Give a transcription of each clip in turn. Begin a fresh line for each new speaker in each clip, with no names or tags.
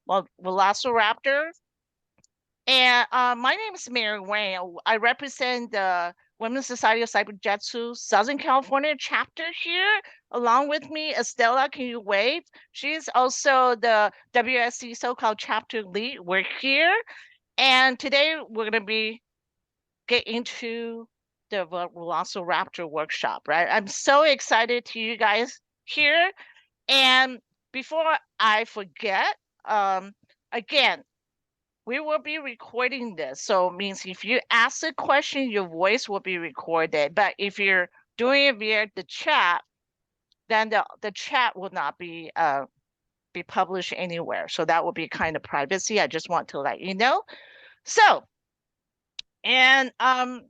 Velociraptor. And my name is Mary Wayne. I represent the Women's Society of Cyberjutsu Southern California chapter here. Along with me, Estella, can you wave? She's also the WSC so-called chapter lead. We're here. And today we're going to be get into the Velociraptor workshop, right? I'm so excited to you guys here. And before I forget, again, we will be recording this. So it means if you ask a question, your voice will be recorded. But if you're doing it via the chat, then the chat will not be published anywhere. So that will be kind of privacy. I just want to let you know. So, and I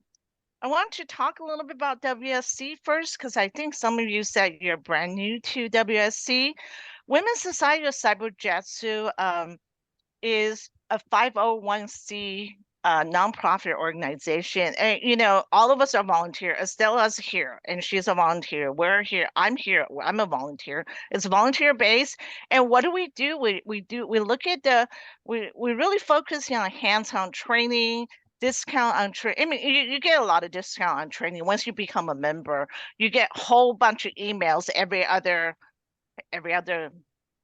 want to talk a little bit about WSC first, because I think some of you said you're brand new to WSC. Women's Society of Cyberjutsu is a 501c nonprofit organization. And, you know, all of us are volunteer. Estella's here and she's a volunteer. We're here. I'm here. I'm a volunteer. It's volunteer based. And what do? We look at we really focus on hands-on training, discount on training. I mean, you get a lot of discount on training once you become a member. You get a whole bunch of emails every other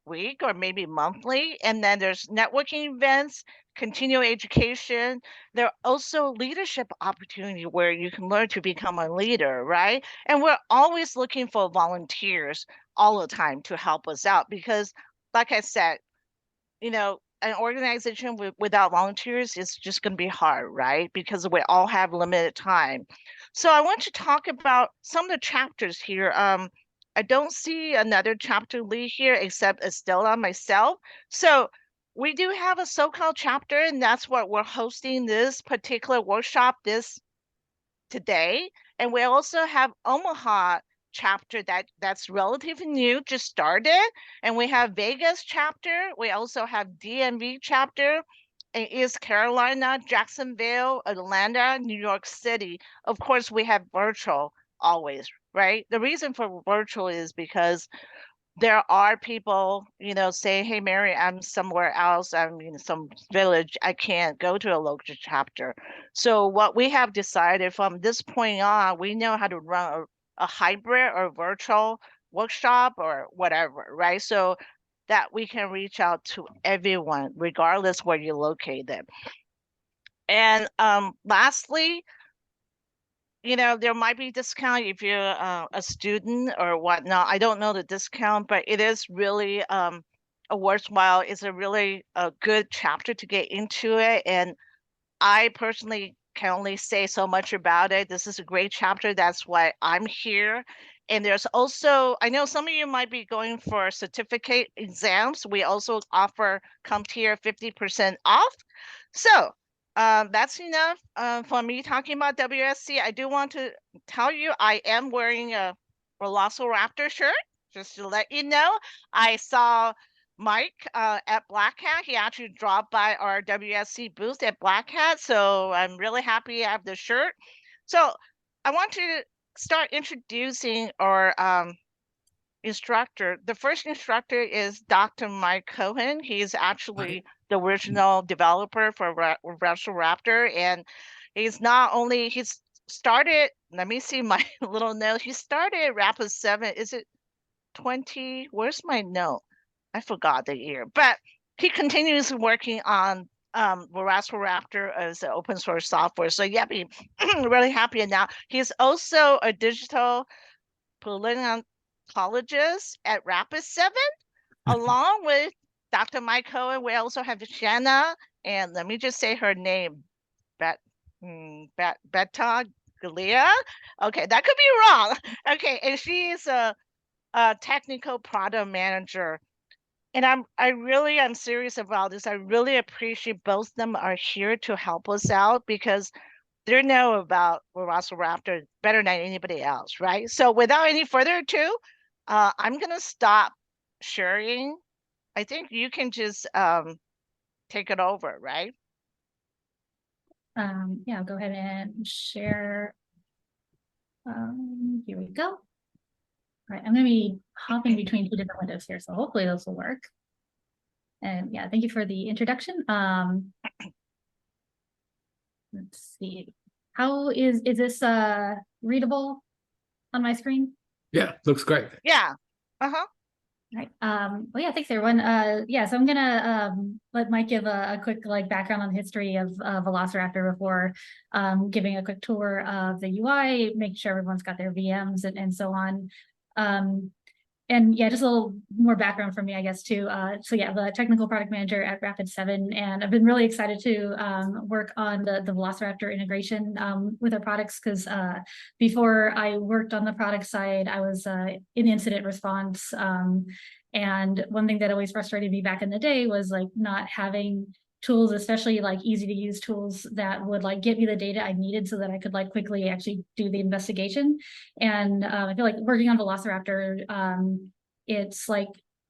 week or maybe monthly. And then there's networking events, continuing education. There are also leadership opportunity where you can learn to become a leader, right? And we're always looking for volunteers all the time to help us out because, like I said, you know, an organization without volunteers is just going to be hard, right? Because we all have limited time. So I want to talk about some of the chapters here. I don't see another chapter lead here except Estella, myself. So we do have a so-called chapter, and that's what we're hosting this particular workshop today. And we also have Omaha chapter that's relatively new, just started. And we have Vegas chapter. We also have DMV chapter in East Carolina, Jacksonville, Atlanta, New York City. Of course, we have virtual always, right? The reason for virtual is because there are people, you know, saying, hey, Mary, I'm somewhere else. I'm in some village. I can't go to a local chapter. So what we have decided from this point on, we know how to run a hybrid or virtual workshop or whatever, right? So that we can reach out to everyone, regardless where you're located. And lastly, you know, there might be discount if you're a student or whatnot. I don't know the discount, but it is really a worthwhile. It's a really a good chapter to get into it. And I personally can only say so much about it. This is a great chapter. That's why I'm here. And there's also, I know some of you might be going for certificate exams. We also offer CompTIA 50% off. So that's enough for me talking about WSC. I do want to tell you I am wearing a Velociraptor shirt, just to let you know. I saw Mike at Black Hat. He actually dropped by our WSC booth at Black Hat, so I'm really happy I have the shirt. So I want to start introducing our instructor. The first instructor is Dr. Mike Cohen. He's actually the original developer for Velociraptor, and he's not only he's started. Let me see my little note. He started Rapid 7. Is it 20? Where's my note? I forgot the year, but he continues working on Velociraptor as an open source software. So yeah, be really happy. And now he's also a digital paleontologist at Rapid 7, along with Dr. Mike Cohen. We also have Shanna, and let me just say her name, Beta Galia. Okay, that could be wrong. Okay, and she is a technical product manager. And I'm serious about this. I really appreciate both of them are here to help us out because they know about Velociraptor better than anybody else, right? So without any further ado, I'm gonna stop sharing. I think you can just take it over, right?
Yeah, I'll go ahead and share. Here we go. All right, I'm going to be hopping between two different windows here, so hopefully those will work. And yeah, thank you for the introduction. Let's see. How is this readable on my screen?
Yeah, looks great.
Yeah. Uh-huh.
Right. Well, yeah, thanks everyone. Yeah, so I'm gonna let Mike give a quick background on the history of Velociraptor before giving a quick tour of the UI, making sure everyone's got their VMs and so on. And yeah, just a little more background from me, I guess, too. So yeah, the technical product manager at Rapid7, and I've been really excited to work on the Velociraptor integration with our products, because before I worked on the product side, I was in incident response. And one thing that always frustrated me back in the day was not having tools, especially easy to use tools that would get me the data I needed so that I could quickly actually do the investigation. And I feel like working on Velociraptor, it's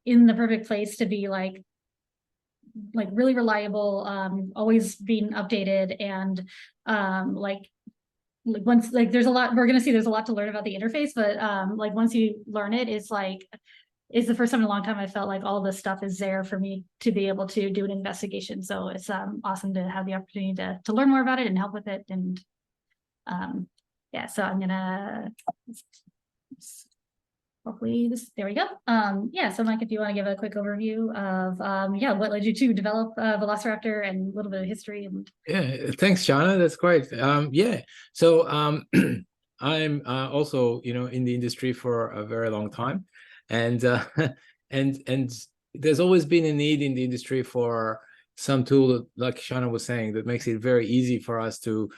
in the perfect place to be really reliable, always being updated, and once there's a lot, we're gonna see there's a lot to learn about the interface, but once you learn it, it's the first time in a long time I felt like all this stuff is there for me to be able to do an investigation. So it's awesome to have the opportunity to learn more about it and help with it. And yeah, so I'm gonna hopefully there we go. Yeah, so Mike, if you want to give a quick overview of yeah, what led you to develop Velociraptor and a little bit of history. And
yeah, thanks, Shana. That's great. Yeah, so I'm also in the industry for a very long time, and and there's always been a need in the industry for some tool that, like Shana was saying, that makes it very easy for us to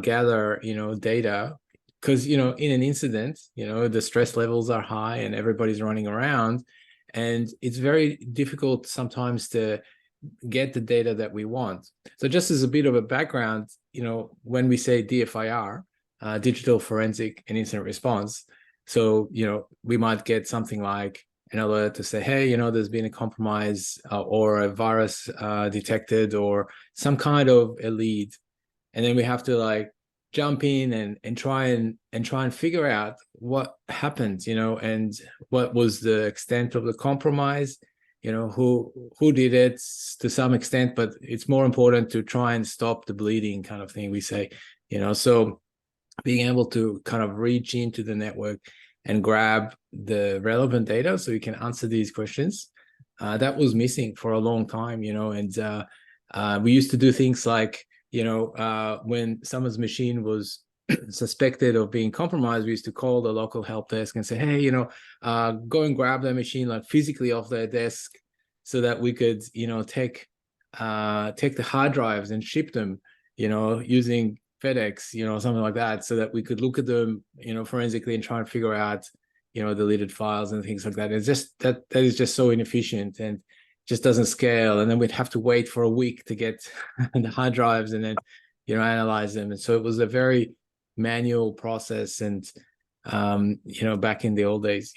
gather data, because in an incident the stress levels are high and everybody's running around, and it's very difficult sometimes to get the data that we want. So just as a bit of a background, when we say DFIR, digital forensic and incident response, so we might get something like an alert to say, hey, there's been a compromise or a virus detected, or some kind of a lead, and then we have to jump in and try and figure out what happened, and what was the extent of the compromise, who did it to some extent, but it's more important to try and stop the bleeding, kind of thing we say. So being able to kind of reach into the network and grab the relevant data so you can answer these questions, that was missing for a long time, and we used to do things like, when someone's machine was suspected of being compromised, we used to call the local help desk and say, hey, go and grab their machine physically off their desk, so that we could take the hard drives and ship them using FedEx, something like that, so that we could look at them forensically and try and figure out deleted files and things like that. It's just that is just so inefficient and just doesn't scale, and then we'd have to wait for a week to get the hard drives and then analyze them. And so it was a very manual process, and back in the old days.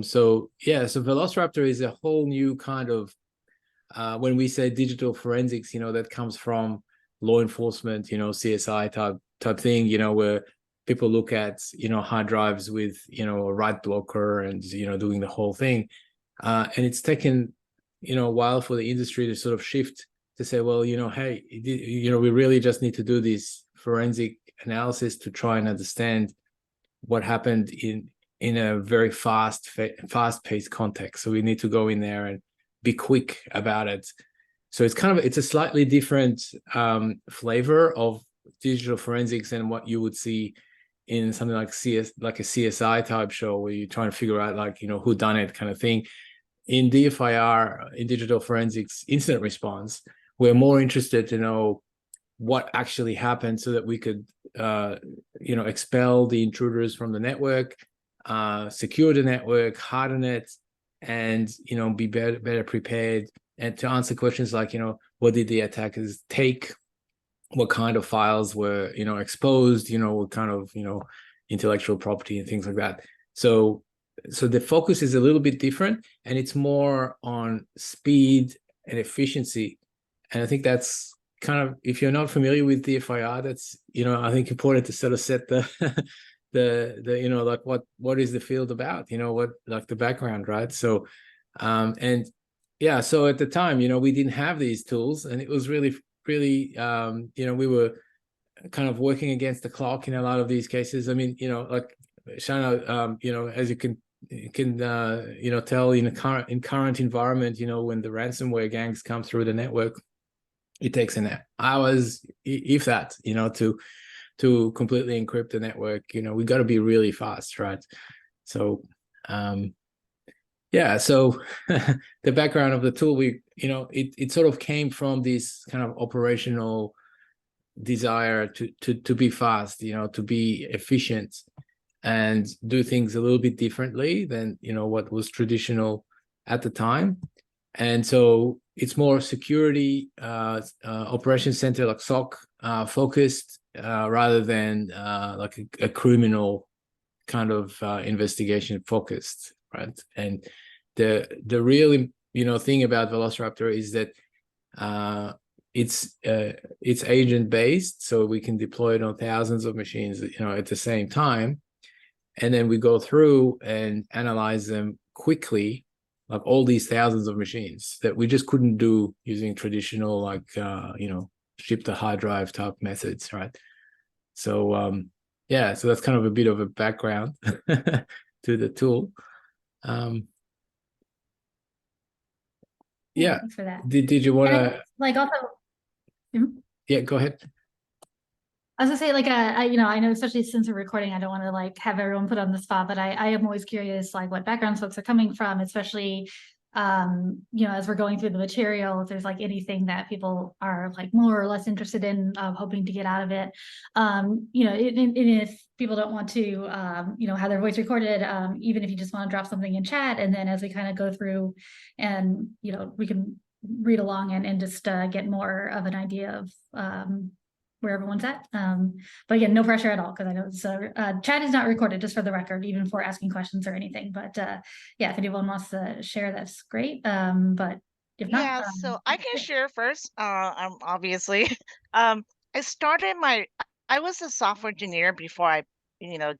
So yeah, so Velociraptor is a whole new kind of when we say digital forensics, that comes from law enforcement, CSI type thing, where people look at hard drives with a write blocker and doing the whole thing. And it's taken a while for the industry to sort of shift to say, well, hey, we really just need to do this forensic analysis to try and understand what happened in a very fast-paced context. So we need to go in there and be quick about it. So it's a slightly different flavor of digital forensics than what you would see in something like a CSI type show, where you're trying to figure out who done it, kind of thing. In DFIR, in digital forensics incident response, we're more interested to know what actually happened, so that we could expel the intruders from the network, secure the network, harden it, and be better prepared, and to answer questions like what did the attackers take, what kind of files were exposed, what kind of intellectual property and things like that. So the focus is a little bit different, and it's more on speed and efficiency. And I think that's kind of, if you're not familiar with DFIR, that's I think important to sort of set the what is the field about, what the background, right? So and yeah, so at the time, we didn't have these tools, and it was really, really, we were kind of working against the clock in a lot of these cases. I mean, like Shana, as you can tell in current environment, when the ransomware gangs come through the network, it takes an hours, if that, to completely encrypt the network. We got to be really fast, right? So, yeah. So the background of the tool, it sort of came from this kind of operational desire to be fast, to be efficient and do things a little bit differently than what was traditional at the time. And so it's more security operations center, like SOC focused, rather than like a criminal kind of investigation focused, right? And the real thing about Velociraptor is that it's agent based, so we can deploy it on thousands of machines at the same time, and then we go through and analyze them quickly, like all these thousands of machines that we just couldn't do using traditional, like ship to hard drive type methods, right? So yeah, so that's kind of a bit of a background to the tool. Yeah,
thanks for that.
Did you want to
like also?
Yeah, go ahead.
I was gonna say, like, I know, especially since we're recording, I don't want to like have everyone put on the spot, but I am always curious, like, what backgrounds folks are coming from, especially, as we're going through the material, if there's like anything that people are like more or less interested in, hoping to get out of it. And if people don't want to, have their voice recorded, even if you just want to drop something in chat, and then as we kind of go through and, we can read along and just get more of an idea of, where everyone's at. But again, no pressure at all, because I know chat is not recorded, just for the record, even for asking questions or anything. But yeah, if anyone wants to share, that's great. But if not,
Yeah, so I can share first. Obviously, I started I was a software engineer before I,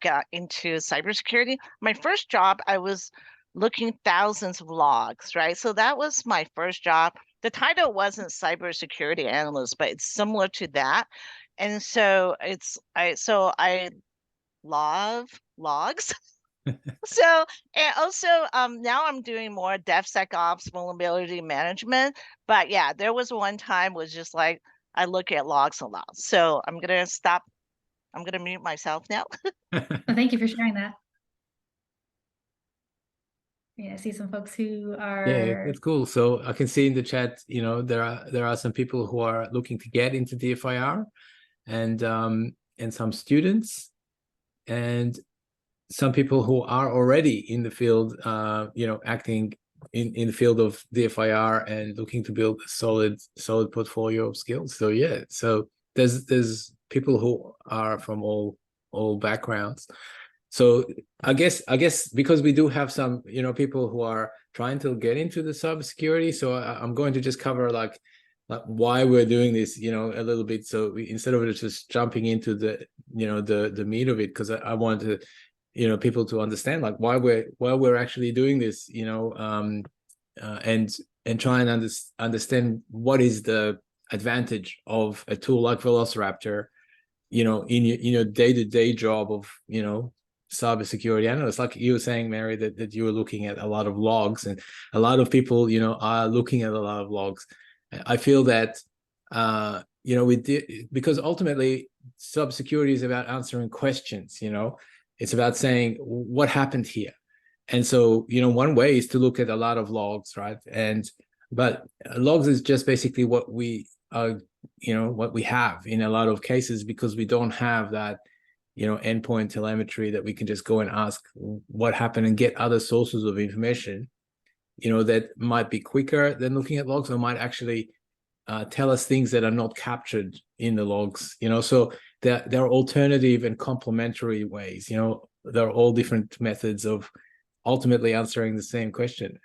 got into cybersecurity. My first job, I was looking thousands of logs, right? So that was my first job. The title wasn't cybersecurity analyst, but it's similar to that. And so I love logs. So, and also now I'm doing more DevSecOps vulnerability management. But yeah, there was one time was just like I look at logs a lot. So I'm gonna stop. I'm gonna mute myself now.
thank you for sharing that. Yeah, I see some folks who are.
Yeah, that's cool. So I can see in the chat, there are some people who are looking to get into DFIR, and some students, and some people who are already in the field, acting in the field of DFIR and looking to build a solid portfolio of skills. So yeah, so there's people who are from all backgrounds. So I guess because we do have some people who are trying to get into the cybersecurity, so I'm going to just cover like why we're doing this a little bit, so instead of just jumping into the the meat of it, because I want to people to understand like why we're actually doing this, and try and understand what is the advantage of a tool like Velociraptor in your day-to-day job of cybersecurity analyst. Like you were saying, Mary, that you were looking at a lot of logs, and a lot of people are looking at a lot of logs. I feel that because ultimately cybersecurity is about answering questions. It's about saying what happened here. And so one way is to look at a lot of logs, right? But logs is just basically what we are what we have in a lot of cases, because we don't have that endpoint telemetry that we can just go and ask what happened and get other sources of information that might be quicker than looking at logs, or might actually tell us things that are not captured in the logs. So there are alternative and complementary ways. There are all different methods of ultimately answering the same question.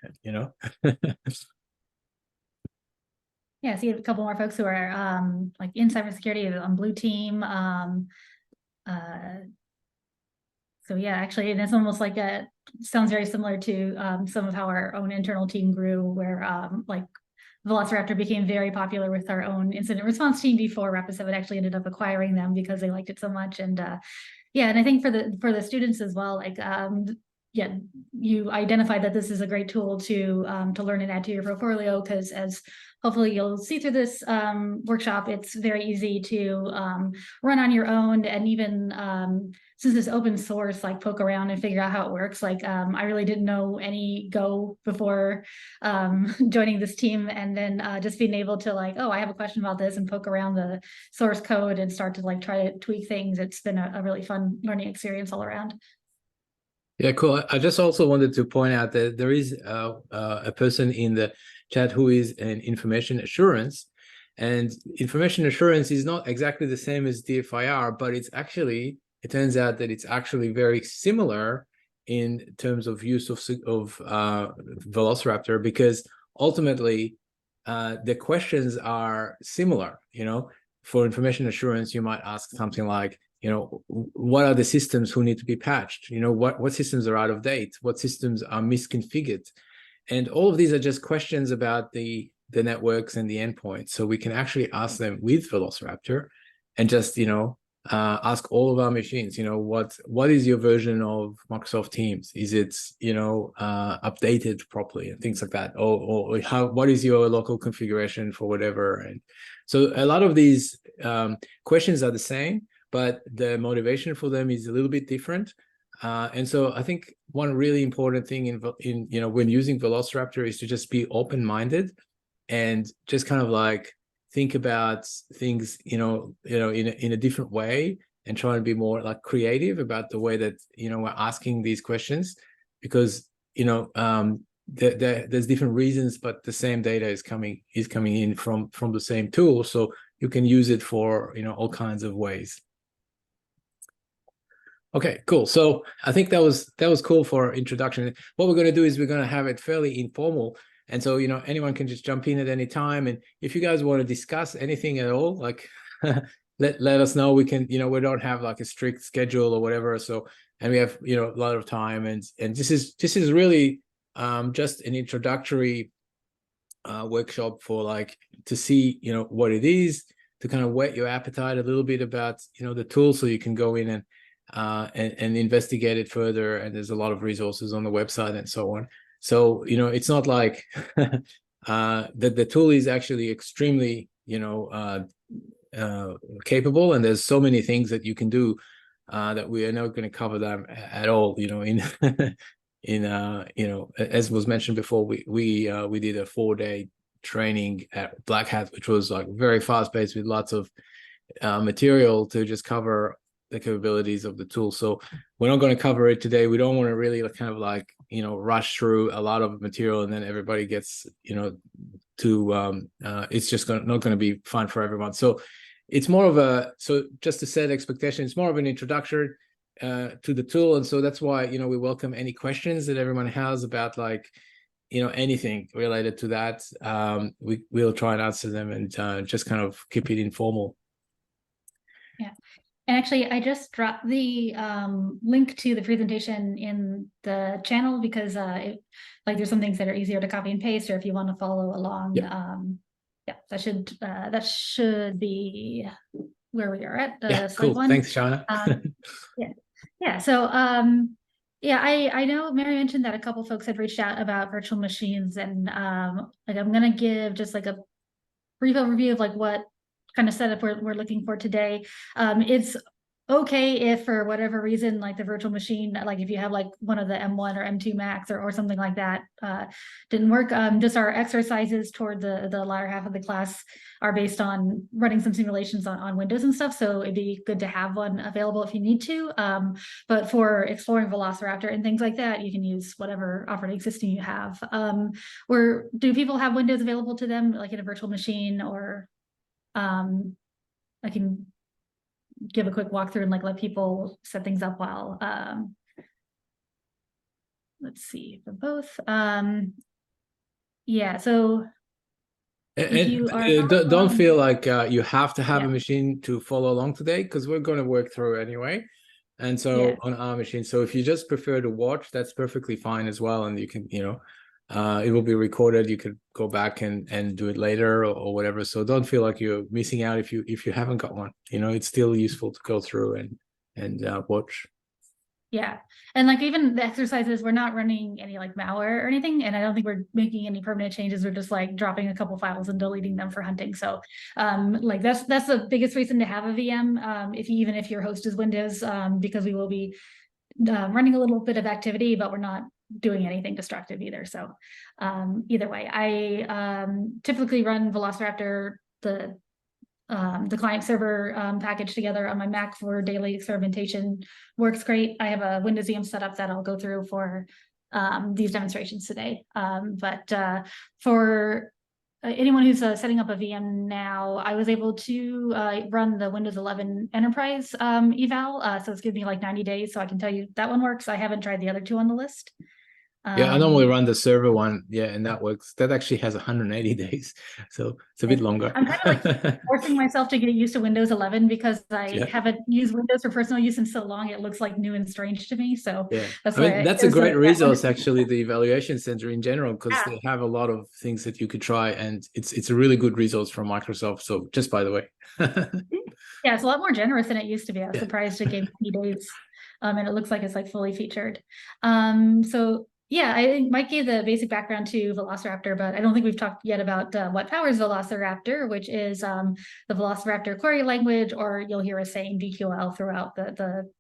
Yeah, I see a couple more folks who are like in cybersecurity on blue team. So yeah, actually, and it's almost like sounds very similar to some of how our own internal team grew, where like Velociraptor became very popular with our own incident response team before Rapid7 actually ended up acquiring them because they liked it so much. And yeah, and I think for the students as well, like yeah, you identified that this is a great tool to learn and add to your portfolio, because as hopefully you'll see through this workshop, it's very easy to run on your own, and even since it's open source, like poke around and figure out how it works. Like I really didn't know any Go before joining this team, and then just being able to like, oh, I have a question about this, and poke around the source code and start to like try to tweak things. It's been a really fun learning experience all around.
Yeah, cool. I just also wanted to point out that there is a person in the chat who is an information assurance, and information assurance is not exactly the same as DFIR, but it's actually, it turns out that it's actually very similar in terms of use of Velociraptor, because ultimately the questions are similar. You know, for information assurance, you might ask something like, you know, what are the systems who need to be patched? You know, what systems are out of date? What systems are misconfigured? And all of these are just questions about the networks and the endpoints. So we can actually ask them with Velociraptor and just, you know, ask all of our machines, you know, what is your version of Microsoft Teams? Is it, you know, updated properly and things like that? Or what is your local configuration for whatever? And so a lot of these questions are the same, but the motivation for them is a little bit different. And so I think one really important thing in you know, when using Velociraptor is to just be open-minded and just kind of like think about things, you know, in a different way, and try and be more like creative about the way that, you know, we're asking these questions, because, you know, there's different reasons, but the same data is coming in from the same tool, so you can use it for, you know, all kinds of ways. Okay, cool. So I think that was cool for introduction. What we're going to do is we're going to have it fairly informal. And so, you know, anyone can just jump in at any time. And if you guys want to discuss anything at all, like let us know. We can, you know, we don't have like a strict schedule or whatever. So, and we have, you know, a lot of time. And this is really just an introductory workshop for like to see, you know, what it is, to kind of whet your appetite a little bit about, you know, the tool, so you can go in and investigate it further. And there's a lot of resources on the website and so on. So, you know, it's not like that the tool is actually extremely, you know, capable, and there's so many things that you can do that we are not going to cover them at all, you know, in you know, as was mentioned before, we did a 4-day training at Black Hat, which was like very fast paced with lots of material to just cover the capabilities of the tool. So we're not going to cover it today. We don't want to really kind of like, you know, rush through a lot of material and then everybody gets, you know, to it's just not going to be fun for everyone. So it's more of a, so just to set expectation, it's more of an introduction to the tool. And so that's why, you know, we welcome any questions that everyone has about like, you know, anything related to that. We'll try and answer them and just kind of keep it informal.
Yeah. And actually, I just dropped the link to the presentation in the channel, because like there's some things that are easier to copy and paste, or if you want to follow along. Yeah, that should be where we are at.
Yeah,
slide
cool.
one.
Thanks, Shauna.
Yeah. So yeah, I know Mary mentioned that a couple folks had reached out about virtual machines, and like I'm gonna give just like a brief overview of like what kind of setup we're looking for today. It's okay if for whatever reason, like the virtual machine, like if you have like one of the M1 or M2 Max or something like that didn't work. Just our exercises toward the latter half of the class are based on running some simulations on Windows and stuff. So it'd be good to have one available if you need to. But for exploring Velociraptor and things like that, you can use whatever operating system you have. Do people have Windows available to them, like in a virtual machine, or I can give a quick walkthrough and like let people set things up while let's see, for both. Yeah, so if you are
don't feel like you have to have a machine to follow along today, because we're going to work through anyway. And so on our machine, so if you just prefer to watch, that's perfectly fine as well. And you can, it will be recorded. You could go back and do it later or whatever. So don't feel like you're missing out if you haven't got one. It's still useful to go through and watch.
Yeah. And like even the exercises, we're not running any like malware or anything. And I don't think we're making any permanent changes. We're just like dropping a couple files and deleting them for hunting. So like that's the biggest reason to have a VM, even if your host is Windows, because we will be running a little bit of activity, but we're not doing anything destructive either. So either way, I typically run Velociraptor, the client server package together on my Mac for daily experimentation. Works great. I have a Windows VM setup that I'll go through for these demonstrations today. But for anyone who's setting up a VM now, I was able to run the Windows 11 Enterprise eval. So it's given me like 90 days. So I can tell you that one works. I haven't tried the other two on the list.
Yeah, I normally run the server one. Yeah, and that works. That actually has 180 days. So it's a bit longer.
I'm kind of like forcing myself to get used to Windows 11 because I haven't used Windows for personal use in so long. It looks like new and strange to me. So that's why
that's a great resource, actually, the evaluation center in general, because they have a lot of things that you could try, and it's a really good resource from Microsoft. So just by the way.
Yeah, it's a lot more generous than it used to be. I was surprised it gave 90 days. And it looks like it's like fully featured. So yeah, I think Mike gave the basic background to Velociraptor, but I don't think we've talked yet about what powers Velociraptor, which is the Velociraptor query language, or you'll hear us saying VQL throughout the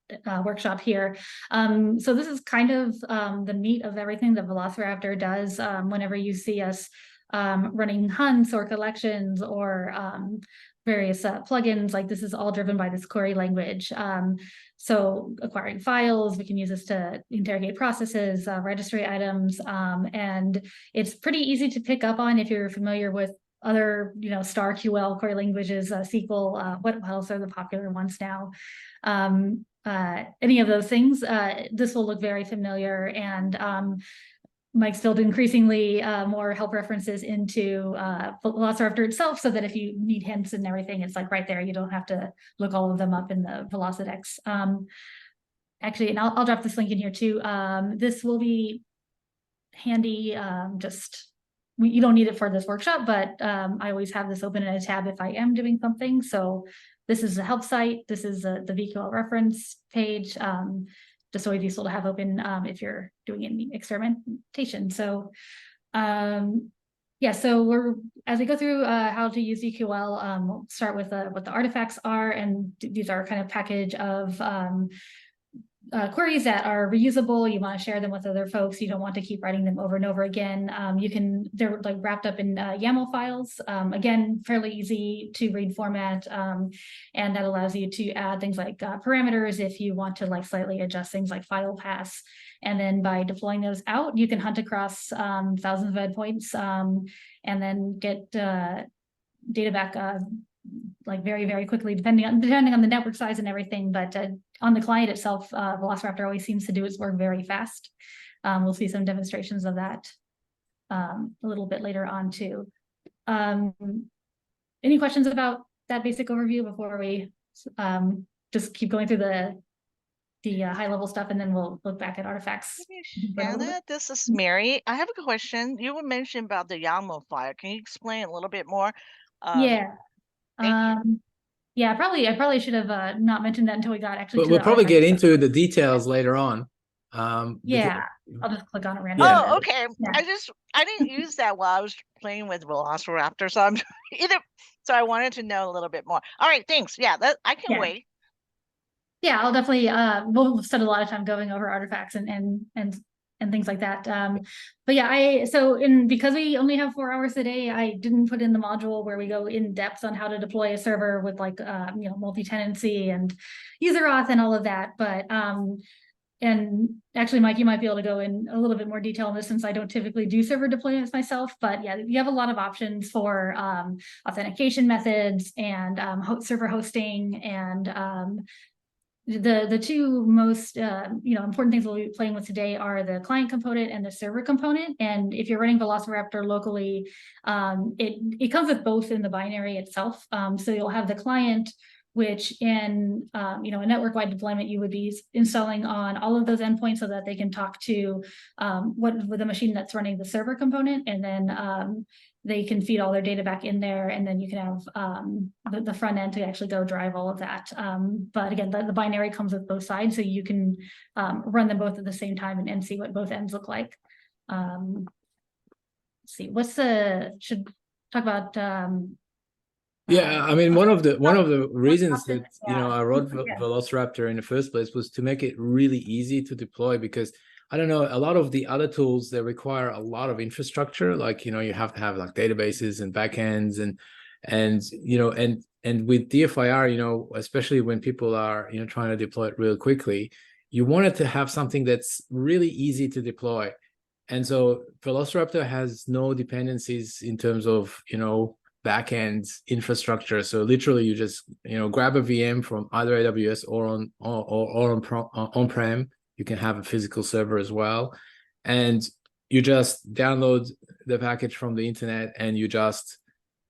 workshop here. So this is kind of the meat of everything that Velociraptor does. Whenever you see us running hunts or collections or various plugins, like this is all driven by this query language. So acquiring files, we can use this to interrogate processes, registry items, and it's pretty easy to pick up on if you're familiar with other, star QL query languages, SQL, what else are the popular ones now? Any of those things, this will look very familiar. And Mike's filled increasingly more help references into Velociraptor itself, so that if you need hints and everything, it's like right there. You don't have to look all of them up in the Velocidex. Actually, and I'll drop this link in here too. This will be handy. You don't need it for this workshop, but I always have this open in a tab if I am doing something. So this is a help site. This is the VQL reference page. Just always useful to have open if you're doing any experimentation. So so as we go through how to use VQL, we'll start with what the artifacts are, and these are kind of package of queries that are reusable. You want to share them with other folks. You don't want to keep writing them over and over again. They're like wrapped up in YAML files. Again, fairly easy to read format. And that allows you to add things like parameters if you want to like slightly adjust things like file paths. And then by deploying those out, you can hunt across thousands of endpoints and then get data back like very, very quickly, depending on the network size and everything. But on the client itself, Velociraptor always seems to do its work very fast. We'll see some demonstrations of that a little bit later on too. Any questions about that basic overview before we just keep going through the high level stuff, and then we'll look back at artifacts.
Shanna, this is Mary. I have a question. You were mentioning about the YAML file. Can you explain a little bit more?
Yeah. Yeah, I probably should have not mentioned that until we got actually.
But we'll probably get into the details later on.
Yeah, I'll just click on it randomly.
Oh, okay. Yeah. I didn't use that while I was playing with Velociraptor, so so I wanted to know a little bit more. All right, thanks. Yeah, I can wait.
Yeah, I'll definitely we'll spend a lot of time going over artifacts and things like that. But yeah, because we only have 4 hours a day, I didn't put in the module where we go in depth on how to deploy a server with like multi-tenancy and user auth and all of that. But and actually, Mike, you might be able to go in a little bit more detail on this, since I don't typically do server deployments myself. But yeah, you have a lot of options for authentication methods and server hosting, and the two most important things we'll be playing with today are the client component and the server component. And if you're running Velociraptor locally, it comes with both in the binary itself. So you'll have the client which in a network-wide deployment, you would be installing on all of those endpoints so that they can talk to with a machine that's running the server component, and then they can feed all their data back in there, and then you can have the front end to actually go drive all of that. But again, the binary comes with both sides, so you can run them both at the same time and see what both ends look like. Let's see, should talk about
yeah, I mean, one of the reasons that
yeah.
I wrote Velociraptor in the first place was to make it really easy to deploy, because I don't know, a lot of the other tools, they require a lot of infrastructure, like you have to have like databases and backends and with DFIR, especially when people are trying to deploy it real quickly, you wanted to have something that's really easy to deploy. And so Velociraptor has no dependencies in terms of backend infrastructure. So literally you just grab a VM from either AWS or on-prem. You can have a physical server as well, and you just download the package from the internet and you just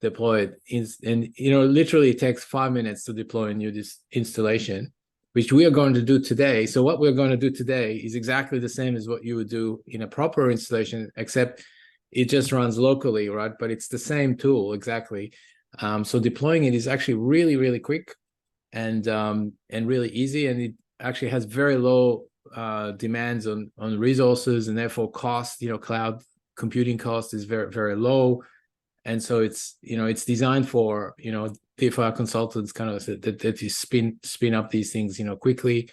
deploy it. And literally it takes 5 minutes to deploy a new installation, which we are going to do today. So what we're going to do today is exactly the same as what you would do in a proper installation, except it just runs locally, right? But it's the same tool exactly. So deploying it is actually really, really quick and really easy, and it actually has very low demands on resources, and therefore cost. Cloud computing cost is very, very low, and so it's designed for DFIR consultants kind of that you spin up these things quickly.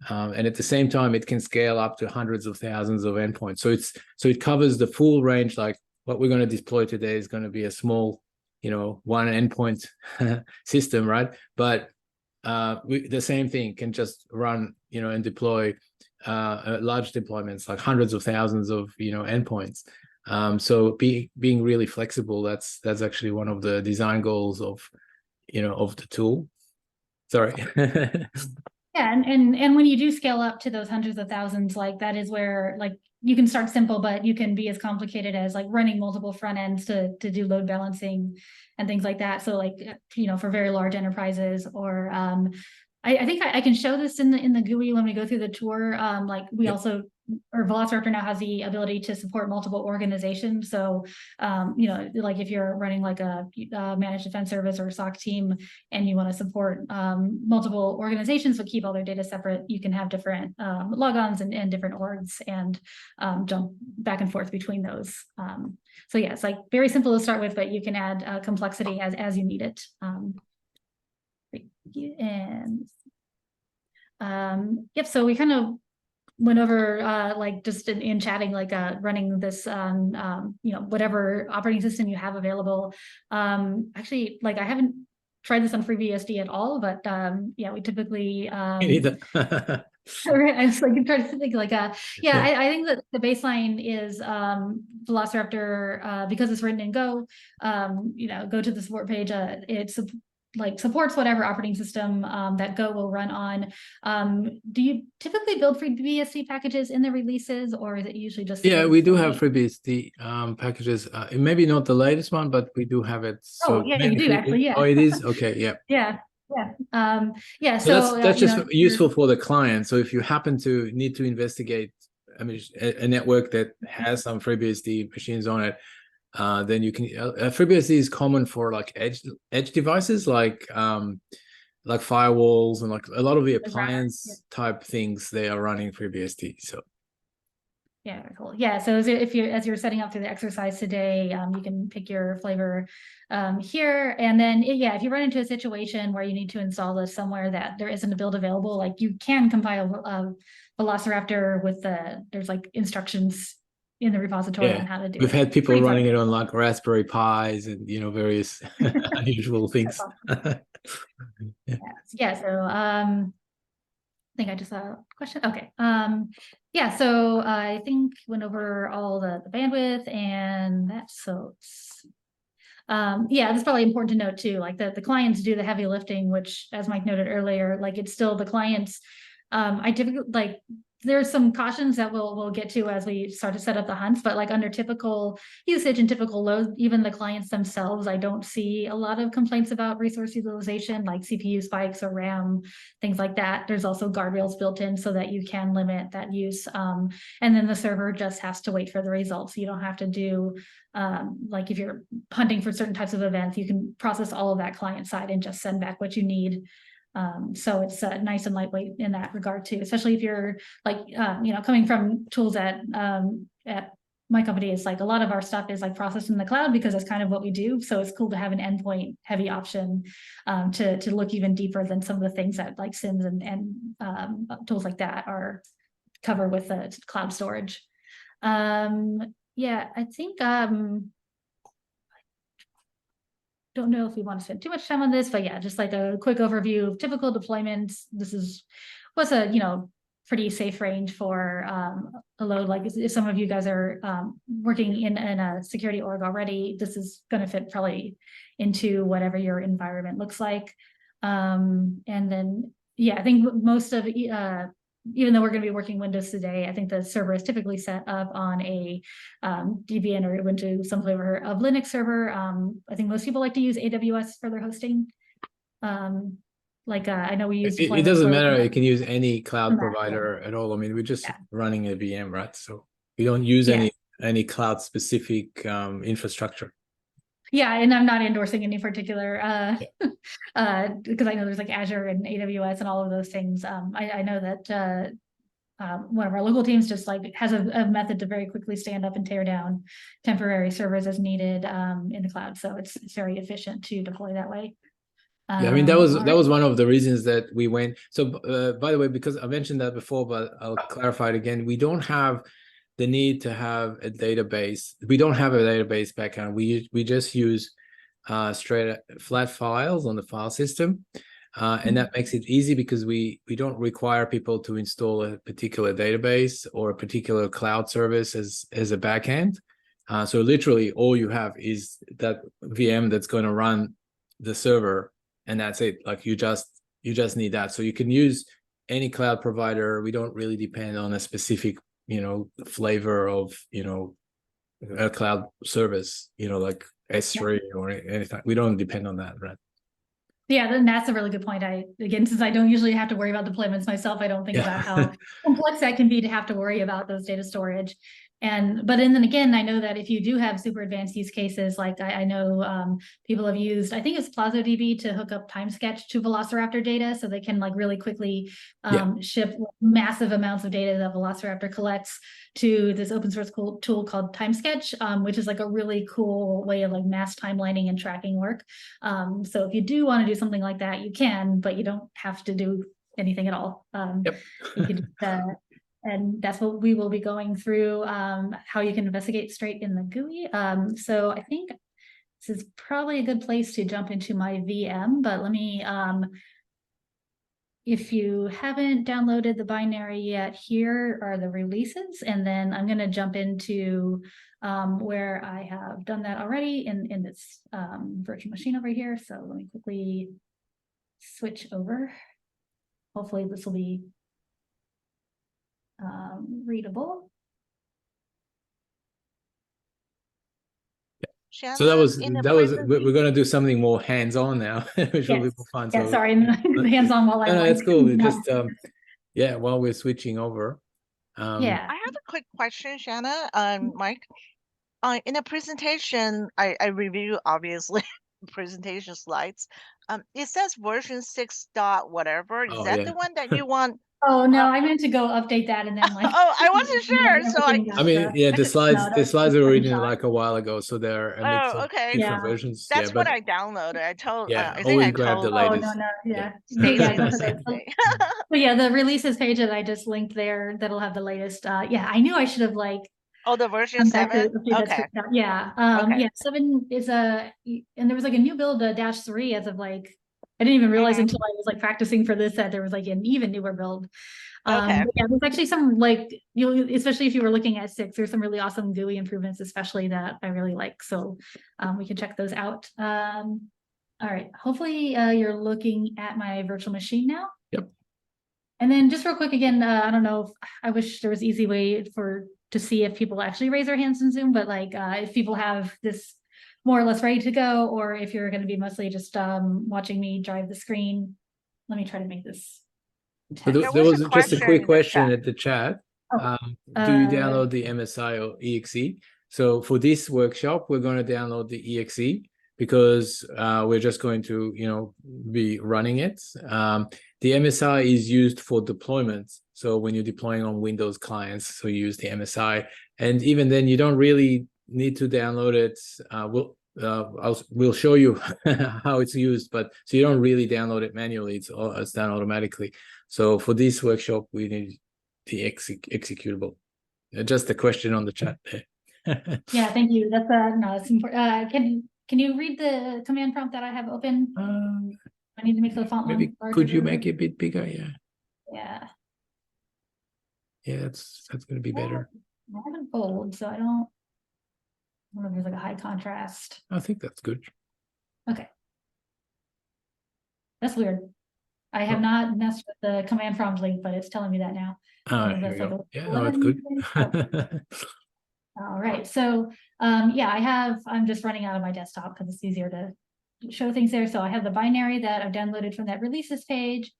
And at the same time, it can scale up to hundreds of thousands of endpoints. So it covers the full range. Like what we're going to deploy today is going to be a small, one endpoint system, right? But the same thing can just run, and deploy large deployments, like hundreds of thousands of endpoints. So being really flexible, that's actually one of the design goals of the tool. Sorry.
Yeah, and when you do scale up to those hundreds of thousands, like that is where like you can start simple, but you can be as complicated as like running multiple front ends to do load balancing and things like that. So like for very large enterprises, or I think I can show this in the GUI when we go through the tour. Like we also, or Velociraptor now has the ability to support multiple organizations. So, like if you're running like a managed defense service or a SOC team and you want to support multiple organizations but keep all their data separate, you can have different logons and different orgs and jump back and forth between those. So yeah, it's like very simple to start with, but you can add complexity as you need it. And yep, so we kind of went over like just in chatting, like running this whatever operating system you have available. Actually, like I haven't tried this on FreeBSD at all, but yeah, we typically
Either.
I was like trying to think like I think that the baseline is Velociraptor because it's written in Go. Go to the support page. It's supports whatever operating system that Go will run on. Do you typically build FreeBSD packages in the releases, or is it usually just?
Yeah, we do have FreeBSD packages. Maybe not the latest one, but we do have it. So
yeah, you do actually. Yeah.
Oh, it is? Okay. Yeah.
Yeah. Yeah.
So that's just useful for the client. So if you happen to need to investigate, a network that has some FreeBSD machines on it, then you can. FreeBSD is common for like edge devices, like firewalls and like a lot of the appliance type things. They are running FreeBSD. So.
Yeah, cool. Yeah, so as you're setting up through the exercise today, you can pick your flavor here, and then if you run into a situation where you need to install this somewhere that there isn't a build available, like you can compile a Velociraptor with there's like instructions in the repository on how to do it.
We've had people running it on like Raspberry Pis and various unusual things.
So I think I just saw a question. Okay. So I think went over all the bandwidth and that. So that's probably important to note too, like the clients do the heavy lifting, which as Mike noted earlier, like it's still the clients. I typically like there's some cautions that we'll get to as we start to set up the hunts, but like under typical usage and typical load, even the clients themselves, I don't see a lot of complaints about resource utilization, like CPU spikes or RAM, things like that. There's also guardrails built in so that you can limit that use. And then the server just has to wait for the results. You don't have to do, like if you're hunting for certain types of events, you can process all of that client side and just send back what you need. So it's nice and lightweight in that regard too, especially if you're like, coming from tools at my company, it's like a lot of our stuff is like processed in the cloud because that's kind of what we do. So it's cool to have an endpoint heavy option to look even deeper than some of the things that like SIMs and tools like that are covered with the cloud storage. Yeah, I think don't know if we want to spend too much time on this, but yeah, just like a quick overview of typical deployments. This was a pretty safe range for a load. Like if some of you guys are working in a security org already, this is going to fit probably into whatever your environment looks like. And then yeah, I think most of even though we're going to be working Windows today, I think the server is typically set up on a Debian or Ubuntu, some flavor of Linux server. I think most people like to use AWS for their hosting. I know we use
it doesn't matter. You can use any cloud provider at all. I mean, we're just running a VM, right? So we don't use any cloud specific infrastructure.
Yeah, and I'm not endorsing any particular because I know there's like Azure and AWS and all of those things. I know that one of our local teams just like has a method to very quickly stand up and tear down temporary servers as needed in the cloud. So it's very efficient to deploy that way.
Yeah, I mean, that was one of the reasons that we went. So by the way, because I mentioned that before, but I'll clarify it again. We don't have the need to have a database. We don't have a database backend. We just use straight flat files on the file system. And that makes it easy because we don't require people to install a particular database or a particular cloud service as a backend. So literally all you have is that VM that's going to run the server, and that's it. Like you just need that. So you can use any cloud provider. We don't really depend on a specific flavor of a cloud service, like S3 or anything. We don't depend on that, right?
Yeah, then that's a really good point. Since I don't usually have to worry about deployments myself, I don't think about how complex that can be to have to worry about those data storage. But then again, I know that if you do have super advanced use cases, like I know people have used, I think it's PlazoDB to hook up TimeSketch to Velociraptor data, so they can like really quickly ship massive amounts of data that Velociraptor collects to this open source tool called TimeSketch, which is like a really cool way of like mass timelining and tracking work. So if you do want to do something like that, you can, but you don't have to do anything at all. You can just, and that's what we will be going through, how you can investigate straight in the GUI. So I think this is probably a good place to jump into my VM, but let me, if you haven't downloaded the binary yet, here are the releases, and then I'm going to jump into where I have done that already in this virtual machine over here. So let me quickly switch over. Hopefully this will be readable.
Shanna,
so that was we're going to do something more hands-on now, which will be more fun.
Yeah, so, sorry, hands-on while I
that's cool. Just while we're switching over.
I have a quick question, Shanna. Mike, in a presentation, I review obviously presentation slides. It says version 6 dot whatever. Is that the one that you want?
Oh no, I meant to go update that and then like.
Oh, I wasn't sure. So
I mean, yeah, the slides were written like a while ago, so they're a mix of different versions.
That's what I downloaded. I told. I think
always
I
grab the
told.
latest.
But yeah, the releases page that I just linked there, that'll have the latest. I knew I should have like.
Oh, the version 7. Okay.
Yeah. 7 is and there was like a new build, -3 as of like. I didn't even realize until I was like practicing for this that there was like an even newer build. There's actually some like especially if you were looking at 6, there's some really awesome GUI improvements, especially that I really like. So we can check those out. All right. Hopefully you're looking at my virtual machine now.
Yep.
And then just real quick again, I don't know if I wish there was an easy way to see if people actually raise their hands in Zoom, but like if people have this more or less ready to go, or if you're going to be mostly just watching me drive the screen. Let me try to make this.
But there was just a quick question at the chat.
Oh,
do you download the MSI or EXE? So for this workshop, we're going to download the EXE because we're just going to, be running it. The MSI is used for deployment. So when you're deploying on Windows clients, so you use the MSI, and even then you don't really need to download it. We'll show you how it's used, but so you don't really download it manually. It's done automatically. So for this workshop, we need the executable. Just a question on the chat there.
Yeah, thank you. That's that's important. Can you read the command prompt that I have open? I need to make the font
maybe
larger.
Could you make it a bit bigger? Yeah.
Yeah.
Yeah, that's going to be better.
I have it bold, so I don't know if there's like a high contrast.
I think that's good.
Okay. That's weird. I have not messed with the command prompt link, but it's telling me that now.
Here we go. Yeah, no, that's good.
All right. So I'm just running out of my desktop because it's easier to show things there. So I have the binary that I've downloaded from that releases page.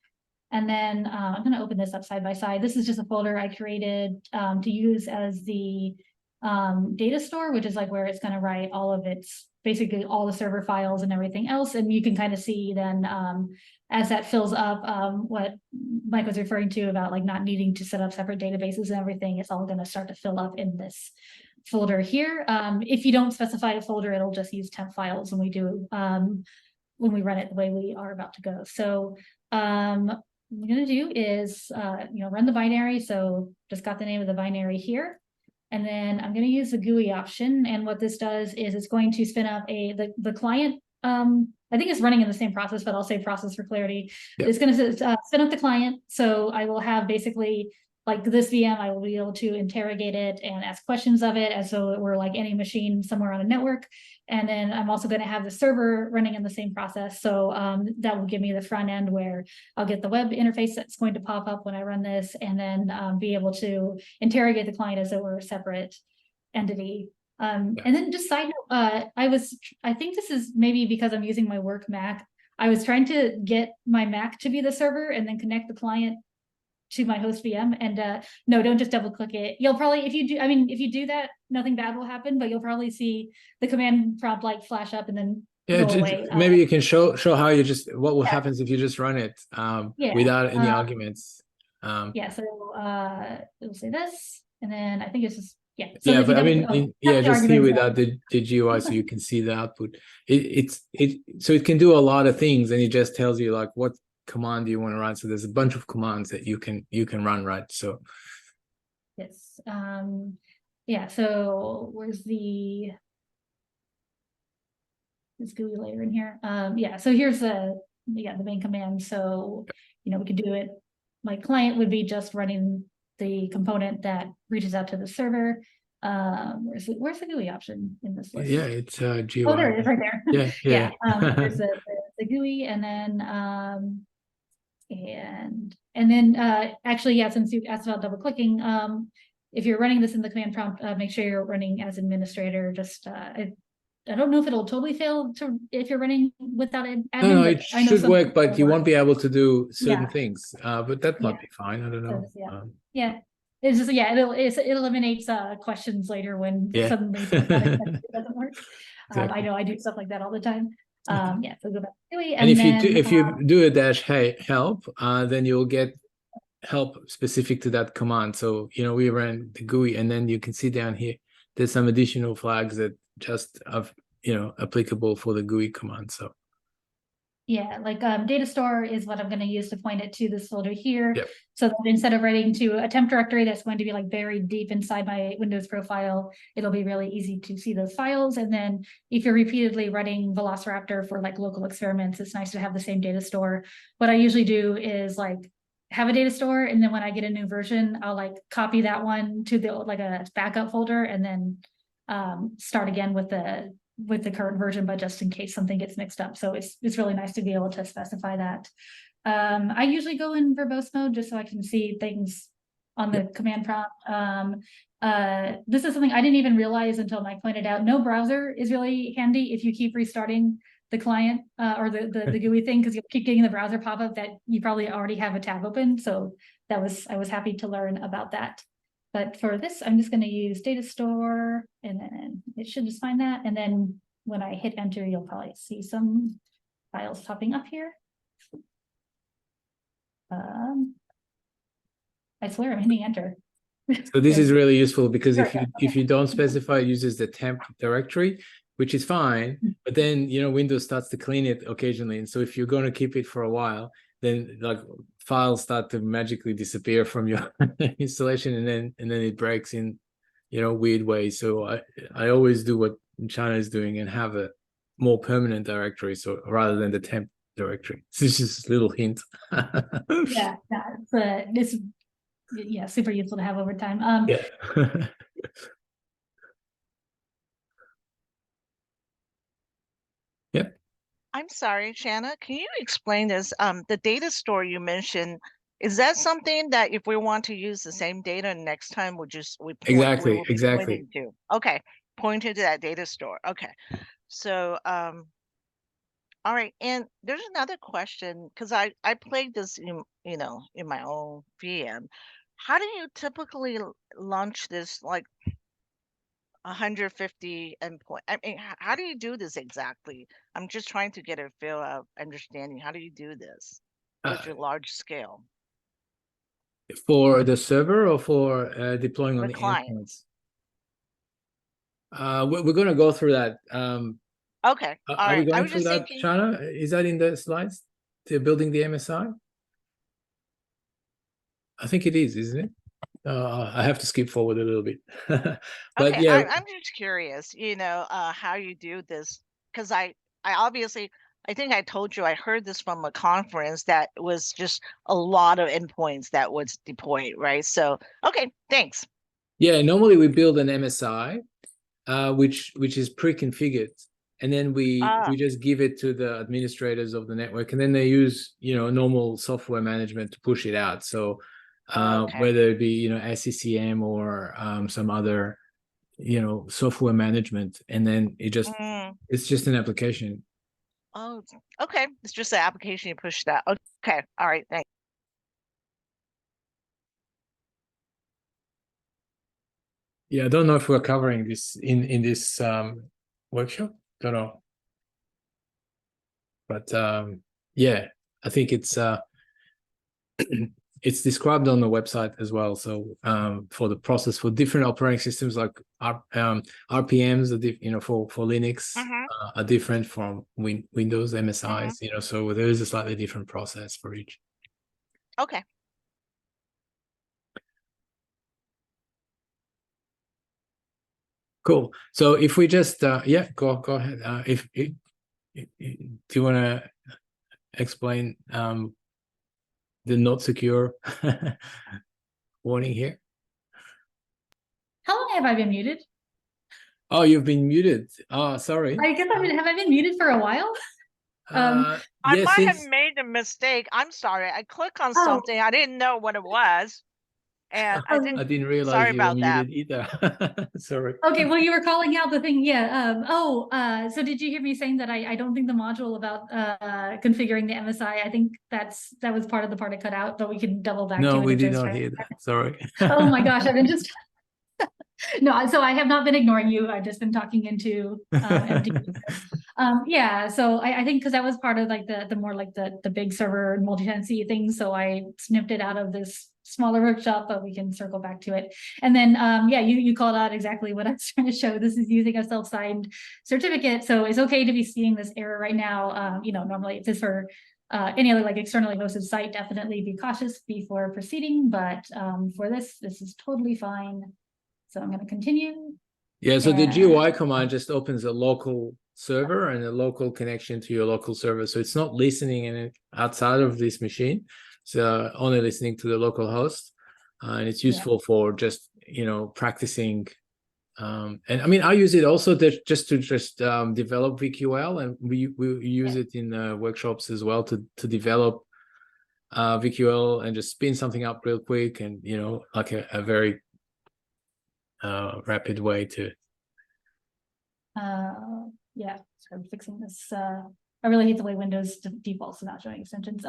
And then I'm going to open this up side by side. This is just a folder I created to use as the data store, which is like where it's going to write all of its, basically all the server files and everything else. And you can kind of see then as that fills up what Mike was referring to about like not needing to set up separate databases and everything, it's all going to start to fill up in this folder here. If you don't specify a folder, it'll just use temp files when we do when we run it the way we are about to go. So what I'm going to do is run the binary. So just got the name of the binary here. And then I'm going to use the GUI option. And what this does is it's going to spin up the client. I think it's running in the same process, but I'll say process for clarity. Yep. It's going to spin up the client. So I will have basically like this VM, I will be able to interrogate it and ask questions of it as though it were like any machine somewhere on a network. And then I'm also going to have the server running in the same process. So that will give me the front end where I'll get the web interface that's going to pop up when I run this, and then be able to interrogate the client as though we're a separate entity. And then just side note, I think this is maybe because I'm using my work Mac. I was trying to get my Mac to be the server and then connect the client to my host VM, and no, don't just double click it. You'll probably, if you do that, nothing bad will happen, but you'll probably see the command prompt like flash up and then go away.
Maybe you can show how you just, what will happen if you just run it without any arguments.
So it'll say this, and then I think it's just So
yeah, but I mean, just here without the GUI, so you can see the output. So it can do a lot of things, and it just tells you like what command do you want to run. So there's a bunch of commands that you can run, right? So
yes, so where's this GUI layer in here? So here's the main command. So we could do it. My client would be just running the component that reaches out to the server. Where's the GUI option in this list?
Yeah, it's GUI.
Oh, there it is, right there.
Yeah.
There's the GUI, and then and then actually, since you asked about double clicking, if you're running this in the command prompt, make sure you're running as administrator. Just I don't know if it'll totally fail if you're running without an admin.
No, it should work, but you won't be able to do certain things. But that might be fine. I don't know.
It's just it eliminates questions later when suddenly it doesn't work. Exactly. I know I do stuff like that all the time. So go back to GUI,
and if you do a -- help, then you'll get help specific to that command. So we ran the GUI, and then you can see down here there's some additional flags that just are applicable for the GUI command. So
like data store is what I'm going to use to point it to this folder here.
Yep.
So that instead of writing to a temp directory that's going to be like buried deep inside my Windows profile, it'll be really easy to see those files. And then if you're repeatedly running Velociraptor for like local experiments, it's nice to have the same data store. What I usually do is like have a data store, and then when I get a new version, I'll like copy that one to the like a backup folder, and then start again with the current version, but just in case something gets mixed up. So it's really nice to be able to specify that. I usually go in verbose mode just so I can see things on the command prompt. This is something I didn't even realize until Mike pointed out. No browser is really handy if you keep restarting the client or the GUI thing, because you'll keep getting the browser pop-up that you probably already have a tab open. So I was happy to learn about that. But for this, I'm just going to use data store, and then it should just find that. And then when I hit enter, you'll probably see some files popping up here. I swear I'm hitting enter.
So this is really useful because if you don't specify, it uses the temp directory, which is fine, but then Windows starts to clean it occasionally, and so if you're going to keep it for a while, then like files start to magically disappear from your installation, and then it breaks in weird ways. So I always do what China is doing and have a more permanent directory, so rather than the temp directory. So this is just a little hint.
It's super useful to have over time.
Yeah. Yeah.
I'm sorry, Shanna, can you explain this? The data store you mentioned, is that something that if we want to use the same data next time, we
Exactly.
pointing to? Okay, pointed to that data store. Okay, so all right, and there's another question, because I played this in my own VM. How do you typically launch this, like 150 endpoint? I mean, how do you do this exactly? I'm just trying to get a feel of understanding. How do you do this with your large scale?
For the server or for deploying on
The
the
client.
endpoints? We're going to go through that.
Okay, all
Are we
right. I
going
was
through
just
that,
thinking.
Shana? Is that in the slides? The building the MSI? I think it is, isn't it? I have to skip forward a little bit. But
Okay,
yeah,
I'm just curious, how you do this, because I obviously, I think I told you I heard this from a conference that was just a lot of endpoints that was deployed, right? So, okay, thanks.
yeah, normally we build an MSI, which is pre-configured, and then we just give it to the administrators of the network, and then they use normal software management to push it out. So
Okay.
whether it be SCCM or some other software management, and then it's just an application.
Oh, okay. It's just the application you push that. Okay. All right. Thanks.
Yeah, I don't know if we're covering this in this workshop. Don't know, but yeah, I think it's it's described on the website as well. So for the process for different operating systems, like RPMs, for Linux are different from Windows MSIs. So there is a slightly different process for each.
Okay.
Cool. So if we just go ahead. If do you want to explain the not secure warning here?
How long have I been muted?
Oh, you've been muted. Oh, sorry.
I guess have I been muted for a while?
I might have made a mistake. I'm sorry. I clicked on something. I didn't know what it was. And I didn't realize
sorry
you were
muted either. Sorry.
Okay, well, you were calling out the thing. Yeah. So did you hear me saying that I don't think the module about configuring the MSI, I think that was part of the part I cut out, but we can double back to it.
No, we did not hear that. Sorry.
Oh my gosh, I've been just no, so I have not been ignoring you. I've just been talking into empty. Yeah, so I think because that was part of like the more like the big server multi-tenancy thing, so I snipped it out of this smaller workshop, but we can circle back to it. And then yeah, you called out exactly what I was trying to show. This is using a self-signed certificate, so it's okay to be seeing this error right now. Normally if this were any other like externally hosted site, definitely be cautious before proceeding, but for this is totally fine. So I'm going to continue.
Yeah, so the GUI command just opens a local server and a local connection to your local server. So it's not listening outside of this machine. It's only listening to the local host. And it's useful for just, practicing. And I mean, I use it also to develop VQL, and we use it in workshops as well to develop VQL and just spin something up real quick, and like a very rapid way to.
Yeah, so I'm fixing this. I really hate the way Windows defaults to not showing extensions.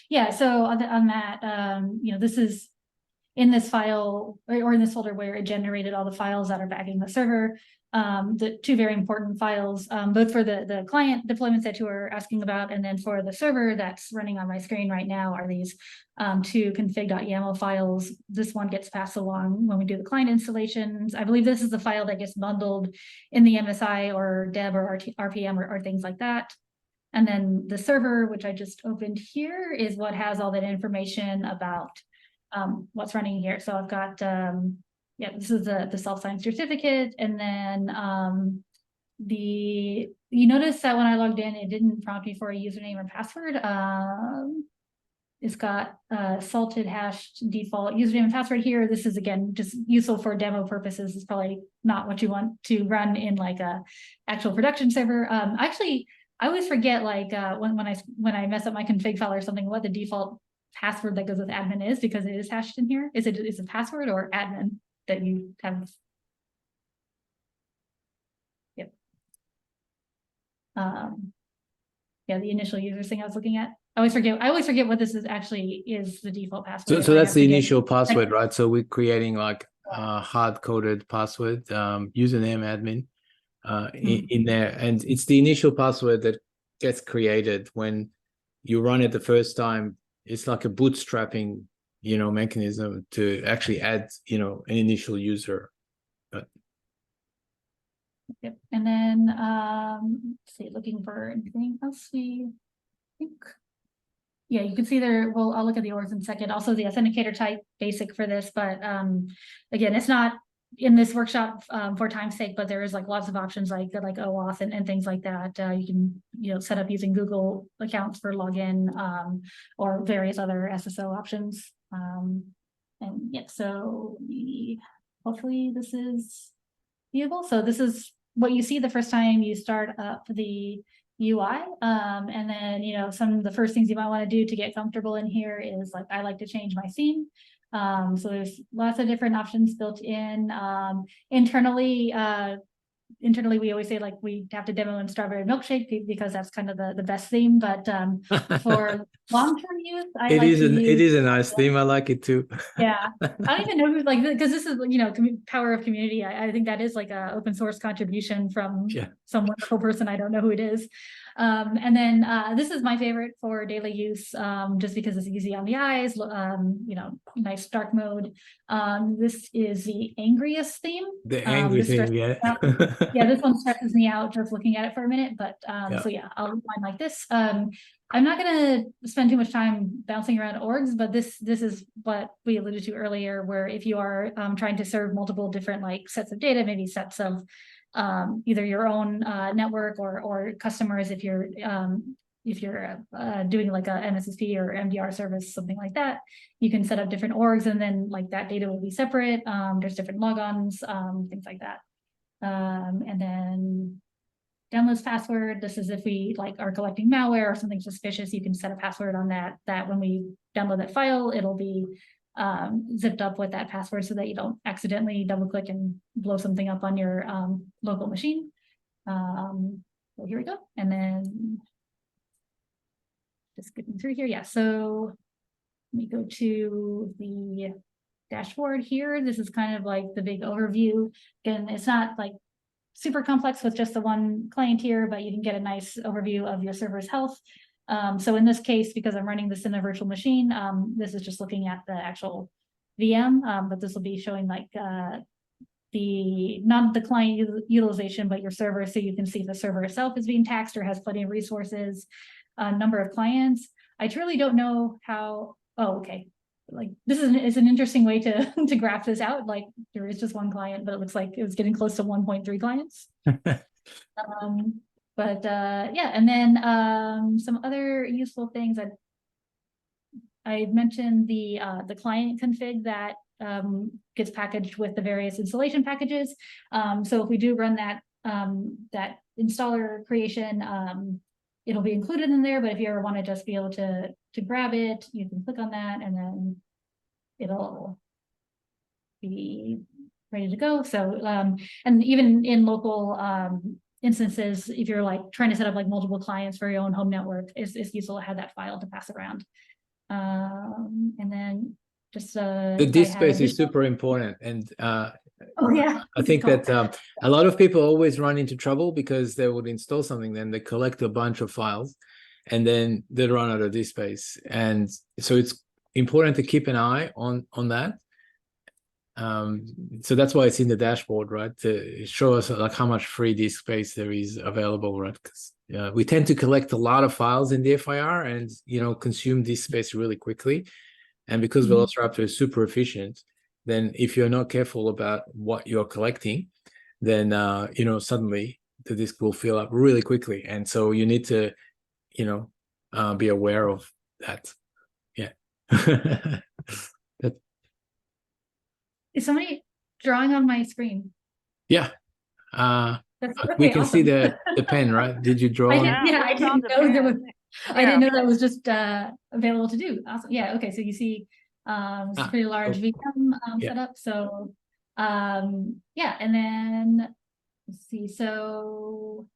Yeah, so on that, this is in this file or in this folder where it generated all the files that are backing the server. The two very important files, both for the client deployments that you were asking about, and then for the server that's running on my screen right now, are these two config.yaml files. This one gets passed along when we do the client installations. I believe this is the file that gets bundled in the MSI or Deb or RPM or things like that. And then the server, which I just opened here, is what has all that information about what's running here. So I've got, yeah, this is the self-signed certificate. And then you notice that when I logged in, it didn't prompt me for a username or password. It's got salted hashed default username and password here. This is, again, just useful for demo purposes. It's probably not what you want to run in like a actual production server. Actually, I always forget, like when I mess up my config file or something, what the default password that goes with admin is, because it is hashed in here. Is it password or admin that you have? Yep. Yeah, the initial user thing I was looking at. I always forget what this is actually is the default password.
So that's the initial password, right? So we're creating like a hard-coded password, username admin in there, and it's the initial password that gets created when you run it the first time. It's like a bootstrapping, mechanism to actually add, an initial user. But
yep. And then let's see, looking for anything else. We think, yeah, you can see there. Well, I'll look at the orgs in a second. Also, the authenticator type basic for this, but again, it's not in this workshop for time's sake, but there is like lots of options like OAuth and things like that. You can set up using Google accounts for login or various other SSO options. And yeah, so hopefully this is viewable. So this is what you see the first time you start up the UI. And then, some of the first things you might want to do to get comfortable in here is like, I like to change my theme. So there's lots of different options built in. Internally, we always say like we have to demo in Strawberry Milkshake because that's kind of the best theme. But for long-term use,
it is a nice theme. I like it too.
Yeah, I don't even know who, like, because this is power of community. I think that is like a open source contribution from some wonderful person. I don't know who it is. And then this is my favorite for daily use, just because it's easy on the eyes. Nice dark mode. This is the angriest theme.
The angry theme, yeah.
Yeah, this one stresses me out just looking at it for a minute. But so yeah, I'll mine like this. I'm not going to spend too much time bouncing around orgs, but this is what we alluded to earlier, where if you are trying to serve multiple different like sets of data, maybe sets of either your own network or customers, if you're doing like a MSSP or MDR service, something like that, you can set up different orgs, and then like that data will be separate. There's different logons, things like that, and then downloads password. This is if we like are collecting malware or something suspicious, you can set a password on that when we download that file, it'll be zipped up with that password so that you don't accidentally double click and blow something up on your local machine. So here we go. And then just getting through here. Yeah, so let me go to the dashboard here. This is kind of like the big overview. Again, it's not like super complex with just the one client here, but you can get a nice overview of your server's health. So in this case, because I'm running this in a virtual machine, this is just looking at the actual VM, but this will be showing like not the client utilization, but your server, so you can see if the server itself is being taxed or has plenty of resources, number of clients. I truly don't know how. Oh, okay. Like this is an interesting way to graph this out. Like there is just one client, but it looks like it was getting close to 1.3 clients. But yeah, and then some other useful things. I mentioned the client config that gets packaged with the various installation packages. So if we do run that that installer creation, it'll be included in there, but if you ever want to just be able to grab it, you can click on that and then it'll be ready to go. So, and even in local instances, if you're like trying to set up like multiple clients for your own home network, it's useful to have that file to pass around. And then just
the disk space is super important. And
oh yeah,
I think that a lot of people always run into trouble because they would install something, then they collect a bunch of files, and then they run out of disk space. And so it's important to keep an eye on that. So that's why it's in the dashboard, right? To show us like how much free disk space there is available, right? Because we tend to collect a lot of files in DFIR and consume disk space really quickly. And because Velociraptor is super efficient, then if you're not careful about what you're collecting, then suddenly the disk will fill up really quickly. And so you need to be aware of that. Yeah.
Is somebody drawing on my screen?
Yeah. We can see the pen, right? Did you draw on it?
Yeah, I didn't know there was. I didn't know that was just available to do. Awesome. Yeah. Okay. So you see, it's a pretty large VM setup. So, yeah, and then let's see. So,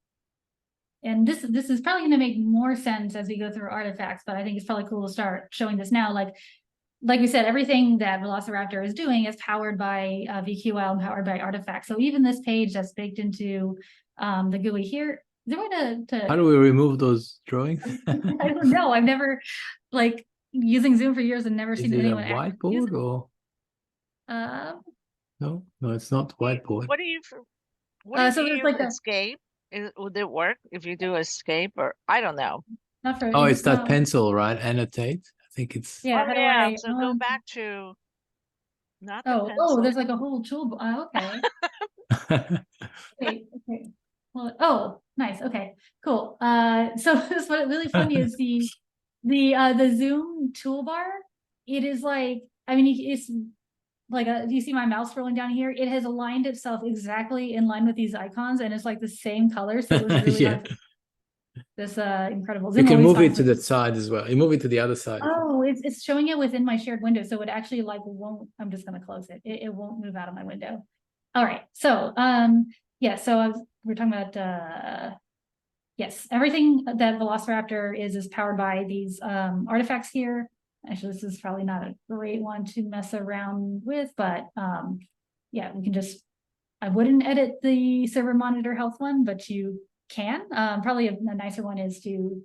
and this is probably going to make more sense as we go through artifacts, but I think it's probably cool to start showing this now. Like we said, everything that Velociraptor is doing is powered by VQL and powered by artifacts. So even this page that's baked into the GUI here, is there a way to
how do we remove those drawings?
I don't know. I've never using Zoom for years and never seen anyone.
Is it a whiteboard or? No, it's not whiteboard.
What do you
so there's like
escape? Would it work if you do escape, or I don't know?
Not for
it's that pencil, right? Annotate. I think it's
So go back to not the pencil.
Oh, there's like a whole tool. Okay. Okay. Well, nice. Okay, cool. So what's really funny is the Zoom toolbar. It is like, I mean, it's like do you see my mouse scrolling down here? It has aligned itself exactly in line with these icons, and it's like the same color. So it was really hard. This incredible Zoom.
You can move it to the side as well. You move it to the other side.
Oh, it's showing it within my shared window, so it actually won't. I'm just going to close it. It won't move out of my window. All right. So yeah. So we're talking about yes, everything that Velociraptor is powered by these artifacts here. Actually, this is probably not a great one to mess around with, but yeah, we can just. I wouldn't edit the server monitor health one, but you can. Probably a nicer one is to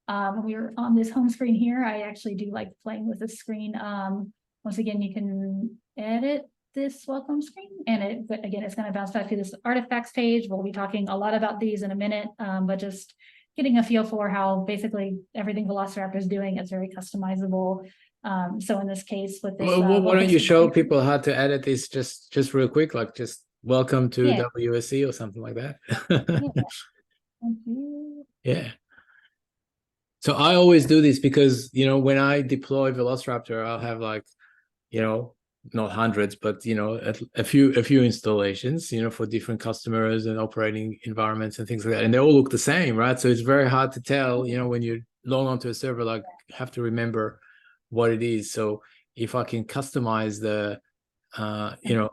when we were on this home screen here, I actually do like playing with the screen. Once again, you can edit this welcome screen, and but again, it's going to bounce back to this artifacts page. We'll be talking a lot about these in a minute, but just getting a feel for how basically everything Velociraptor is doing is very customizable. So in this case, with this,
why don't you show people how to edit this just real quick, like just welcome to WSC or something like that.
Thank you.
Yeah. So I always do this because, when I deploy Velociraptor, I'll have not hundreds, but, a few installations, for different customers and operating environments and things like that. And they all look the same, right? So it's very hard to tell, when you log onto a server, have to remember what it is. So if I can customize the,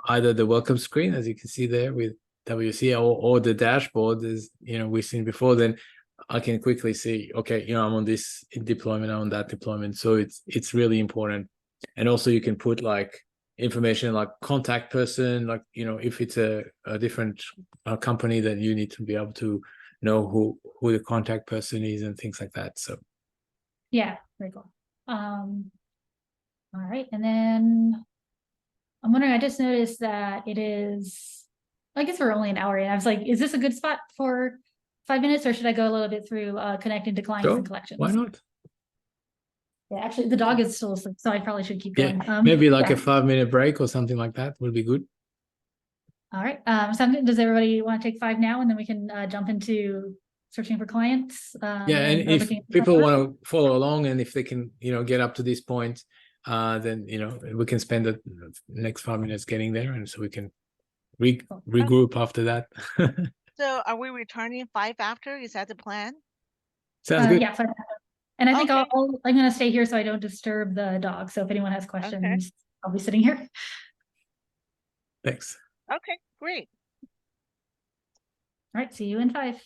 either the welcome screen, as you can see there with WC, or the dashboard, as we've seen before, then I can quickly see, okay, I'm on this deployment, I'm on that deployment. So it's really important. And also you can put information like contact person, if it's a different company, then you need to be able to know who the contact person is and things like that. So
yeah, very cool. All right, and then I'm wondering, I just noticed that it is, I guess we're only an hour in. I was like, is this a good spot for 5 minutes, or should I go a little bit through connecting to clients and collections?
Why not?
Yeah, actually, the dog is still asleep, so I probably should keep going.
Maybe a 5-minute break or something like that would be good.
All right. Does everybody want to take 5 now, and then we can jump into searching for clients?
And if people want to follow along, and if they can, get up to this point, then we can spend the next 5 minutes getting there, and so we can regroup after that.
So are we returning 5 after? Is that the plan?
Sounds good.
Yeah, and I think
Okay.
I'm going to stay here so I don't disturb the dog. So if anyone has questions, I'll be sitting here.
Thanks.
Okay, great.
All right, see you in 5.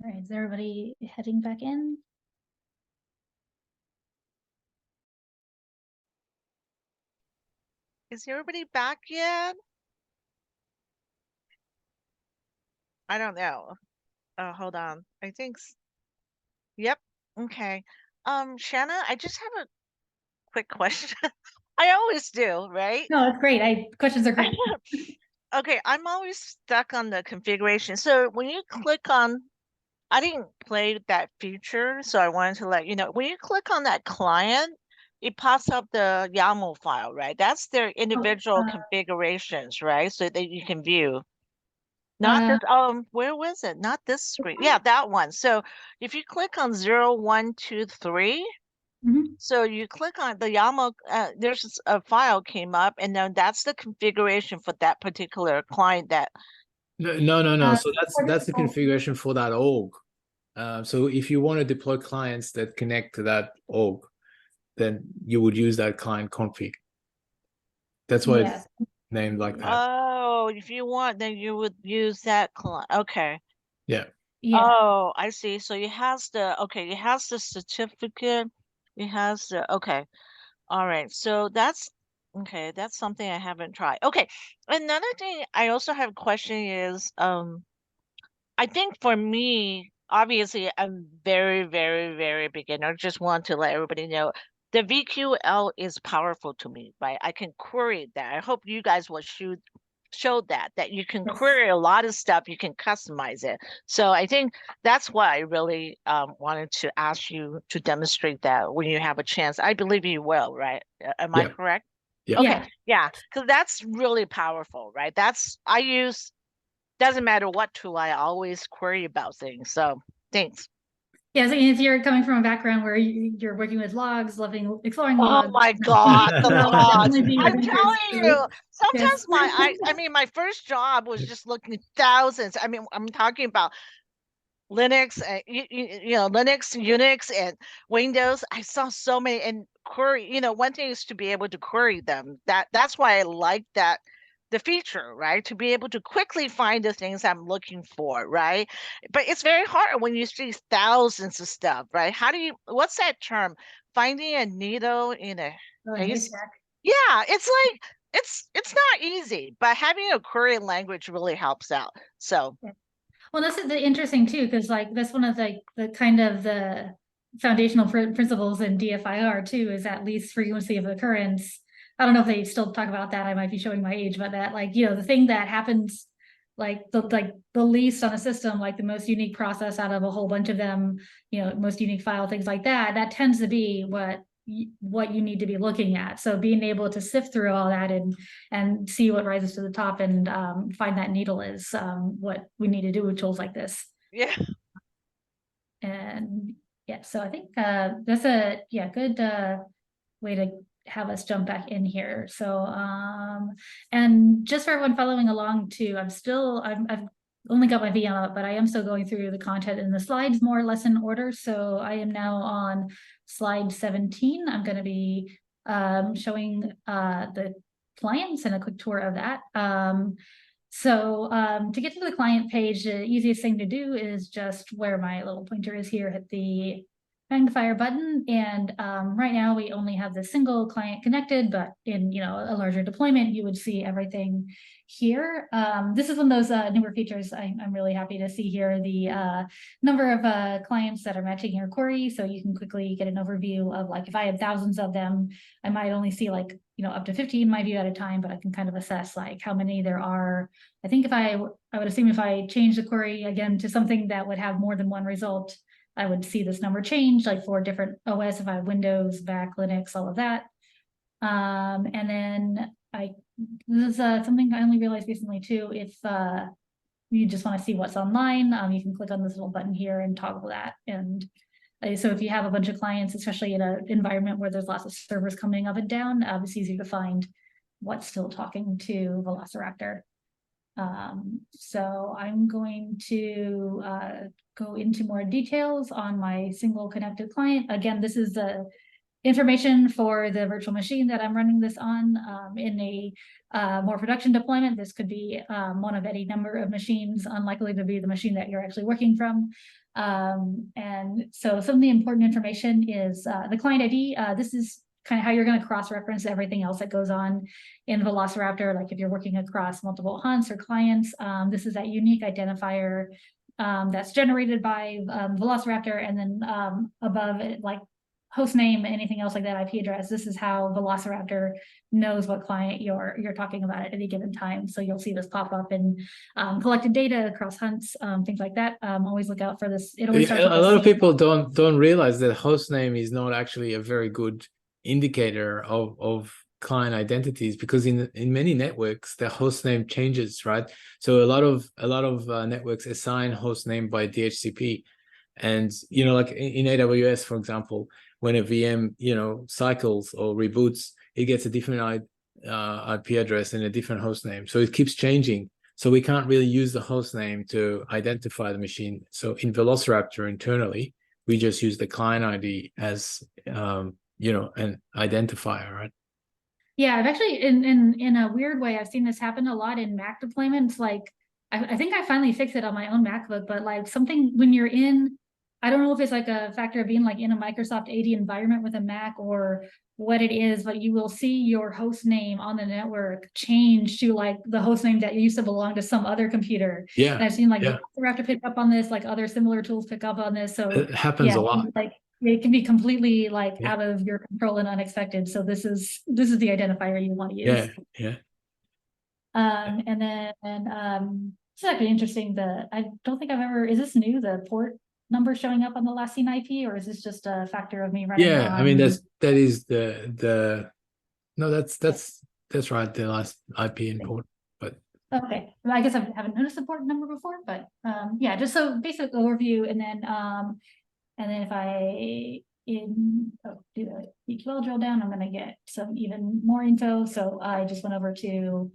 All right, is everybody heading back in?
Is everybody back yet? I don't know. Hold on. I think. Yep. Okay. Shanna, I just have a quick question. I always do, right?
No, it's great. Questions are great.
Okay, I'm always stuck on the configuration. So when you click on I didn't play that feature, so I wanted to let you know. When you click on that client, it pops up the YAML file, right? That's their individual configurations, right? So that you can view. Not this, where was it? Not this screen. Yeah, that one. So if you click on 0, 1, 2, 3,
Mhm.
so you click on the YAML, there's a file came up, and then that's the configuration for that particular client that.
No. So
For
that's the
this role,
configuration for that org. So if you want to deploy clients that connect to that org, then you would use that client config. That's why
yes,
it's named like that.
Oh, if you want, then you would use that client. Okay.
Yeah.
yeah,
Oh, I see. So it has it has the certificate. It has the, okay. All right. So that's, okay. That's something I haven't tried. Okay. Another thing I also have a question is, I think for me, obviously, I'm very, very, very beginner. Just want to let everybody know the VQL is powerful to me, right? I can query that. I hope you guys will show that you can
yes.
query a lot of stuff, you can customize it. So I think that's why I really wanted to ask you to demonstrate that when you have a chance. I believe you will, right? Am I
Yeah.
correct?
Yeah.
Okay,
Yeah.
yeah, because that's really powerful, right? That's I use, doesn't matter what tool, I always query about things. So thanks.
Yeah, so if you're coming from a background where you're working with logs, exploring
Oh
logs,
my God, the
that would
logs.
definitely be of
I'm
interest
telling
to.
you,
Yes.
sometimes I mean, my first job was just looking at thousands. I mean, I'm talking about Linux, Linux, Unix, and Windows. I saw so many, and query. One thing is to be able to query them. That's why I like that the feature, right? To be able to quickly find the things I'm looking for, right? But it's very hard when you see thousands of stuff, right? How do you? What's that term? Finding a needle in a
Oh, and
haystack.
haystack.
Yeah, it's like it's not easy, but having a query language really helps out. So.
Yeah. Well, this is the interesting too, because like that's one of the kind of the foundational principles in DFIR too, is at least frequency of occurrence. I don't know if they still talk about that. I might be showing my age, but that like, the thing that happens the least on a system, like the most unique process out of a whole bunch of them, most unique file, things like that, that tends to be what you need to be looking at. So being able to sift through all that and see what rises to the top and find that needle is what we need to do with tools like this.
Yeah.
And yeah, so I think that's a good way to have us jump back in here. So and just for everyone following along too, I've only got my VM up, but I am still going through the content in the slides more or less in order. So I am now on slide 17. I'm going to be showing the clients and a quick tour of that. So to get to the client page, the easiest thing to do is just where my little pointer is here, hit the magnifier button. And right now we only have the single client connected, but in a larger deployment, you would see everything here. This is one of those newer features I'm really happy to see here, the number of clients that are matching your query. So you can quickly get an overview of, like, if I had thousands of them, I might only see like, up to 15 in my view at a time, but I can kind of assess like how many there are. I think I would assume if I change the query again to something that would have more than one result, I would see this number change, like for different OS, if I have Windows, Mac, Linux, all of that. And then this is something I only realized recently too. If you just want to see what's online, you can click on this little button here and toggle that. And so if you have a bunch of clients, especially in an environment where there's lots of servers coming up and down, it's easier to find what's still talking to Velociraptor. So I'm going to go into more details on my single connected client. Again, this is the information for the virtual machine that I'm running this on. In a more production deployment, this could be one of any number of machines, unlikely to be the machine that you're actually working from. And so some of the important information is the client ID. This is kind of how you're going to cross-reference everything else that goes on in Velociraptor. Like if you're working across multiple hunts or clients, this is that unique identifier that's generated by Velociraptor, and then above it, like host name, anything else like that, IP address. This is how Velociraptor knows what client you're talking about at any given time. So you'll see this pop up in collected data across hunts, things like that. Always look out for this. It always starts with
a lot of
C.
people don't realize that host name is not actually a very good indicator of client identities, because in many networks the host name changes, right? So a lot of networks assign host name by DHCP, and like in AWS, for example, when a VM cycles or reboots, it gets a different IP address and a different host name, so it keeps changing. So we can't really use the host name to identify the machine. So in Velociraptor internally, we just use the client ID as an identifier, right?
Yeah, I've actually in a weird way, I've seen this happen a lot in Mac deployments. Like I think I finally fixed it on my own MacBook, but like something when you're in, I don't know if it's like a factor of being like in a Microsoft 80 environment with a Mac or what it is, but you will see your host name on the network change to like the host name that used to belong to some other computer.
Yeah.
And I've seen like we have to pick up on this, like other similar tools pick up on this. So
it happens a lot.
like it can be completely like out of your control and unexpected. So this is the identifier you want to use.
Yeah.
And then it's actually interesting. I don't think I've ever, is this new, the port number showing up on the last seen IP, or is this just a factor of me running?
Yeah, I mean that's right, the last IP import. But
okay, well, I guess I haven't noticed the port number before, but yeah, just so basic overview, and then if I do the VQL drill down, I'm going to get some even more info. So I just went over to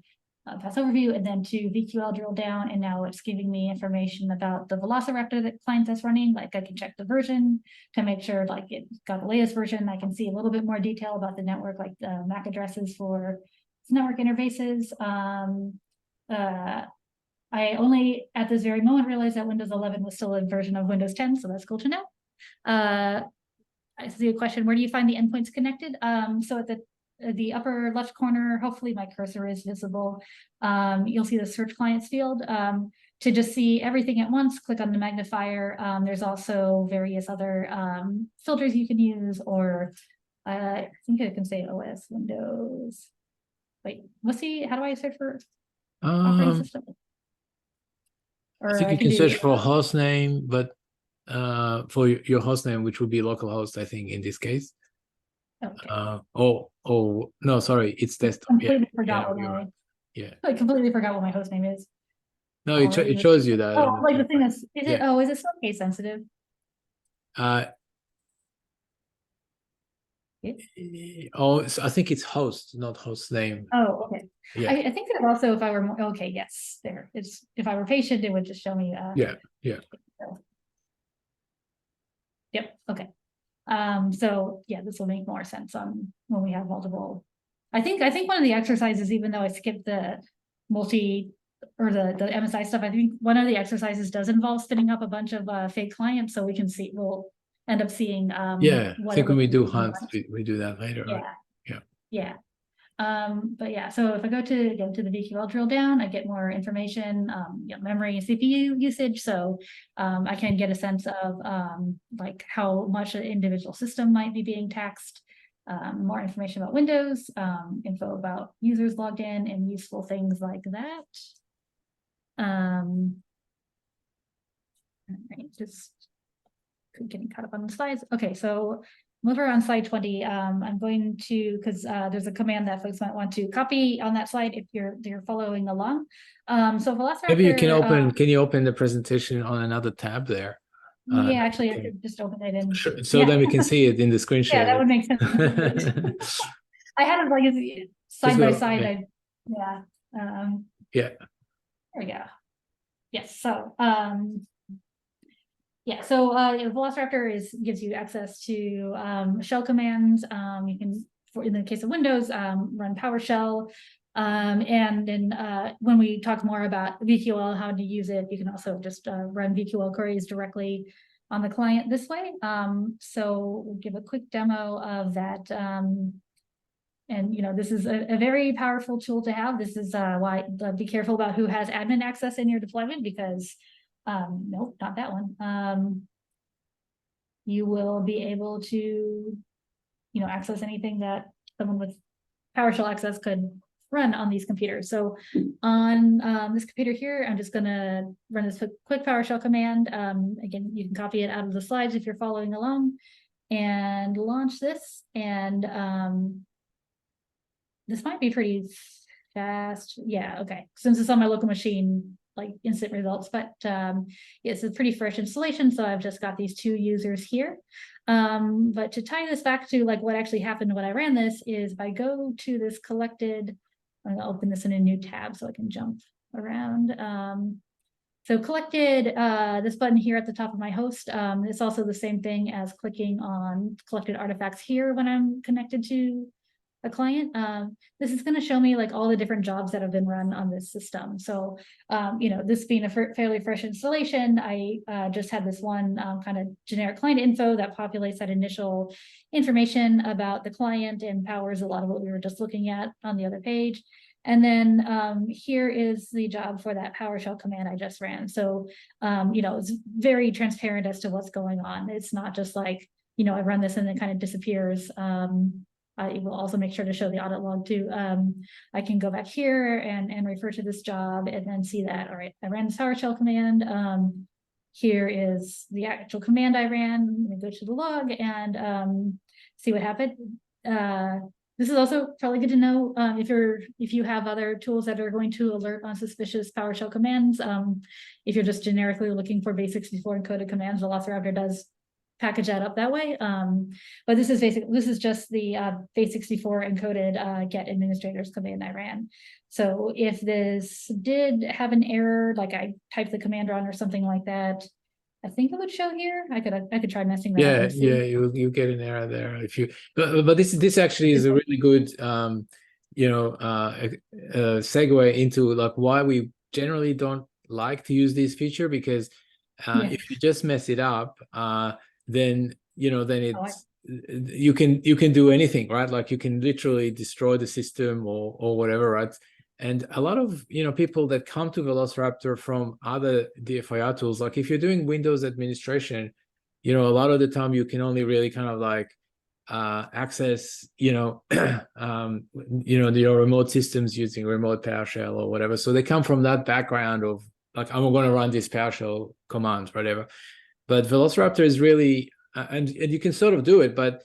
pass overview and then to VQL drill down, and now it's giving me information about the Velociraptor that client that's running. Like I can check the version to make sure like it got the latest version. I can see a little bit more detail about the network, like the MAC addresses for network interfaces. I only at this very moment realized that Windows 11 was still a version of Windows 10, so that's cool to know. I see a question, where do you find the endpoints connected? So at the upper left corner, hopefully my cursor is visible. You'll see the search clients field. To just see everything at once, click on the magnifier. There's also various other filters you can use, or I think I can say OS, Windows. Wait, let's see, how do I search for operating system? Or
I think you can search for host name, but for your host name, which would be localhost, I think, in this case.
Okay.
Oh no, sorry, it's desktop.
Completely forgot what I completely forgot what my host name is.
No, it shows you that.
Oh, like the thing that's, is it? Oh, is it still case sensitive?
So I think it's host, not host name.
Oh, okay.
Yeah.
I think that also, if I were more, okay, yes, there. It's if I were patient, it would just show me.
Yeah.
Yep. Okay. So yeah, this will make more sense on when we have multiple. I think one of the exercises, even though I skipped the multi or the MSI stuff, I think one of the exercises does involve spinning up a bunch of fake clients, so we can see. We'll end up seeing.
I think when we do hunts, we do that later.
Yeah.
Right?
Yeah. But yeah, so if I go to the VQL drill down, I get more information, memory and CPU usage. So I can get a sense of like how much an individual system might be being taxed, more information about Windows, info about users logged in, and useful things like that. Just getting caught up on the slides. Okay, so over on slide 20, I'm going to, because there's a command that folks might want to copy on that slide if you're following along. So Velociraptor,
maybe you can open. Can you open the presentation on another tab there?
Yeah, actually, I could just open it in.
Sure. So then we can see it in the screen share.
Yeah, that would make sense. I had it like side by side.
Yeah.
There we go. Yes. So yeah, so Velociraptor gives you access to shell commands. You can, in the case of Windows, run PowerShell. And then when we talk more about VQL, how to use it, you can also just run VQL queries directly on the client this way. So we'll give a quick demo of that. And this is a very powerful tool to have. This is why be careful about who has admin access in your deployment, because nope, not that one. you will be able to, you know, access anything that someone with PowerShell access could run on these computers. So on this computer here, I'm just gonna run this quick PowerShell command. Again, you can copy it out of the slides if you're following along, and launch this. And this might be pretty fast. Yeah, okay. Since it's on my local machine, like instant results, but it's a pretty fresh installation. So I've just got these 2 users here. But to tie this back to like what actually happened when I ran this is if I go to this collected, I'm gonna open this in a new tab so I can jump around. So collected, this button here at the top of my host, it's also the same thing as clicking on collected artifacts here when I'm connected to a client. This is going to show me like all the different jobs that have been run on this system. So, you know, this being a fairly fresh installation, I just had this one kind of generic client info that populates that initial information about the client and powers a lot of what we were just looking at on the other page. And then here is the job for that PowerShell command I just ran. So, you know, it's very transparent as to what's going on. It's not just like, you know, I run this and it kind of disappears. I will also make sure to show the audit log too. I can go back here and refer to this job and then see that, all right, I ran this PowerShell command. Here is the actual command I ran. I'm gonna go to the log and see what happened. This is also probably good to know if you have other tools that are going to alert on suspicious PowerShell commands. If you're just generically looking for base64 encoded commands, Velociraptor does package that up that way. But this is just the base64 encoded get administrators command I ran. So if this did have an error, like I typed the command wrong or something like that, I think it would show here. I could try messing that up.
Yeah, you get an error there if you. But this actually is a really good you know segue into like why we generally don't like to use this feature, because if you just mess it up, then you know it's you can do anything, right? Like you can literally destroy the system or whatever, right? And a lot of people that come to Velociraptor from other DFIR tools, like if you're doing Windows administration, a lot of the time you can only really kind of like access your remote systems using remote PowerShell or whatever. So they come from that background of like, I'm going to run this PowerShell command, whatever. But Velociraptor is really and you can sort of do it, but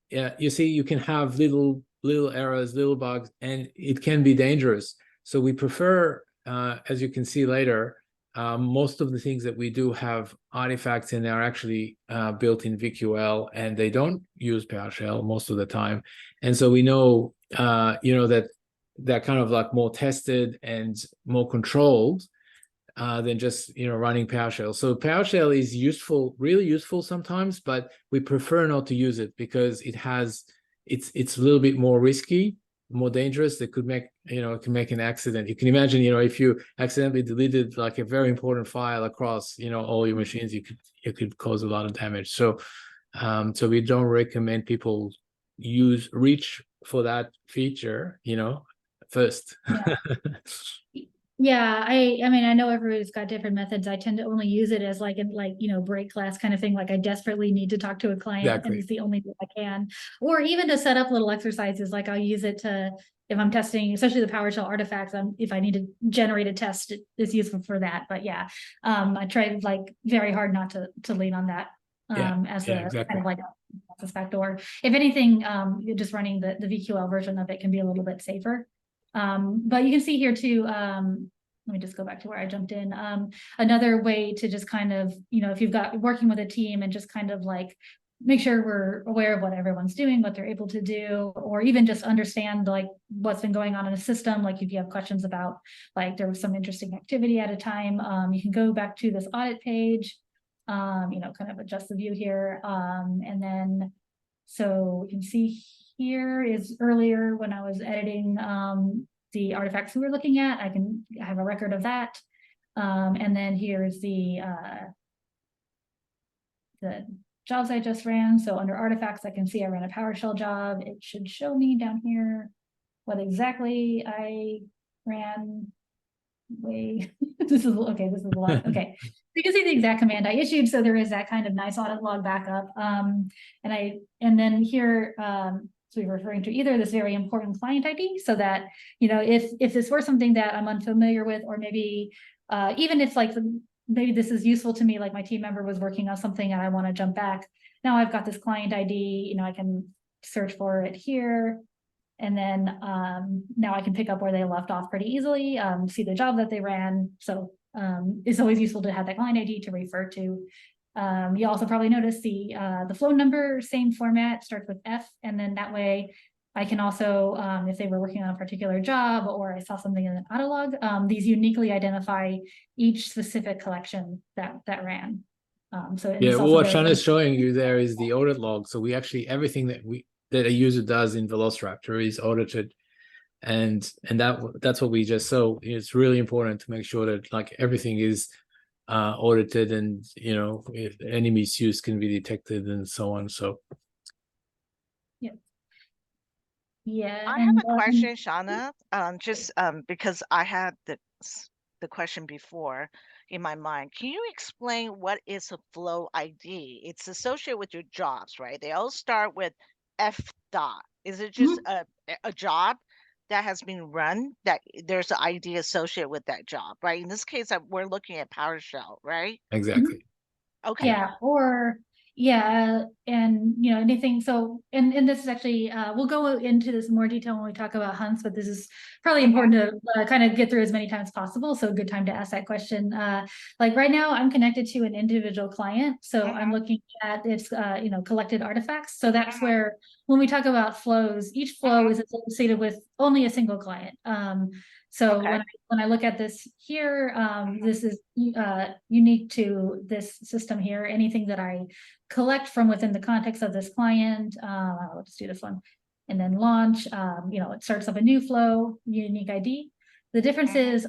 you see, you can have little errors, little bugs, and it can be dangerous. So we prefer, as you can see later, most of the things that we do have artifacts and they're actually built in VQL, and they don't use PowerShell most of the time. And so we know, that they're kind of like more tested and more controlled than just running PowerShell. So PowerShell is useful, really useful sometimes, but we prefer not to use it because it's a little bit more risky, more dangerous. It could make it can make an accident. You can imagine if you accidentally deleted like a very important file across all your machines, it could cause a lot of damage. So so we don't recommend people reach for that feature first.
Yeah, I mean, I know everybody's got different methods. I tend to only use it as like break glass kind of thing. Like I desperately need to talk to a client, exactly, and it's the only thing I can. Or even to set up little exercises. Like I'll use it to, if I'm testing, especially the PowerShell artifacts, if I need to generate a test, it's useful for that. But yeah, I tried like very hard not to lean on that as exactly, kind of like a suspect. Or if anything, just running the VQL version of it can be a little bit safer. But you can see here too, let me just go back to where I jumped in. Another way to just kind of, if you've got working with a team and just kind of like make sure we're aware of what everyone's doing, what they're able to do, or even just understand like what's been going on in a system. Like if you have questions about like there was some interesting activity at a time, you can go back to this audit page, kind of adjust the view here. And then, so we can see here is earlier when I was editing the artifacts we were looking at. I have a record of that. And then here's the jobs I just ran. So under artifacts, I can see I ran a PowerShell job. It should show me down here what exactly I ran. This is a lot. Okay. You can see the exact command I issued, so there is that kind of nice audit log backup. And then here, so we're referring to either this very important client ID, so that, you know, if this were something that I'm unfamiliar with, or maybe even if like maybe this is useful to me, like my team member was working on something and I want to jump back. Now I've got this client ID, you know, I can search for it here. And then now I can pick up where they left off pretty easily, see the job that they ran. So it's always useful to have that client ID to refer to. You also probably notice the flow number, same format, starts with F, and then that way I can also, if they were working on a particular job or I saw something in an audit log, these uniquely identify each specific collection that ran. So
yeah, well, what Shana's showing you there is the audit log. So we actually, everything that a user does in Velociraptor is audited, and that's what we just saw. It's really important to make sure that like everything is audited, and you know, if any misuse can be detected and so on. So
yeah,
I have a question, Shauna, because I had the question before in my mind. Can you explain what is a flow ID? It's associated with your jobs, right? They all start with F dot. Is it just a job that has been run that there's an ID associated with that job, right? In this case, we're looking at PowerShell, right?
exactly.
Okay.
Yeah, or yeah, and you know, anything. So, and this is actually we'll go into this in more detail when we talk about hunts, but this is probably important to kind of get through as many times as possible. So, good time to ask that question. Like right now, I'm connected to an individual client, so I'm looking at its you know, collected artifacts. So that's where when we talk about flows, each flow is associated with only a single client. So when I look at this here, this is unique to this system here. Anything that I collect from within the context of this client, let's do this one, and then launch, you know, it starts up a new flow, unique ID. The difference is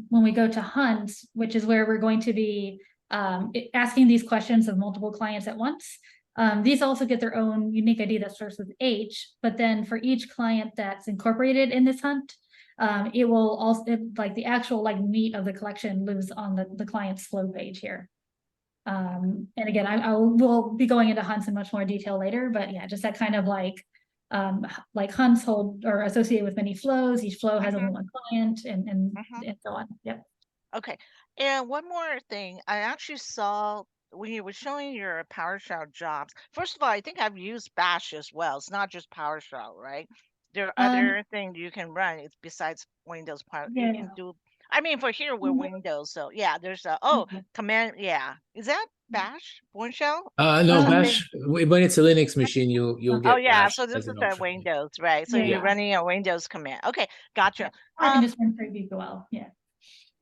when we go to hunt, which is where we're going to be asking these questions of multiple clients at once. These also get their own unique ID that starts with H, but then for each client that's incorporated in this hunt, it will also, like the actual like meat of the collection lives on the client's flow page here. And again, we'll be going into hunts in much more detail later, but yeah, just that kind of like hunts hold or associated with many flows. Each flow has only one client, and so on. Yep.
Okay. And one more thing, I actually saw when you were showing your PowerShell jobs. First of all, I think I've used Bash as well. It's not just PowerShell, right? There are other things you can run. It's besides Windows. You can do. I mean, for here we're Windows, so yeah. There's a command. Yeah, is that Bash? Shell?
No, Bash. When it's a Linux machine, you'll get
yeah.
Bash
So this
as
is
an
a
option.
Windows, right? So you're running a Windows command. Okay, gotcha.
I can just run preview well. Yeah.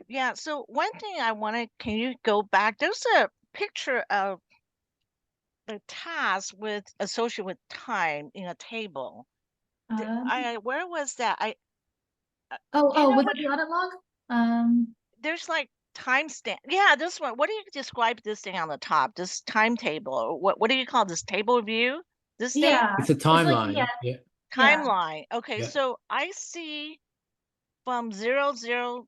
Yeah, so one thing I wanted, can you go back? There's a picture of the task associated with time in a table. Where was that?
Was it the audit log?
There's like timestamp. Yeah, this one. What do you describe this thing on the top? This timetable, or what do you call this table view? This thing?
Yeah,
it's a timeline.
Like,
yeah.
Timeline. Okay,
Yeah.
so I see from 00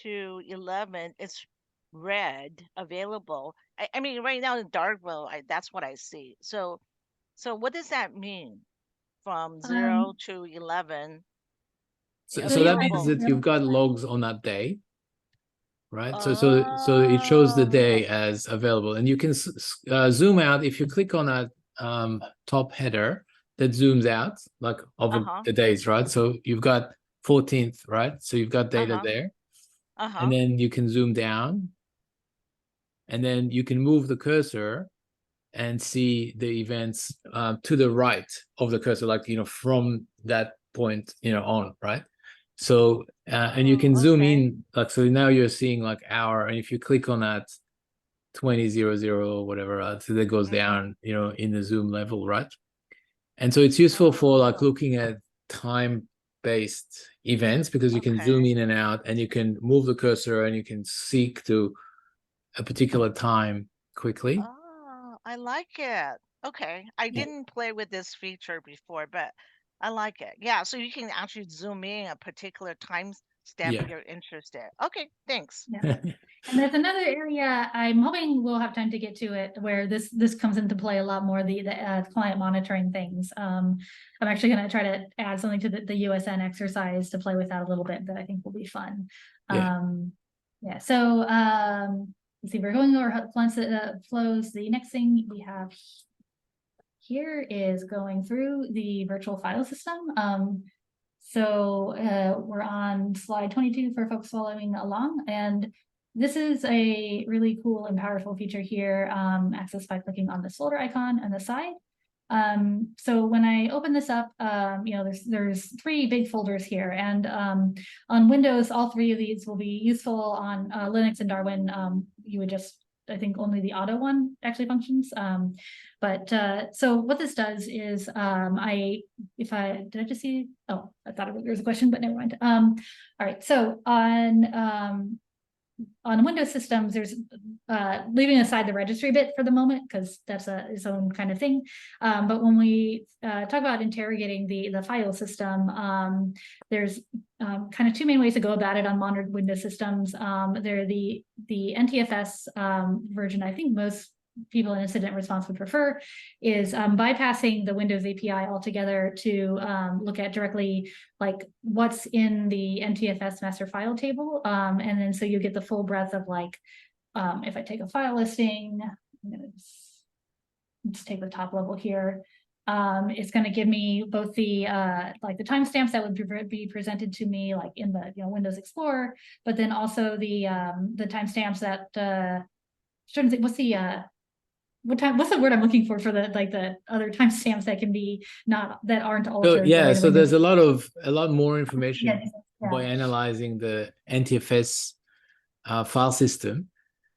to 11, it's red available. I mean, right now in Darkville, that's what I see. So what does that mean from 0 to 11?
So that means that you've got logs on that day, right? So it shows the day as available, and you can zoom out if you click on that top header that zooms out like over the days, right? So you've got 14th, right? So you've got data there, and then you can zoom down, and then you can move the cursor and see the events to the right of the cursor, like, you know, from that point, you know, on, right? So and you can zoom in, like, so now you're seeing like hour, and if you click on that 2000 or whatever, so that goes down, you know, in the zoom level, right? And so it's useful for like looking at time-based events, because you can zoom in and out, and you can move the cursor, and you can seek to a particular time quickly.
Oh, I like it. Okay, I didn't play with this feature before, but I like it. Yeah, so you can actually zoom in a particular time stamp you're interested. Okay, thanks.
And there's another area I'm hoping we'll have time to get to it where this comes into play a lot more, the client monitoring things. I'm actually going to try to add something to the USN exercise to play with that a little bit that I think will be fun.
Yeah.
Yeah. So let's see, we're going over flows. The next thing we have here is going through the virtual file system. So we're on slide 22 for folks following along, and this is a really cool and powerful feature here, accessed by clicking on this folder icon on the side. So when I open this up, you know, there's 3 big folders here, and on Windows, all 3 of these will be useful. On Linux and Darwin, you would just, I think only the auto one actually functions. So what this does is, did I just see? Oh, I thought there was a question, but never mind. All right, so on Windows systems, there's leaving aside the registry bit for the moment, because that's its own kind of thing. But when we talk about interrogating the file system, there's kind of 2 main ways to go about it on modern Windows systems. They're the NTFS version, I think most people in incident response would prefer, is bypassing the Windows API altogether to look at directly like what's in the NTFS master file table. And then so you get the full breadth of like, if I take a file listing, I'm gonna just take the top level here. It's going to give me both the like the timestamps that would be presented to me like in the Windows Explorer, but then also the timestamps that what's the word I'm looking for the like the other timestamps that can be that aren't altered.
So yeah, so there's a lot more information by analyzing the NTFS file system.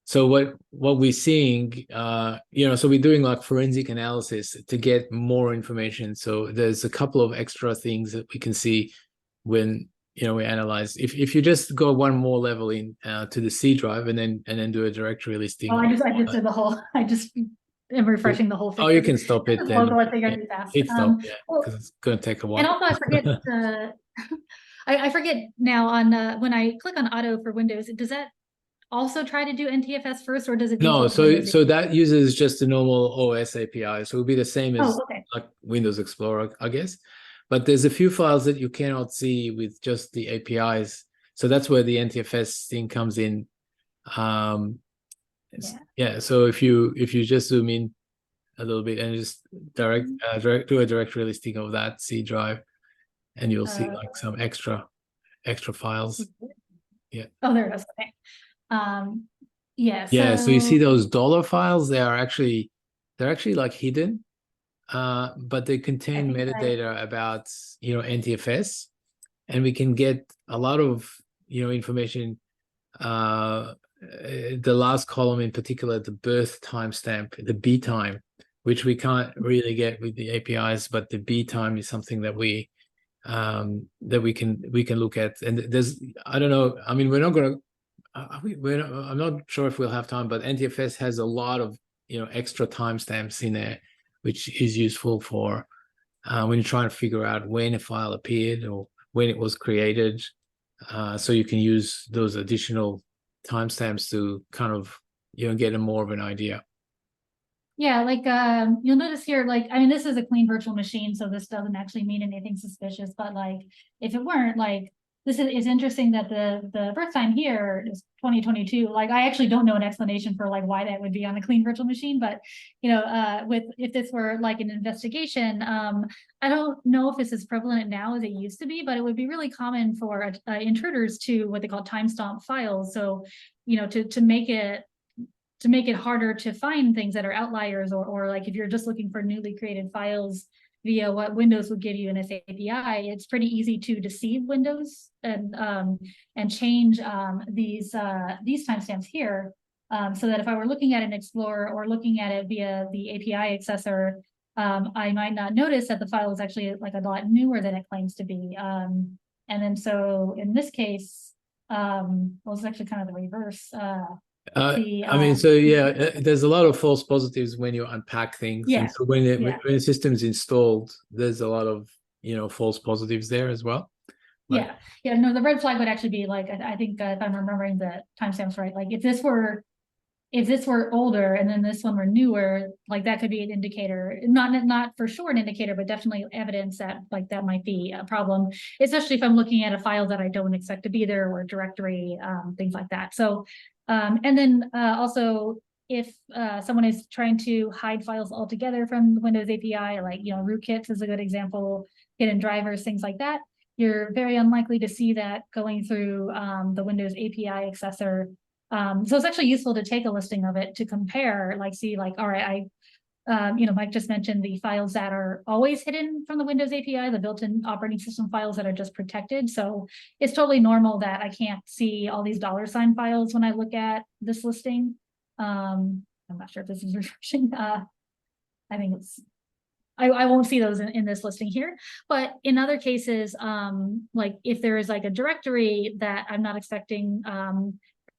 So what we're seeing, so we're doing like forensic analysis to get more information. So there's a couple of extra things that we can see when we analyze. If you just go one more level in to the C drive and then do a directory listing.
Oh, I just did the whole. I just am refreshing the whole thing.
Oh, you can stop it then. Hit stop, because it's going to take a while.
And also, I forget. I forget now on when I click on Auto for Windows. Does that also try to do NTFS first, or does it?
No, so that uses just the normal OS API, so it will be the same as like Windows Explorer, I guess. But there's a few files that you cannot see with just the APIs, so that's where the NTFS thing comes in. So if you just zoom in a little bit and just do a directory listing of that C drive, and you'll see like some extra files. Yeah.
Oh, there it is. Okay.
So you see those dollar files, they're actually like hidden, but they contain metadata about NTFS, and we can get a lot of information. The last column in particular, the birth timestamp, the B time, which we can't really get with the APIs, but the B time is something that we can look at. And there's, I don't know, I mean, we're not going to. I'm not sure if we'll have time, but NTFS has a lot of extra timestamps in there, which is useful for when you're trying to figure out when a file appeared or when it was created. So you can use those additional timestamps to kind of get more of an idea.
Yeah, like you'll notice here, like, I mean, this is a clean virtual machine, so this doesn't actually mean anything suspicious. But like, if it weren't, like, this is interesting that the birth time here is 2022. Like, I actually don't know an explanation for like why that would be on a clean virtual machine, but if this were like an investigation, I don't know if this is prevalent now as it used to be, but it would be really common for intruders to what they call timestamp files. So, to make it harder to find things that are outliers, or like if you're just looking for newly created files via what Windows would give you in its API, it's pretty easy to deceive Windows and change these timestamps here, so that if I were looking at an Explorer or looking at it via the API accessor, I might not notice that the file is actually like a lot newer than it claims to be. And then so in this case, well, it's actually kind of the reverse.
I mean, so there's a lot of false positives when you unpack things.
Yeah.
And so when the system's installed, there's a lot of false positives there as well.
Yeah, yeah, no, the red flag would actually be like, I think if I'm remembering the timestamps right, like if this were older and then this one were newer, like that could be an indicator, not for sure an indicator, but definitely evidence that like that might be a problem, especially if I'm looking at a file that I don't expect to be there or a directory, things like that. So, and then also if someone is trying to hide files altogether from the Windows API, like, rootkits is a good example, hidden drivers, things like that, you're very unlikely to see that going through the Windows API accessor. So it's actually useful to take a listing of it to compare, like see like, all right, Mike just mentioned the files that are always hidden from the Windows API, the built-in operating system files that are just protected. So it's totally normal that I can't see all these $ files when I look at this listing. I'm not sure if this is refreshing. I think it's, I won't see those in this listing here, but in other cases, like if there is like a directory that I'm not expecting,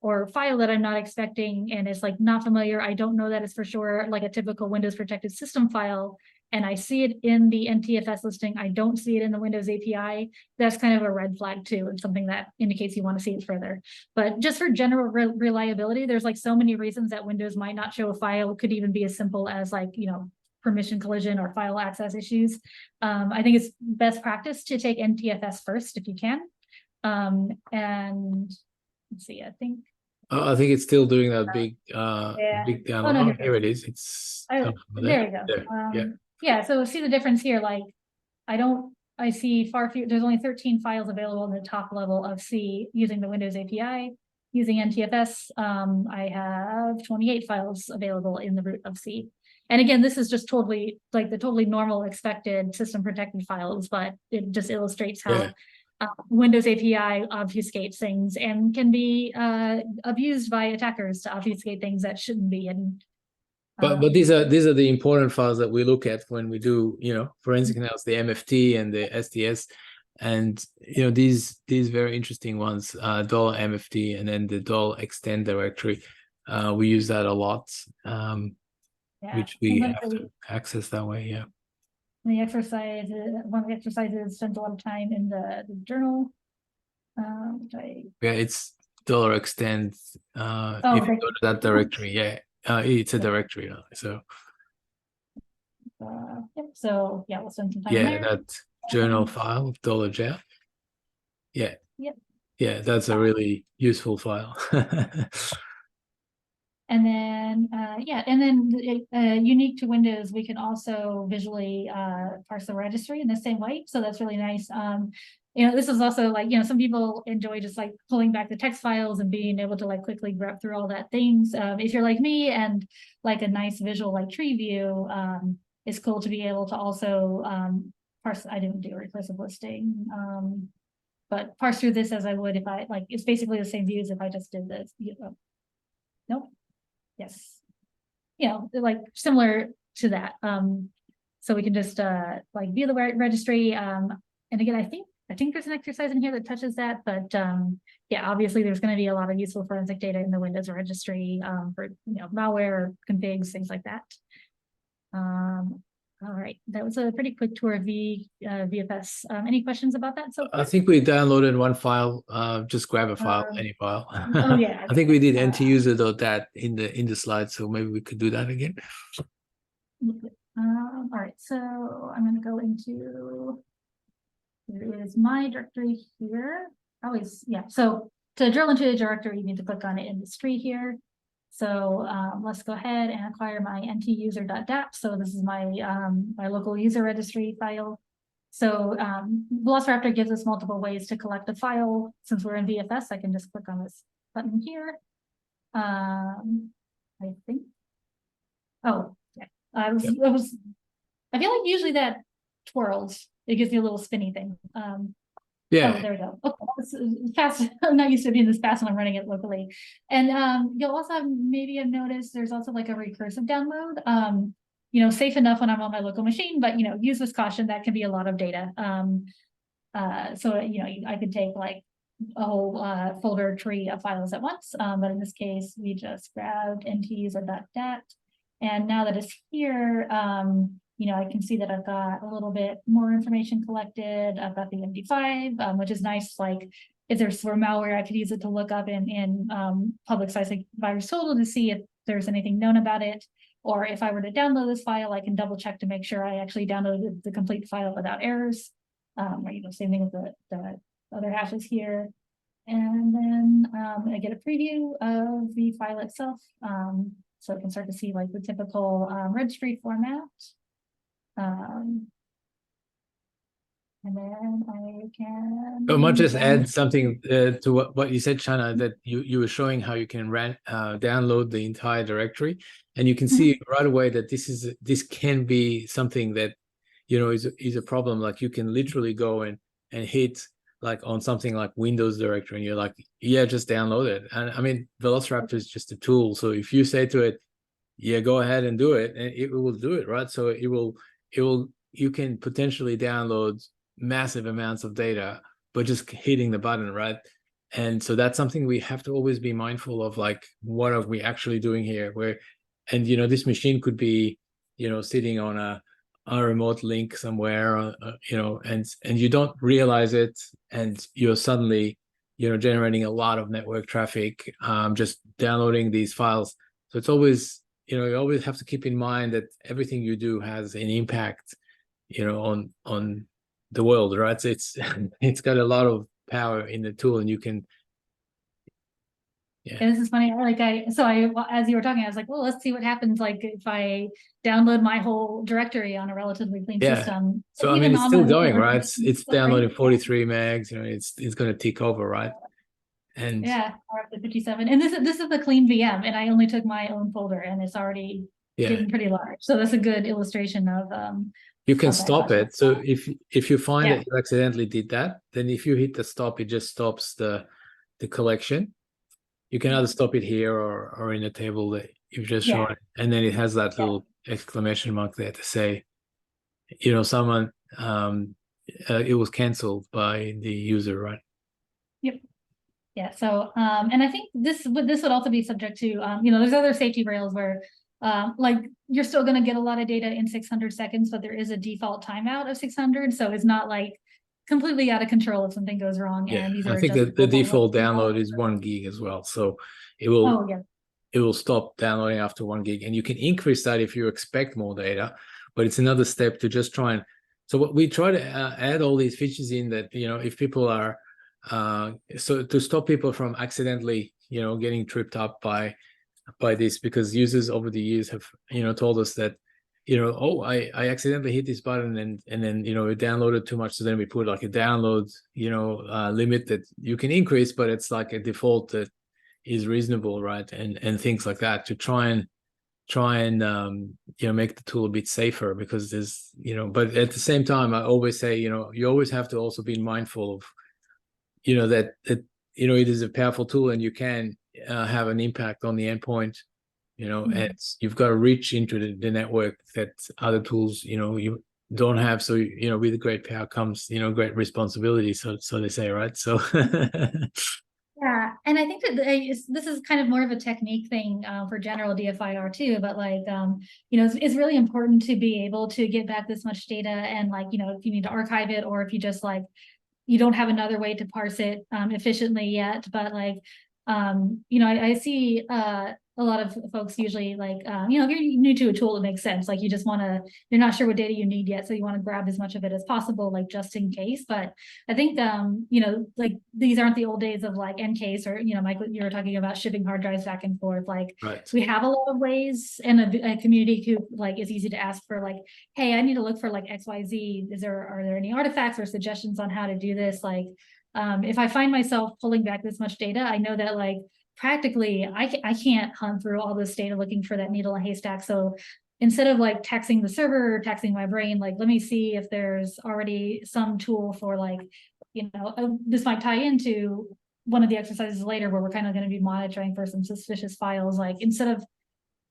or file that I'm not expecting and it's like not familiar, I don't know that it's for sure like a typical Windows protected system file, and I see it in the NTFS listing, I don't see it in the Windows API, that's kind of a red flag too, and something that indicates you want to see it further. But just for general reliability, there's like so many reasons that Windows might not show a file. It could even be as simple as like, permission collision or file access issues. I think it's best practice to take NTFS first if you can. And let's see, I think
it's still doing that big big download.
Oh, no,
Here it is. It's
there we go.
yeah.
Yeah, so see the difference here, like I see far fewer, there's only 13 files available in the top level of C using the Windows API. Using NTFS, I have 28 files available in the root of C. And again, this is just totally like the totally normal expected system protected files, but it just illustrates how Windows API obfuscates things and can be abused by attackers to obfuscate things that shouldn't be. And
but these are the important files that we look at when we do forensic analysis, the MFT and the SDS, and these very interesting ones, $MFT and then the $extend directory. We use that a lot. Which we have to access that way, yeah.
The exercise, one of the exercises spends a lot of time in the journal.
It's $extend. If you go to that directory, it's a directory now. So.
Yep. So we'll spend some time there.
That journal file, $JAF. Yeah.
Yep.
Yeah, that's a really useful file.
And then, unique to Windows, we can also visually parse the registry in the same way. So that's really nice. This is also like, some people enjoy just like pulling back the text files and being able to like quickly grab through all that things. If you're like me and like a nice visual like tree view, it's cool to be able to also parse. I didn't do a recursive listing, but parse through this as I would if I like, it's basically the same view as if I just did this. Nope. Yes. Like similar to that. So we can just like view the registry. And again, I think there's an exercise in here that touches that, but obviously there's going to be a lot of useful forensic data in the Windows registry for malware, configs, things like that. All right, that was a pretty quick tour of VFS. Any questions about that? So
I think we downloaded one file. Just grab a file, any file.
Oh yeah.
I think we did ntuser.dat in the slide, so maybe we could do that again.
All right, so I'm going to go into. There is my directory here. So to drill into the directory, you need to click on it in this tree here. So let's go ahead and acquire my ntuser.dat. So this is my my local user registry file. So Velociraptor gives us multiple ways to collect a file. Since we're in VFS, I can just click on this button here. I think. Oh, yeah. I feel like usually that twirls. It gives you a little spinny thing.
Yeah.
Oh, there we go. Okay, this is fast. I'm not used to being this fast when I'm running it locally. And you'll also maybe have noticed there's also like a recursive download. Safe enough when I'm on my local machine, but use with caution. That can be a lot of data. So I could take like a whole folder tree of files at once. But in this case, we just grabbed ntuser.dat. And now that it's here, I can see that I've got a little bit more information collected. I've got the MD5, which is nice. Like if there's sort of malware, I could use it to look up in public site virus total to see if there's anything known about it. Or if I were to download this file, I can double check to make sure I actually downloaded the complete file without errors. Or, same thing with the other hashes here. And then I get a preview of the file itself. So I can start to see like the typical registry format. And then I can.
I might just add something to what you said, Shana, that you were showing how you can download the entire directory, and you can see right away that this can be something that is a problem. Like you can literally go and hit like on something like Windows directory, and you're like, yeah, just download it. And I mean, Velociraptor is just a tool. So if you say to it, yeah, go ahead and do it, and it will do it, right? So you can potentially download massive amounts of data by just hitting the button, right? And so that's something we have to always be mindful of, like, what are we actually doing here? And this machine could be sitting on a remote link somewhere, and you don't realize it, and you're suddenly generating a lot of network traffic, just downloading these files. So it's always you always have to keep in mind that everything you do has an impact on the world, right? So it's got a lot of power in the tool, and you can.
Yeah, this is funny. As you were talking, I was like, well, let's see what happens like if I download my whole directory on a relatively clean system.
So I mean, it's still going, right? It's downloading 43 megs. It's going to tick over, right? And
yeah, we're up to 57. And this is the clean VM, and I only took my own folder, and it's already getting pretty large. So that's a good illustration of.
You can stop it. So if you find that you accidentally did that, then if you hit the stop, it just stops the collection. You can either stop it here or in a table that you've just shown, and then it has that little exclamation mark there to say, someone it was canceled by the user, right?
Yep. Yeah. So and I think this would also be subject to there's other safety rails where like you're still going to get a lot of data in 600 seconds, but there is a default timeout of 600, so it's not like completely out of control if something goes wrong.
Yeah,
and these
I
are
think that the default download is 1 gig as well, so it will stop downloading after 1 gig, and you can increase that if you expect more data, but it's another step to just try and. So what we try to add all these features in that if people are so to stop people from accidentally getting tripped up by this, because users over the years have told us that I accidentally hit this button and then it downloaded too much, so then we put like a download limit that you can increase, but it's like a default that is reasonable, right? And things like that to try and make the tool a bit safer, because there's but at the same time I always say you always have to also be mindful of that it is a powerful tool, and you can have an impact on the endpoint, and you've got to reach into the network that other tools you don't have. So with great power comes great responsibility, so they say, right? So
yeah, and I think that this is kind of more of a technique thing for general DFIR too, but like it's really important to be able to get back this much data, and like if you need to archive it, or if you just like you don't have another way to parse it efficiently yet. But like I see a lot of folks usually like if you're new to a tool, it makes sense. Like you're not sure what data you need yet, so you want to grab as much of it as possible, like just in case. But I think like these aren't the old days of like Encase, or Mike, you were talking about shipping hard drives back and forth. Like we have a lot of ways, and a community who like it's easy to ask for like, hey, I need to look for like XYZ. Are there any artifacts or suggestions on how to do this? Like if I find myself pulling back this much data, I know that like practically I can't hunt through all this data looking for that needle in a haystack. So instead of like taxing the server or taxing my brain, like let me see if there's already some tool for like this might tie into one of the exercises later where we're kind of going to be monitoring for some suspicious files. Like instead of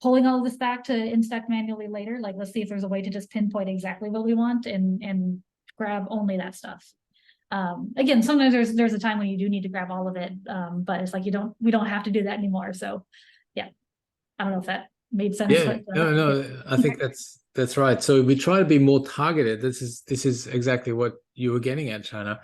pulling all of this back to inspect manually later, like let's see if there's a way to just pinpoint exactly what we want and grab only that stuff. Again, sometimes there's a time when you do need to grab all of it, but it's like we don't have to do that anymore. So yeah, I don't know if that made sense.
Yeah,
but,
no, I think That's right. So we try to be more targeted. This is exactly what you were getting at, China.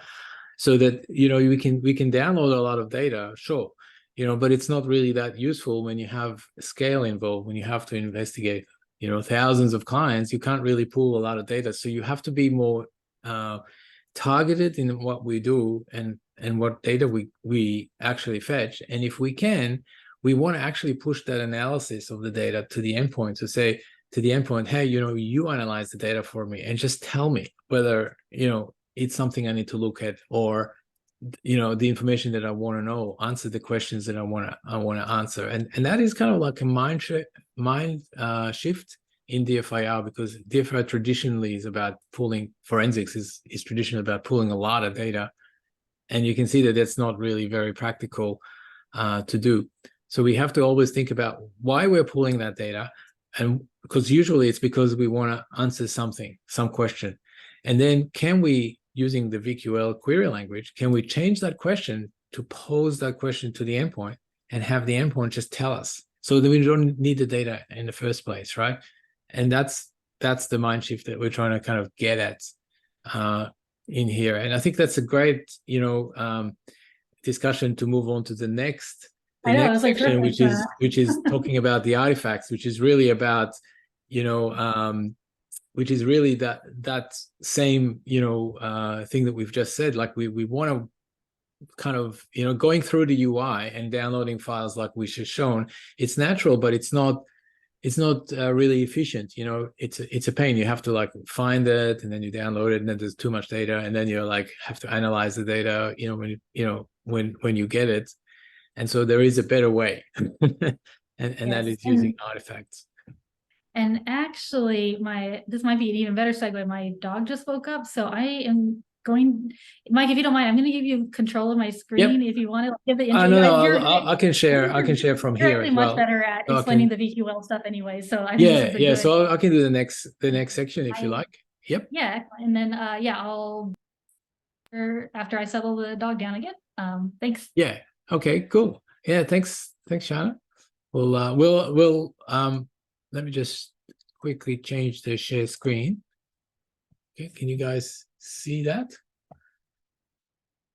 So that, you know, we can download a lot of data, sure, you know, but it's not really that useful when you have scale involved, when you have to investigate, you know, thousands of clients. You can't really pull a lot of data. So you have to be more targeted in what we do and what data we actually fetch. And if we can, we want to actually push that analysis of the data to the endpoint, to say to the endpoint, hey, you know, you analyze the data for me and just tell me whether, you know, it's something I need to look at, or, you know, the information that I want to know, answer the questions that I want to answer. And that is kind of like a mind shift in DFIR, because DFIR traditionally is about pulling, forensics is traditionally about pulling a lot of data. And you can see that that's not really very practical to do. So we have to always think about why we're pulling that data. And because usually it's because we want to answer something, some question. And then can we, using the VQL query language, can we change that question to pose that question to the endpoint and have the endpoint just tell us, so that we don't need the data in the first place, right? And that's the mind shift that we're trying to kind of get at in here. And I think that's a great, you know, discussion to move on to the next section, which is talking about the artifacts, which is really about, you know, which is really that same, you know, thing that we've just said. Like we want to kind of, you know, going through the UI and downloading files like we just shown. It's natural, but it's not really efficient. You know, it's a pain. You have to like find it, and then you download it, and then there's too much data, and then you're like have to analyze the data, you know, when you get it. And so there is a better way, and yes, that is using artifacts.
And actually, this might be an even better segue. My dog just woke up, so I am going, Mike, if you don't mind, I'm going to give you control of my screen. Yep. If you want to give the intro.
No, I can share. I can share from here as well.
You're much better at explaining the VQL stuff, anyway. So I think
this is good. So I can do the next section if you like. Yep.
Yeah, and then I'll after I settle the dog down again. Thanks.
Yeah. Okay. Cool. Yeah. Thanks, Shana. We'll let me just quickly change the share screen. Okay. Can you guys see that?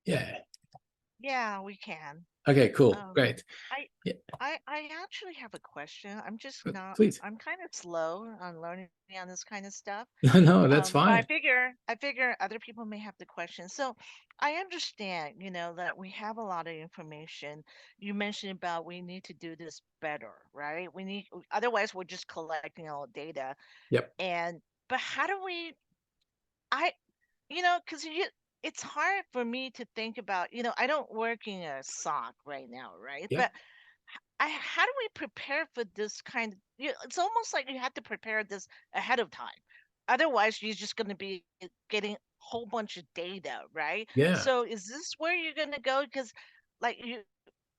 Yeah.
Yeah, we can.
Okay, cool. Great.
I actually have a question. I'm just not,
please.
I'm kind of slow on learning on this kind of stuff.
No, that's fine.
I figure other people may have the question. So I understand, you know, that we have a lot of information. You mentioned about we need to do this better, right? Otherwise we're just collecting all the data.
Yep.
But how do we, you know, because it's hard for me to think about, you know, I don't work in a SOC right now, right?
Yep.
But how do we prepare for this kind of, you know, it's almost like you have to prepare this ahead of time. Otherwise, you're just going to be getting a whole bunch of data, right?
Yeah.
So is this where you're going to go? Because like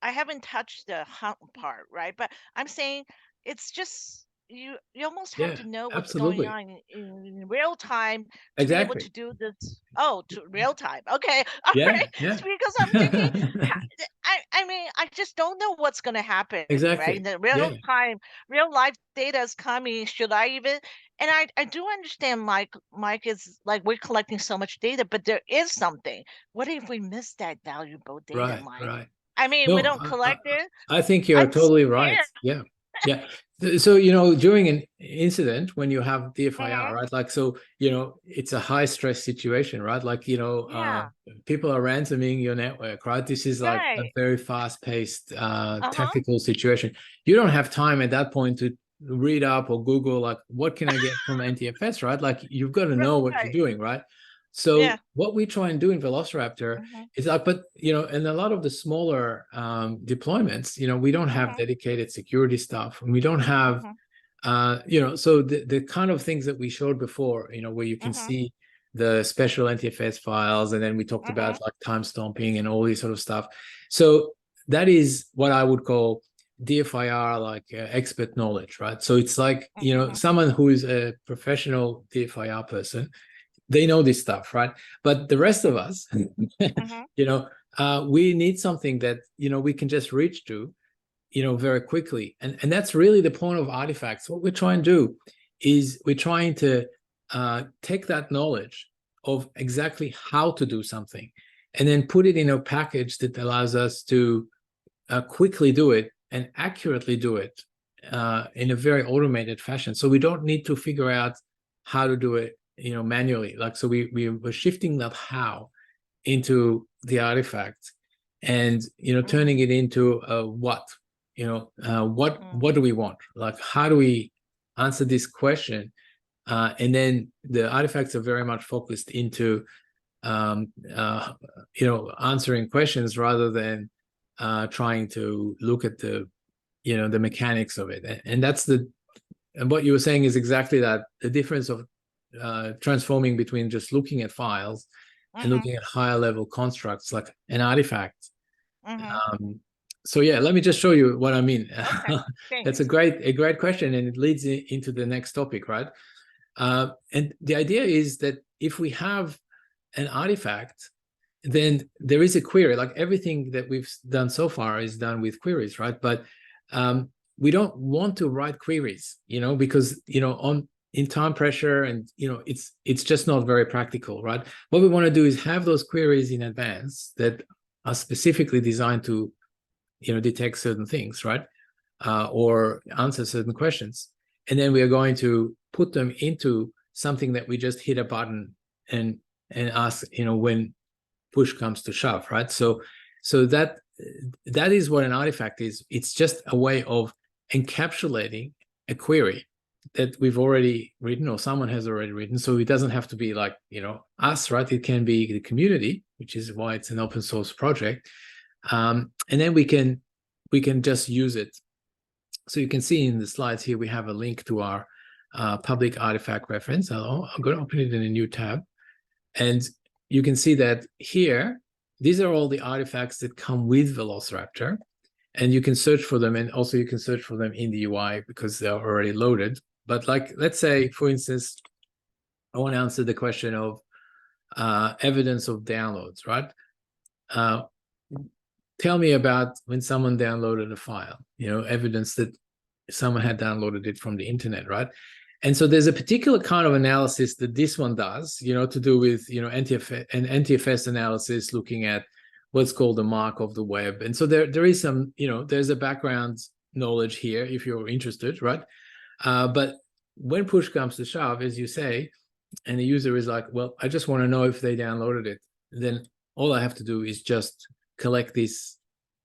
I haven't touched the hunt part, right? But I'm saying it's just, you almost have to know what's going on in real time to be able to do this. Oh, to real time. Okay. All right.
Yeah.
Because I'm thinking, I mean, I just don't know what's going to happen.
Exactly.
Right. The real time, real life data is coming. Should I even? And I do understand, Mike is like, we're collecting so much data, but there is something. What if we miss that valuable data, Mike?
Right.
I mean, we don't collect it.
I think you're totally right. Yeah. Yeah. So, you know, during an incident, when you have DFIR, right? Like, so, you know, it's a high stress situation, right? Like, you know, people are ransoming your network, right? This is like a very fast paced tactical situation. You don't have time at that point to read up or Google, like, what can I get from NTFS, right? Like, you've got to know what you're doing, right? So what we try and do in Velociraptor is like, but, you know, and a lot of the smaller deployments, you know, we don't have dedicated security stuff, and we don't have, you know, so the kind of things that we showed before, you know, where you can see the special NTFS files, and then we talked about like time stomping and all this sort of stuff. So that is what I would call DFIR, like expert knowledge, right? So it's like, you know, someone who is a professional DFIR person, they know this stuff, right? But the rest of us, you know, we need something that, you know, we can just reach to, you know, very quickly. And that's really the point of artifacts. What we're trying to do is we're trying to take that knowledge of exactly how to do something and then put it in a package that allows us to quickly do it and accurately do it in a very automated fashion. So we don't need to figure out how to do it, manually. Like, so we're shifting that how into the artifact and, turning it into a what, what do we want? Like, how do we answer this question? And then the artifacts are very much focused into, answering questions rather than trying to look at the mechanics of it. And that's and what you were saying is exactly that, the difference of transforming between just looking at files and looking at higher level constructs like an artifact. So yeah, let me just show you what I mean.
Okay,
That's a great question, and it leads into the next topic, right? And the idea is that if we have an artifact, then there is a query. Like, everything that we've done so far is done with queries, right? But we don't want to write queries, because in time pressure, and it's just not very practical, right? What we want to do is have those queries in advance that are specifically designed to detect certain things, right? Or answer certain questions, and then we are going to put them into something that we just hit a button and ask, when push comes to shove, right? So that is what an artifact is. It's just a way of encapsulating a query that we've already written or someone has already written. So it doesn't have to be like, us, right? It can be the community, which is why it's an open source project. And then we can just use it. So you can see in the slides here, we have a link to our public artifact reference. I'm going to open it in a new tab. And you can see that here, these are all the artifacts that come with Velociraptor. And you can search for them. And also you can search for them in the UI because they're already loaded. But like, let's say, for instance, I want to answer the question of evidence of downloads, right? Tell me about when someone downloaded a file, evidence that someone had downloaded it from the internet, right? And so there's a particular kind of analysis that this one does, to do with, NTFS analysis, looking at what's called the mark of the web. And so there is some, there's a background knowledge here if you're interested, right? But when push comes to shove, as you say, and the user is like, well, I just want to know if they downloaded it, then all I have to do is just collect this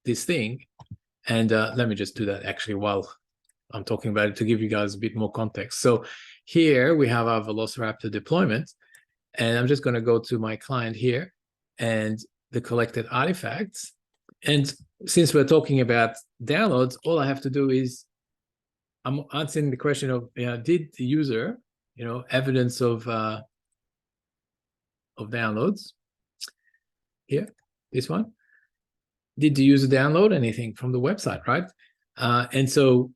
thing. And let me just do that actually while I'm talking about it to give you guys a bit more context. So here we have our Velociraptor deployment, and I'm just going to go to my client here and the collected artifacts. And since we're talking about downloads, all I have to do is I'm answering the question of, did the user, evidence of downloads here, this one, did the user download anything from the website, right? And so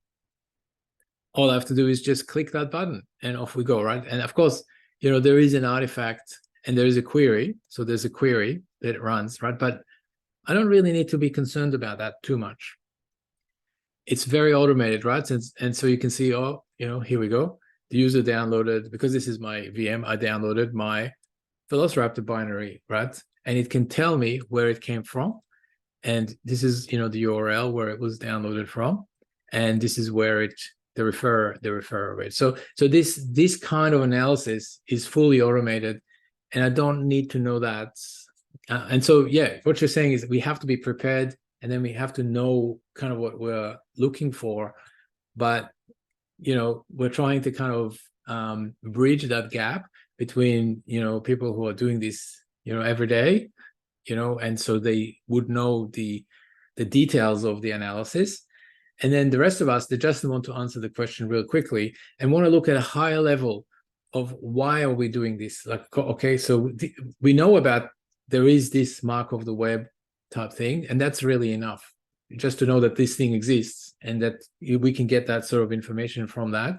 all I have to do is just click that button and off we go, right? And of course, there is an artifact and there is a query. So there's a query that runs, right? But I don't really need to be concerned about that too much. It's very automated, right? And so you can see, here we go. The user downloaded, because this is my VM, I downloaded my Velociraptor binary, right? And it can tell me where it came from. And this is, the URL where it was downloaded from. And this is where the referrer rate. So this kind of analysis is fully automated, and I don't need to know that. And so, yeah, what you're saying is we have to be prepared, and then we have to know kind of what we're looking for. But, we're trying to kind of bridge that gap between, people who are doing this, every day, and so they would know the details of the analysis. And then the rest of us, they just want to answer the question real quickly and want to look at a higher level of why are we doing this? Like, okay, so we know about there is this mark of the web type thing, and that's really enough just to know that this thing exists and that we can get that sort of information from that.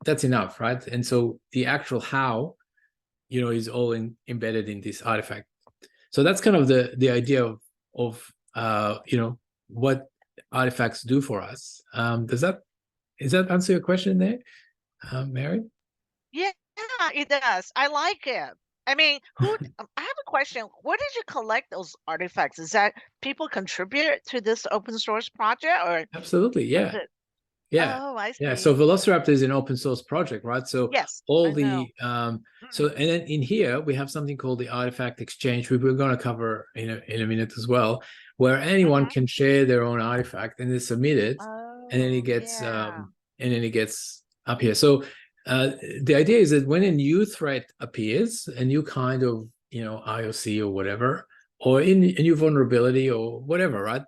That's enough, right? And so the actual how, is all embedded in this artifact. So that's kind of the idea of what artifacts do for us. Does that answer your question there? Mary?
Yeah, it does. I like it. I mean, I have a question. Where did you collect those artifacts? Is that people contribute to this open source project, or
Absolutely,
was
yeah.
it?
Yeah.
Oh, I
Yeah.
see.
So Velociraptor is an open source project, right? So
Yes,
all
I know.
the so and then in here we have something called the artifact exchange, which we're going to cover in a minute as well, where anyone
Mm-hmm.
can share their own artifact and they submit it, and then it
Oh,
gets
yeah.
up here. So the idea is that when a new threat appears, a new kind of IOC or whatever, or in a new vulnerability or whatever, right?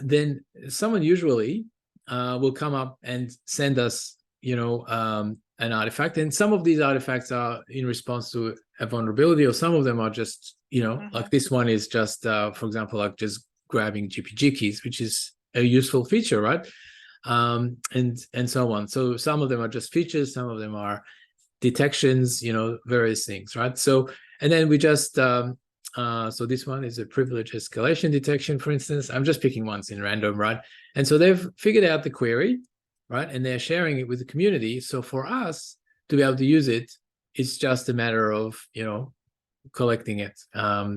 Then someone usually will come up and send us, an artifact. And some of these artifacts are in response to a vulnerability, or some of them are just, like this one is just, for example, like just grabbing GPG keys, which is a useful feature, right? And so on. So some of them are just features, some of them are detections, various things, right? So, and then we just, so this one is a privilege escalation detection, for instance. I'm just picking ones in random, right? And so they've figured out the query, right? And they're sharing it with the community. So for us to be able to use it, it's just a matter of, collecting it.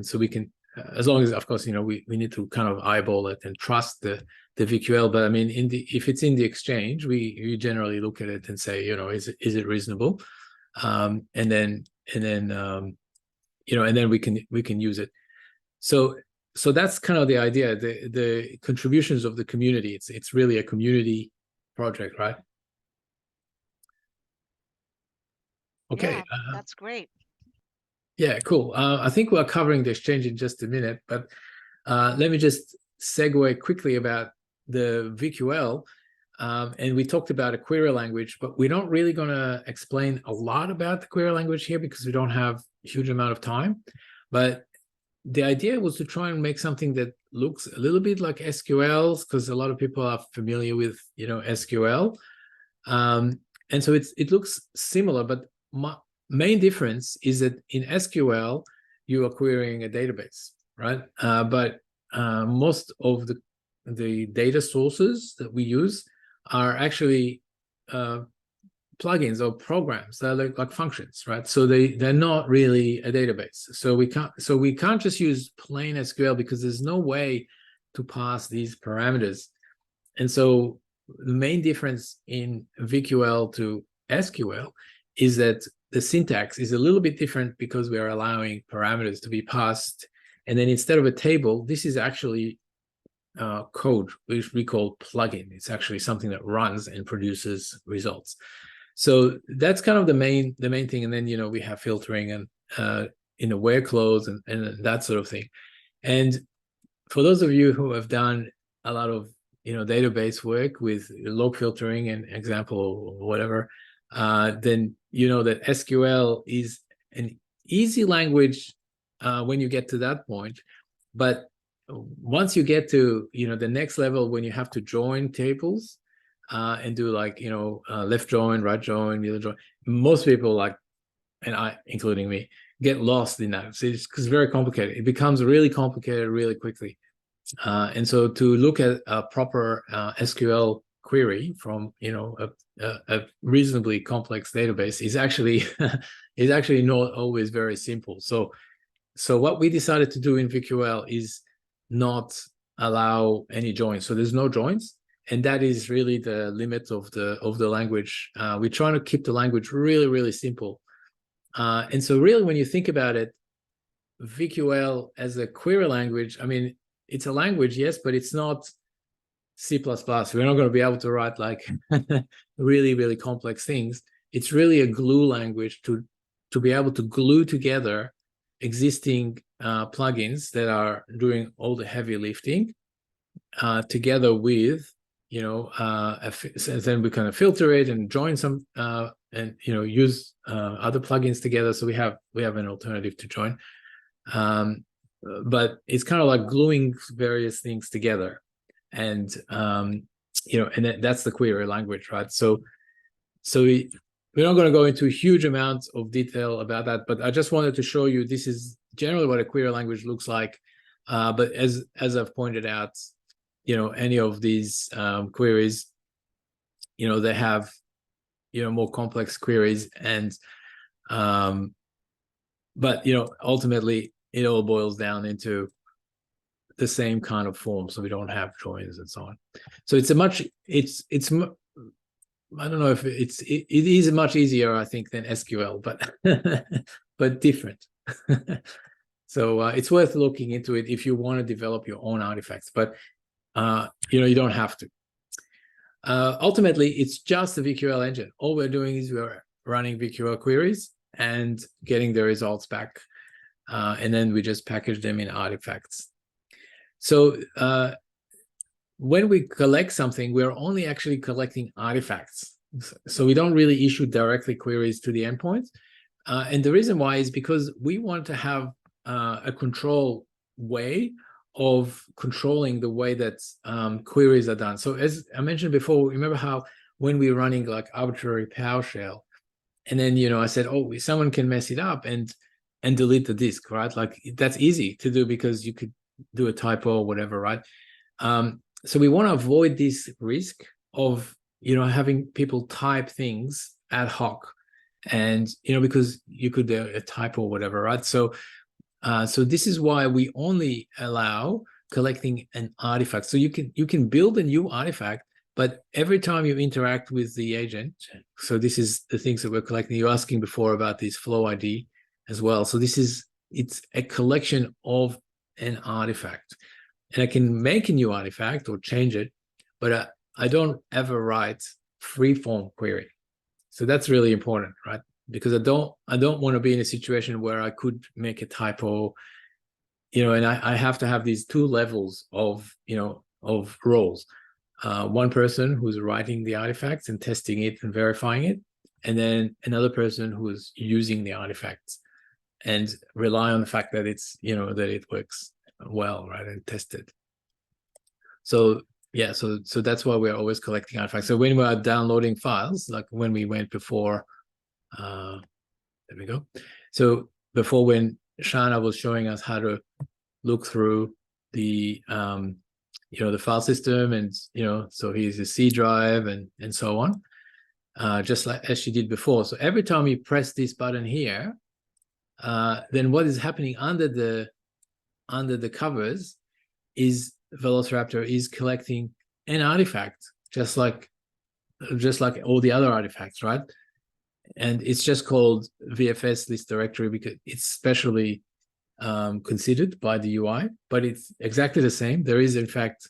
So we can, as long as, of course, we need to kind of eyeball it and trust the VQL. But I mean, if it's in the exchange, we generally look at it and say, is it reasonable? And then we can use it. So that's kind of the idea, the contributions of the community. It's really a community project, right? Okay.
Yeah, that's great.
Yeah, cool. I think we're covering the exchange in just a minute, but let me just segue quickly about the VQL. And we talked about a query language, but we're not really going to explain a lot about the query language here because we don't have a huge amount of time. But the idea was to try and make something that looks a little bit like SQL, because a lot of people are familiar with, SQL. And so it looks similar, but main difference is that in SQL, you are querying a database, right? But most of the data sources that we use are actually plugins or programs that are like functions, right? So they're not really a database. So we can't just use plain SQL because there's no way to pass these parameters. And so the main difference in VQL to SQL is that the syntax is a little bit different because we are allowing parameters to be passed. And then instead of a table, this is actually code, which we call plugin. It's actually something that runs and produces results. So that's kind of the main thing. And then, we have filtering and where clause and that sort of thing. And for those of you who have done a lot of database work with log filtering and example or whatever, then you know that SQL is an easy language when you get to that point. But once you get to the next level, when you have to join tables and do like left join, right join, middle join, most people, like, and I, including me, get lost in that. So it's very complicated. It becomes really complicated really quickly. And so to look at a proper SQL query from a reasonably complex database is actually not always very simple. So what we decided to do in VQL is not allow any joins. So there's no joins, and that is really the limit of the language. We're trying to keep the language really, really simple. And so really, when you think about it, VQL as a query language, I mean, it's a language, yes, but it's not C++. We're not going to be able to write like really, really complex things. It's really a glue language to be able to glue together existing plugins that are doing all the heavy lifting together with, then we kind of filter it and join some and use other plugins together. So we have an alternative to join. But it's kind of like gluing various things together, and and that's the query language, right? So we're not going to go into huge amounts of detail about that, but I just wanted to show you this is generally what a query language looks like. But as I've pointed out, any of these queries, they have more complex queries, and but ultimately it all boils down into the same kind of form, so we don't have joins and so on. So it's I don't know if it is much easier, I think, than SQL, but but different. So it's worth looking into it if you want to develop your own artifacts, but you don't have to. Ultimately, it's just the VQL engine. All we're doing is we're running VQL queries and getting the results back, and then we just package them in artifacts. So when we collect something, we're only actually collecting artifacts. So we don't really issue directly queries to the endpoints. And the reason why is because we want to have a control way of controlling the way that queries are done. So as I mentioned before, remember how when we're running like arbitrary PowerShell, and then I said, oh, someone can mess it up and delete the disk, right? Like that's easy to do because you could do a typo or whatever, right? So we want to avoid this risk of having people type things ad hoc, and because you could do a typo or whatever, right? So this is why we only allow collecting an artifact. So you can build a new artifact, but every time you interact with the agent, so this is the things that we're collecting. You're asking before about this flow ID as well. So it's a collection of an artifact, and I can make a new artifact or change it, but I don't ever write free-form query. So that's really important, right? Because I don't want to be in a situation where I could make a typo, and I have to have these two levels of roles. One person who's writing the artifacts and testing it and verifying it, and then another person who is using the artifacts and rely on the fact that it's that it works well, right, and tested. So yeah, so that's why we're always collecting artifacts. So when we are downloading files, like when we went before, there we go. So before, when Shana was showing us how to look through the the file system, and so here's a C drive and so on, just like as she did before. So every time you press this button here, then what is happening under the covers is Velociraptor is collecting an artifact, just like all the other artifacts, right? And it's just called VFS list directory because it's specially considered by the UI, but it's exactly the same. There is in fact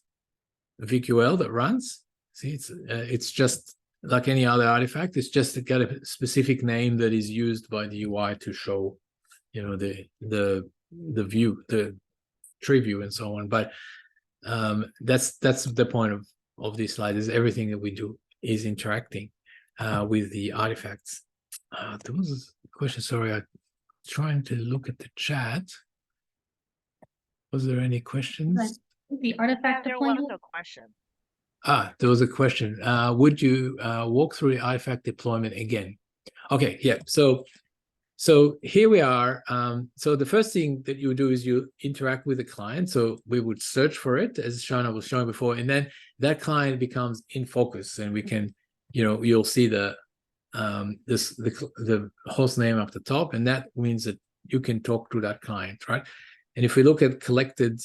VQL that runs. See, it's just like any other artifact. It's just got a specific name that is used by the UI to show, the view, the tree view, and so on. But that's the point of this slide. Is everything that we do is interacting with the artifacts. There was a question. Sorry, I'm trying to look at the chat. Was there any questions?
The artifact deployment.
There was a question.
There was a question. Would you walk through the artifact deployment again? Okay, yeah. So here we are. So the first thing that you do is you interact with the client. So we would search for it, as Shana was showing before, and then that client becomes in focus, and we can, you'll see the host name up the top, and that means that you can talk to that client, right? And if we look at collected,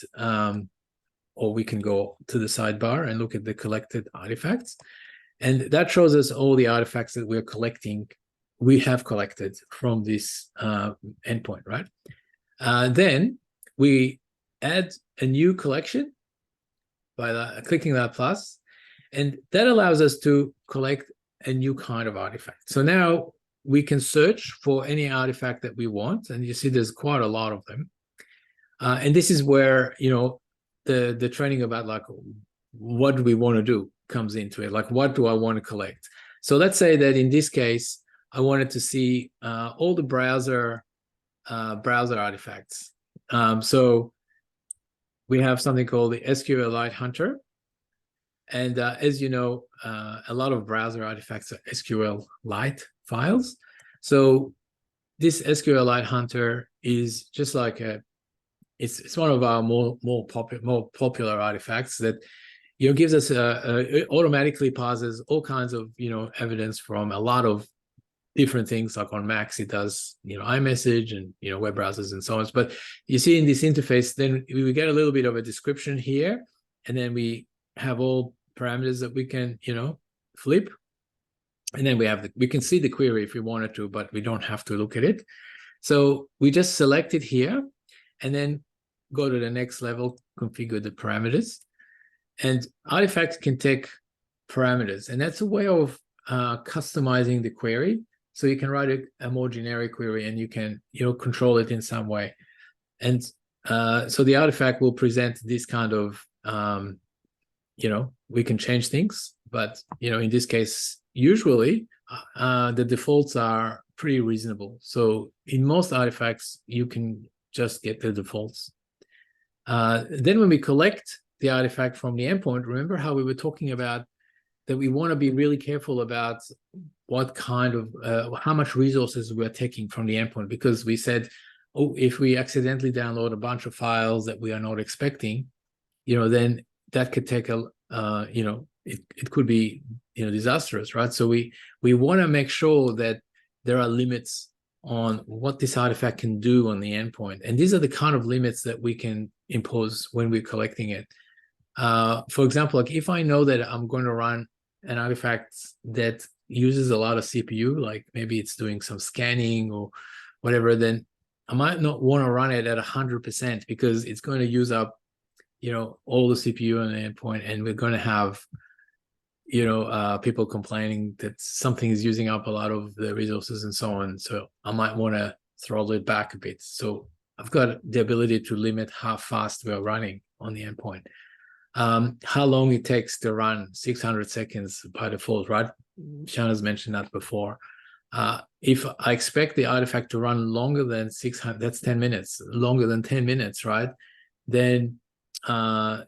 or we can go to the sidebar and look at the collected artifacts, and that shows us all the artifacts that we're collecting. We have collected from this endpoint, right? Then we add a new collection by clicking that plus, and that allows us to collect a new kind of artifact. So now we can search for any artifact that we want, and you see there's quite a lot of them. And this is where the training about like what do we want to do comes into it. Like, what do I want to collect? So let's say that in this case, I wanted to see all the browser artifacts. So we have something called the SQLite Hunter. And as you know, a lot of browser artifacts are SQLite files. So this SQLite Hunter is just like it's one of our more popular artifacts that you know, gives us it automatically parses all kinds of, you know, evidence from a lot of different things. Like on Macs, it does, you know, iMessage and, you know, web browsers and so on. But you see in this interface, then we get a little bit of a description here, and then we have all parameters that we can, you know, flip. And then we can see the query if we wanted to, but we don't have to look at it. So we just select it here and then go to the next level, configure the parameters. And artifacts can take parameters, and that's a way of customizing the query. So you can write a more generic query, and you can, you know, control it in some way. And so the artifact will present this kind of, you know, we can change things, but, you know, in this case, usually the defaults are pretty reasonable. So in most artifacts, you can just get the defaults. Then when we collect the artifact from the endpoint, remember how we were talking about that we want to be really careful about what kind of, how much resources we're taking from the endpoint, because we said, oh, if we accidentally download a bunch of files that we are not expecting, you know, then that could take a, you know, it could be, you know, disastrous, right? So we want to make sure that there are limits on what this artifact can do on the endpoint. And these are the kind of limits that we can impose when we're collecting it. For example, like if I know that I'm going to run an artifact that uses a lot of CPU, like maybe it's doing some scanning or whatever, then I might not want to run it at 100% because it's going to use up, you know, all the CPU on the endpoint, and we're going to have, you know, people complaining that something is using up a lot of the resources and so on. So I might want to throttle it back a bit. So I've got the ability to limit how fast we're running on the endpoint. How long it takes to run, 600 seconds by default, right? Shana's mentioned that before. If I expect the artifact to run longer than 600, that's 10 minutes, longer than 10 minutes, right? Then I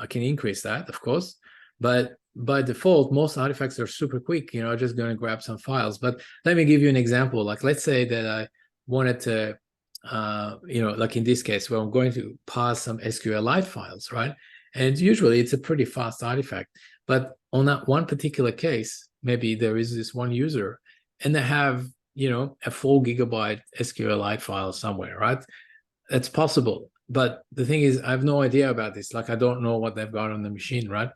can increase that, of course. But by default, most artifacts are super quick, you know, just going to grab some files. But let me give you an example. Like, let's say that I wanted to, you know, like in this case, where I'm going to parse some SQLite files, right? And usually it's a pretty fast artifact. But on that one particular case, maybe there is this one user and they have, you know, a 4 GB SQLite file somewhere, right? That's possible. But the thing is, I have no idea about this. Like, I don't know what they've got on the machine, right?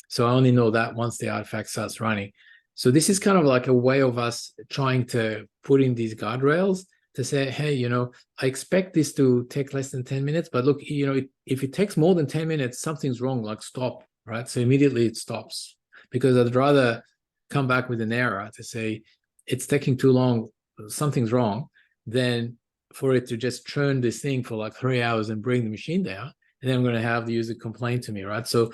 So I only know that once the artifact starts running. So this is kind of like a way of us trying to put in these guardrails to say, hey, you know, I expect this to take less than 10 minutes, but look, you know, if it takes more than 10 minutes, something's wrong, like stop, right? So immediately it stops, because I'd rather come back with an error to say it's taking too long, something's wrong, than for it to just churn this thing for like 3 hours and bring the machine down, and then I'm going to have the user complain to me, right? So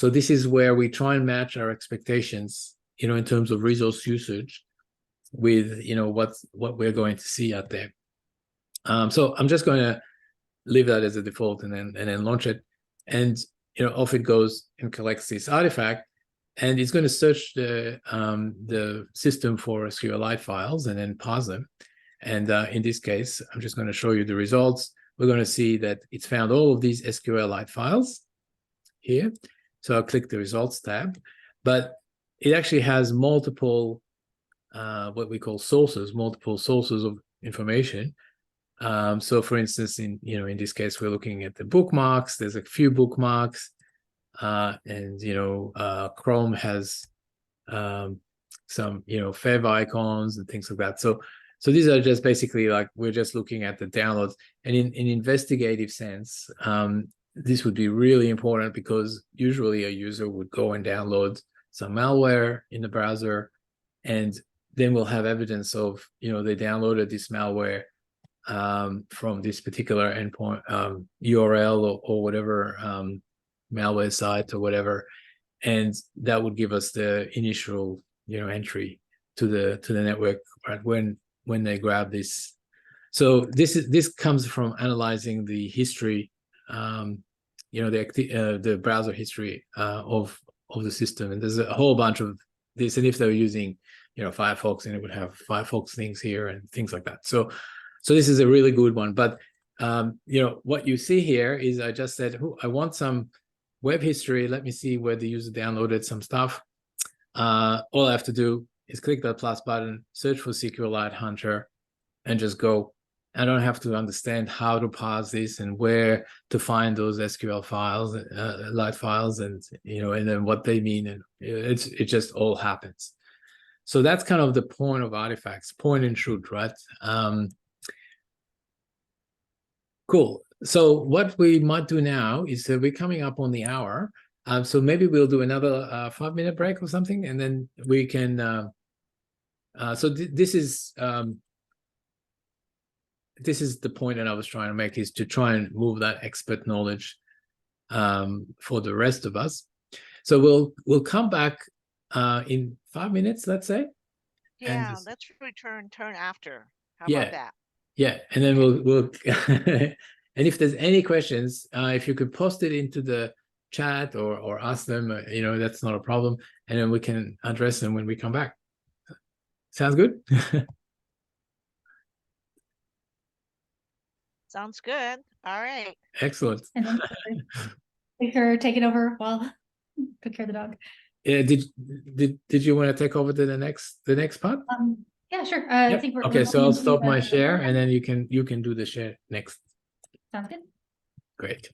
this is where we try and match our expectations, you know, in terms of resource usage with, you know, what we're going to see out there. So I'm just going to leave that as a default and then launch it, and, you know, off it goes and collects this artifact, and it's going to search the system for SQLite files and then parse them. And in this case, I'm just going to show you the results. We're going to see that it's found all of these SQLite files here. So I'll click the results tab, but it actually has multiple, what we call sources, multiple sources of information. So for instance, in this case, we're looking at the bookmarks. There's a few bookmarks, and, you know, Chrome has some, you know, fav icons and things like that. So these are just basically like, we're just looking at the downloads. And in investigative sense, this would be really important, because usually a user would go and download some malware in the browser, and then we'll have evidence of, you know, they downloaded this malware from this particular endpoint URL or whatever, malware site or whatever, and that would give us the initial, you know, entry to the network, right, when they grab this. So this comes from analyzing the history, you know, the browser history of the system, and there's a whole bunch of this. And if they're using, you know, Firefox, and it would have Firefox things here and things like that. So this is a really good one. But you know, what you see here is I just said, I want some web history. Let me see where the user downloaded some stuff. All I have to do is click that plus button, search for SQLite Hunter, and just go. I don't have to understand how to parse this and where to find those SQL files, Lite files, and and then what they mean, and it just all happens. So that's kind of the point of artifacts, point and shoot, right? Cool. So what we might do now is we're coming up on the hour. So maybe we'll do another 5-minute break or something, and then we can. This is the point that I was trying to make, is to try and move that expert knowledge for the rest of us. So we'll come back in 5 minutes, let's say.
Yeah, let's turn after. How
Yeah.
about that?
Yeah, and then we'll and if there's any questions, if you could post it into the chat or ask them, that's not a problem, and then we can address them when we come back. Sounds good?
Sounds good. All right.
Excellent.
And then thanks for taking over while took care of the dog.
Yeah, did you want to take over to the next part?
Yeah, sure. I
Yep.
think we're
Okay, so I'll stop my share,
and
and then you can do the share next.
sounds good.
Great.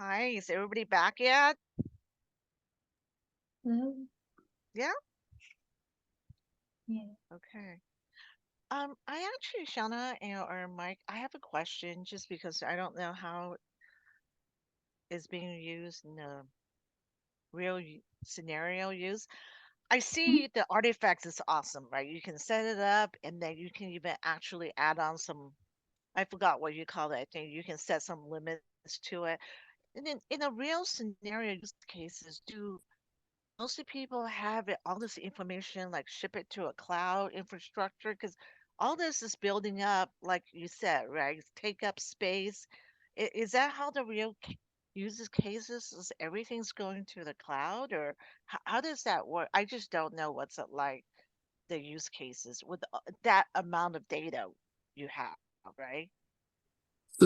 Hi, is everybody back yet?
Hello?
Yeah?
Yeah.
Okay. I actually, Shauna or Mike, I have a question just because I don't know how it's being used in a real scenario use. I
Mhm.
see the artifacts is awesome, right? You can set it up and then you can even actually add on some, I forgot what you call that thing. You can set some limits to it. And then in a real scenario use cases, do most of people have it, all this information, like ship it to a cloud infrastructure? Because all this is building up, like you said, right? Take up space. Is that how the real uses cases? Is everything's going to the cloud, or how does that work? I just don't know what's it like the use cases with that amount of data you have, right?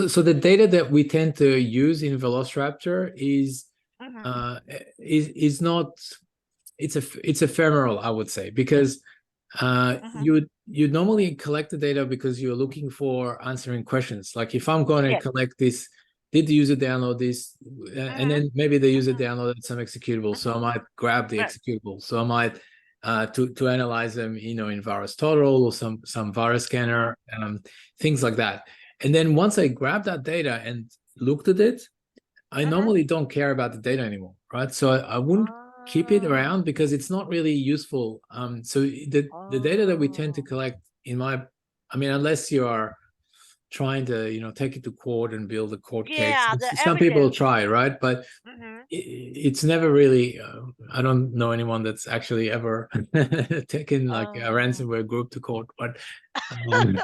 So the data that we tend to use in Velociraptor
Mm-hmm.
uh, is not, it's ephemeral, I would say, because
Mm-hmm.
you normally collect the data because you're looking for answering questions. Like if I'm going to
Yeah.
collect this, did the user download this? And
Mm-hmm.
then maybe the user
Mm-hmm.
downloaded some executable, so I
Mm-hmm.
might grab the
Right.
executable. So I might to analyze them, in VirusTotal or some virus
Mm-hmm.
scanner, things like that. And then once I grab that data and looked at it, I
Mm-hmm.
normally don't care about the data anymore, right? So I wouldn't keep it
Oh.
around because it's not really useful. So the data that we tend to
Oh.
collect, I mean, unless you are trying to, take it to court and build a court case,
Yeah, the
some people
evidence.
try, right? But
Mhm.
it's never really. I don't know anyone that's actually ever taken like a
Oh.
ransomware group to court, but. Um,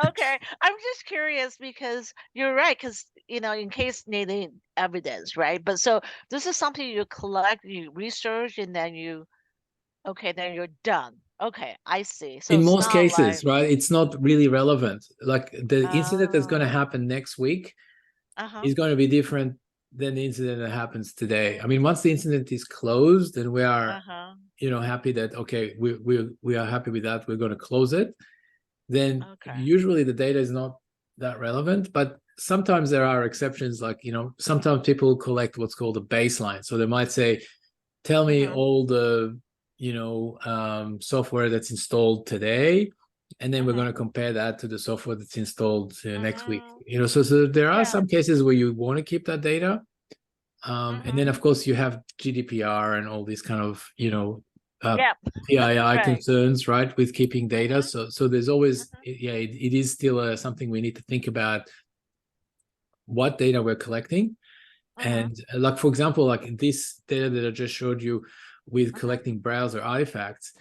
Okay. I'm just curious because you're right, because in case needing evidence, right? But so this is something you collect, you research, and then then you're done. Okay, I see. So
in
it's
most
not like,
cases, right, it's not really relevant. Like the incident that's going to
oh,
happen next week
uh-huh,
is going to be different than the incident that happens today. I mean, once the incident is closed and we are,
uh-huh.
happy that, okay, we are happy with that, we're going to close it, then
Okay.
usually the data is not that relevant. But sometimes there are exceptions, like, sometimes people collect what's called a baseline. So they might say, tell me
Mhm.
all the software that's installed today, and then we're going
Mhm.
to compare that to the software that's installed next week.
Mhm.
So there are
Yeah.
some cases where you want to keep that data, and then
Mhm.
of course you have GDPR and all these kind of uh,
Yep.
PII
Right.
concerns, right, with keeping data.
Mhm.
So there's always,
Mhm.
yeah, it is still something we need to think about, what data we're collecting.
Mhm.
And like, for example, like this data that I just showed you with
Mhm.
collecting browser artifacts,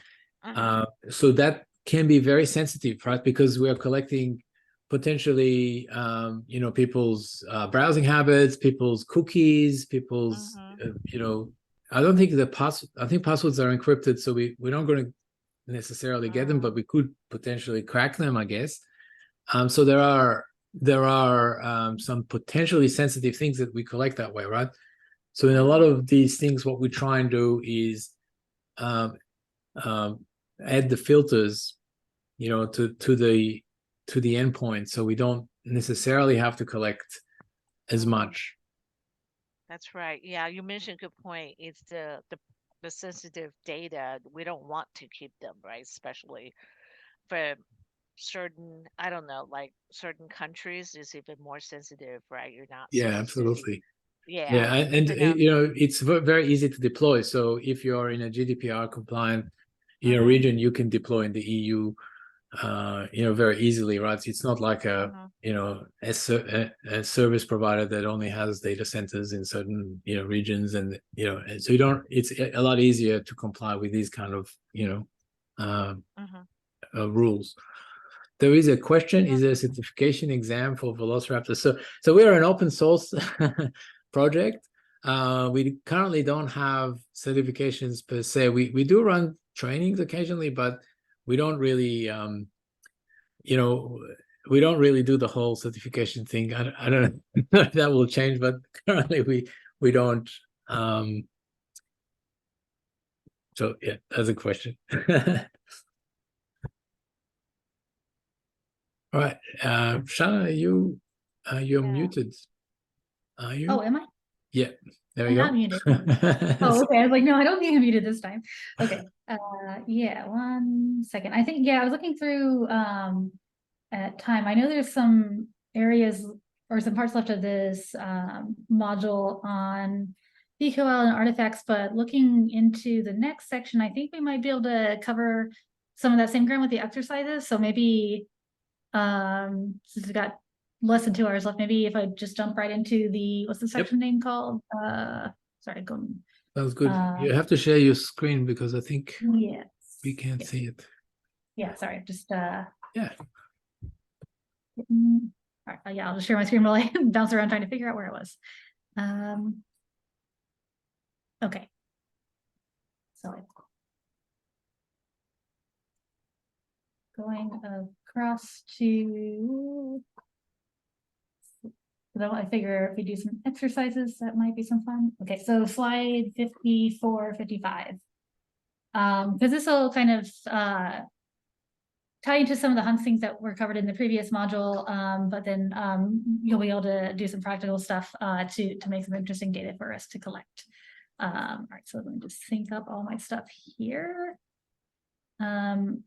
Mhm.
so that can be very sensitive, right? Because we are collecting potentially, people's browsing habits, people's cookies, people's,
Mhm.
I don't think I think passwords are encrypted, so we're not going to necessarily get them, but
Mhm.
we could potentially crack them, I guess. So there are some potentially sensitive things that we collect that way, right? So in a lot
Mhm.
of these things, what we try and do is um, um, add the filters, to the endpoint, so we don't necessarily have to collect as
Mm.
much.
That's right. Yeah, you mentioned a good point. It's the sensitive data. We don't want to keep them, right? Especially for certain, I don't know, like certain countries is even more sensitive, right? You're not
Yeah,
supposed to be.
absolutely.
Yeah,
Yeah,
good
and
to know.
it's very easy to deploy. So if you're in a GDPR compliant,
Mhm.
region, you can deploy in the EU, very easily, right? It's not like
Mhm.
a service provider that only has data centers in certain, regions, and so you don't. It's a lot easier to comply with these kind of, uh,
Mhm.
rules. There is a question:
Yeah.
is there a certification exam for Velociraptor? So we are an open source project. We currently don't have certifications per se. We do run trainings occasionally, but we don't really, you know, we don't really do the whole certification thing. I don't know if that will change, but currently we don't. So yeah, that's a question. All right, Shana, you're
Yeah.
muted. Are
Oh,
you?
am I?
Yeah, there we
I'm
go.
not muted. Oh, okay. I was like, no, I don't think I'm muted this time. Okay. Yeah, 1 second. I think, yeah, I was looking through at time. I know there's some areas or some parts left of this module on VQL and artifacts, but looking into the next section, I think we might be able to cover some of that same ground with the exercises. So maybe since we've got less than 2 hours left, maybe if I just jump right into the, what's the section name called? Sorry, going.
Sounds good. You have to share your screen because I think
Yes.
we can't see it.
Yeah, sorry, just
Yeah.
all right, yeah, I'll just share my screen while I bounce around trying to figure out where it was. Okay. So going across to, I figure if we do some exercises, that might be some fun. Okay, so slide 54, 55. Because this will kind of tie into some of the hunts things that were covered in the previous module, but then you'll be able to do some practical stuff to make some interesting data for us to collect. All right, so let me just sync up all my stuff here. Sorry,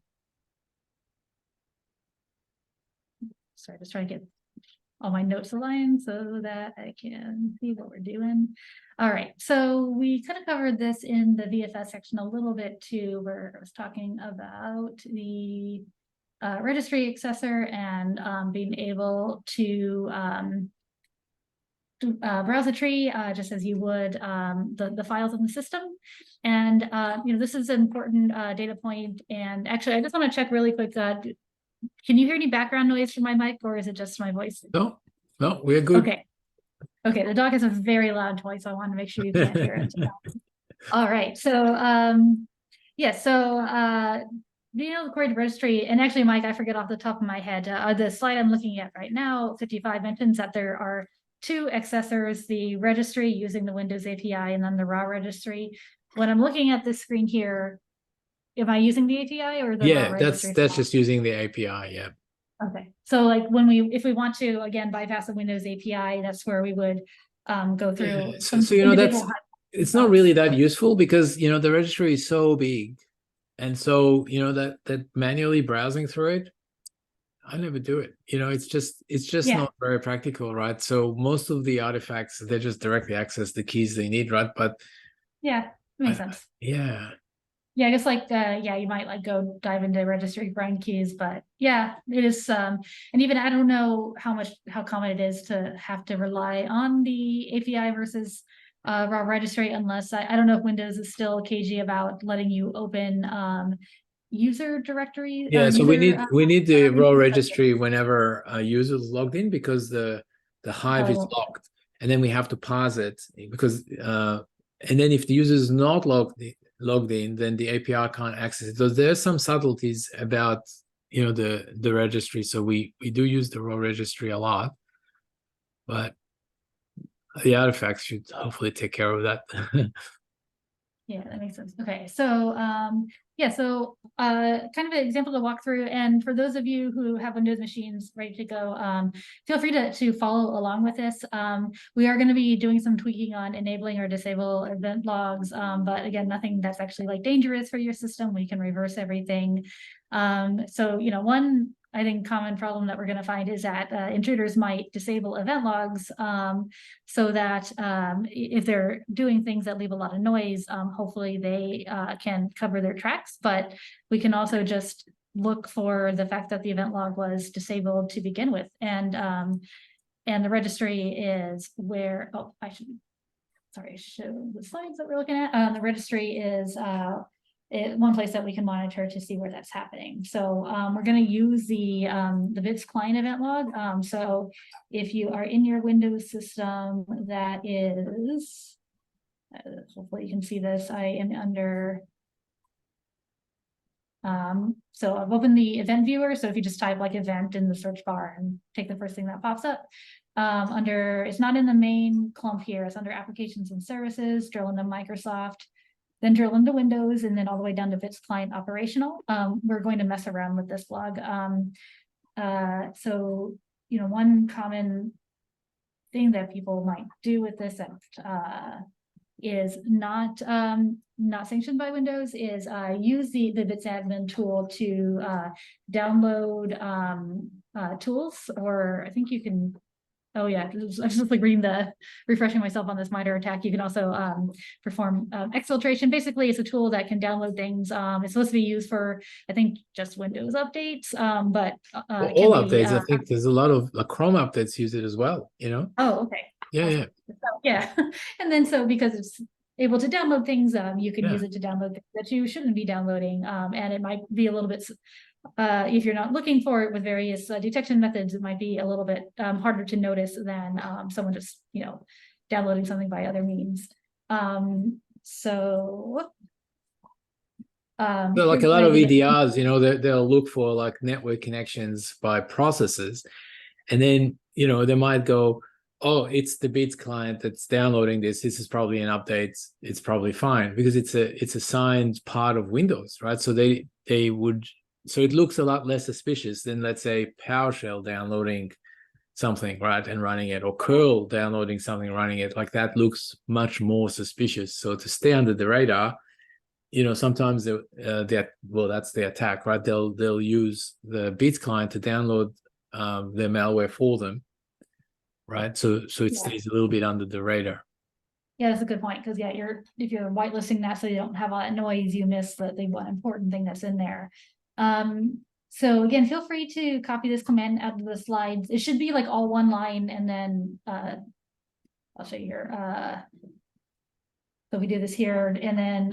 just trying to get all my notes aligned so that I can see what we're doing. All right, so we kind of covered this in the VFS section a little bit too, where I was talking about the registry accessor and being able to browse a tree just as you would the files in the system. And this is an important data point. And actually, I just want to check really quick. Can you hear any background noise from my mic, or is it just my voice?
No, we're good.
Okay. Okay, the dog has a very loud voice, so I want to make sure you can't hear it. All right, so yeah, so according to registry, and actually, Mike, I forget off the top of my head, the slide I'm looking at right now, 55, mentions that there are 2 accessors, the registry using the Windows API and then the raw registry. When I'm looking at this screen here, am I using the API or the raw registry?
That's just using the API, yeah.
Okay, so like if we want to again bypass the Windows API, that's where we would go through.
So it's not really that useful because the registry is so big, and so that manually browsing through it, I never do it. It's just not very practical, right? So most of the artifacts, they just directly access the keys they need, right? But
yeah, makes sense. Yeah, I guess you might go dive into registry find keys, but yeah, it is. And even I don't know how common it is to have to rely on the API versus raw registry, unless I don't know if Windows is still cagey about letting you open user directory.
Yeah, so we need the raw registry whenever a user is logged in, because the Hive is locked, and then we have to parse it because and then if the user is not logged in, then the API can't access it. So there's some subtleties about the registry. So we do use the raw registry a lot, but the artifacts should hopefully take care of that.
Yeah, that makes sense. Okay, so so kind of an example to walk through, and for those of you who have Windows machines ready to go, feel free to follow along with this. We are going to be doing some tweaking on enabling or disable event logs, but again, nothing that's actually dangerous for your system. We can reverse everything. So one I think common problem that we're going to find is that intruders might disable event logs so that if they're doing things that leave a lot of noise, hopefully they can cover their tracks. But we can also just look for the fact that the event log was disabled to begin with. And the registry is where, I should show the slides that we're looking at. The registry is one place that we can monitor to see where that's happening. So we're going to use the VITS client event log. So if you are in your Windows system, that is, hopefully you can see this, I am under, so I've opened the event viewer. So if you just type event in the search bar and take the first thing that pops up, it's not in the main clump here, it's under applications and services, drill into Microsoft, then drill into Windows, and then all the way down to VITS client operational. We're going to mess around with this log. So, one common thing that people might do with this that is not sanctioned by Windows is use the bits admin tool to download tools, or I think you can. Oh yeah, I was just like refreshing myself on this MITRE attack. You can also perform exfiltration. Basically, it's a tool that can download things. It's supposed to be used for, I think, just Windows updates, but
Well, all updates. I think there's a lot of Chrome updates use it as well.
Oh, okay.
Yeah,
awesome. Yeah. And then so because it's able to download things, you can use it to download things that you shouldn't be downloading, and it might be a little bit. If you're not looking for it with various detection methods, it might be a little bit harder to notice than someone just, downloading something by other means. So
like a lot of EDRs, they'll look for like network connections by processes, and then they might go, oh, it's the Bits client that's downloading this. This is probably an update. It's probably fine because it's a signed part of Windows, right? So they would. So it looks a lot less suspicious than, let's say, PowerShell downloading something, right, and running it, or curl downloading something, running it. Like that looks much more suspicious. So to stay under the radar, sometimes that's the attack, right? They'll use the Bits client to download their malware for them, right? So it stays a little bit under the radar.
Yeah, that's a good point, because if you're whitelisting that so you don't have all that noise, you miss the one important thing that's in there. So again, feel free to copy this command out of the slides. It should be like all one line, and then I'll show you here. So we do this here, and then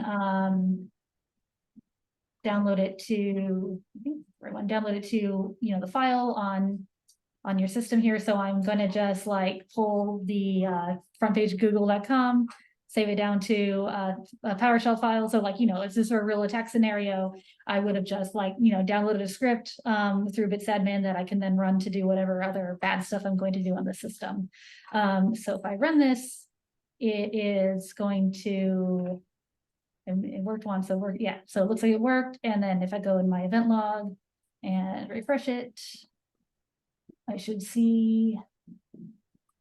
download it to, I think everyone download it to the file on your system here. So I'm going to just like pull the front page google.com, save it down to a PowerShell file. So like, is this a real attack scenario? I would have just like, downloaded a script through bitsadmin that I can then run to do whatever other bad stuff I'm going to do on the system. So if I run this, it is going to, and it worked once, so so it looks like it worked. And then if I go in my event log and refresh it, I should see,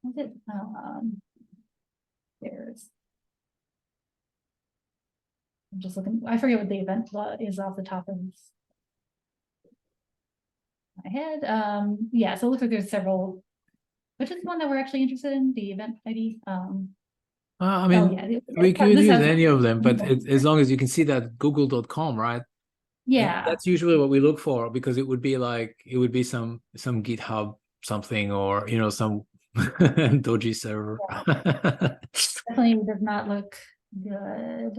what's it? I'm just looking, I forget what the event is off the top of my head. Yeah, so it looks like there's several. Which is the one that we're actually interested in, the event ID?
I mean, we could use any of them, but as long as you can see that google.com, right?
Yeah.
That's usually what we look for, because it would be some GitHub something, or some dodgy server.
Definitely does not look good.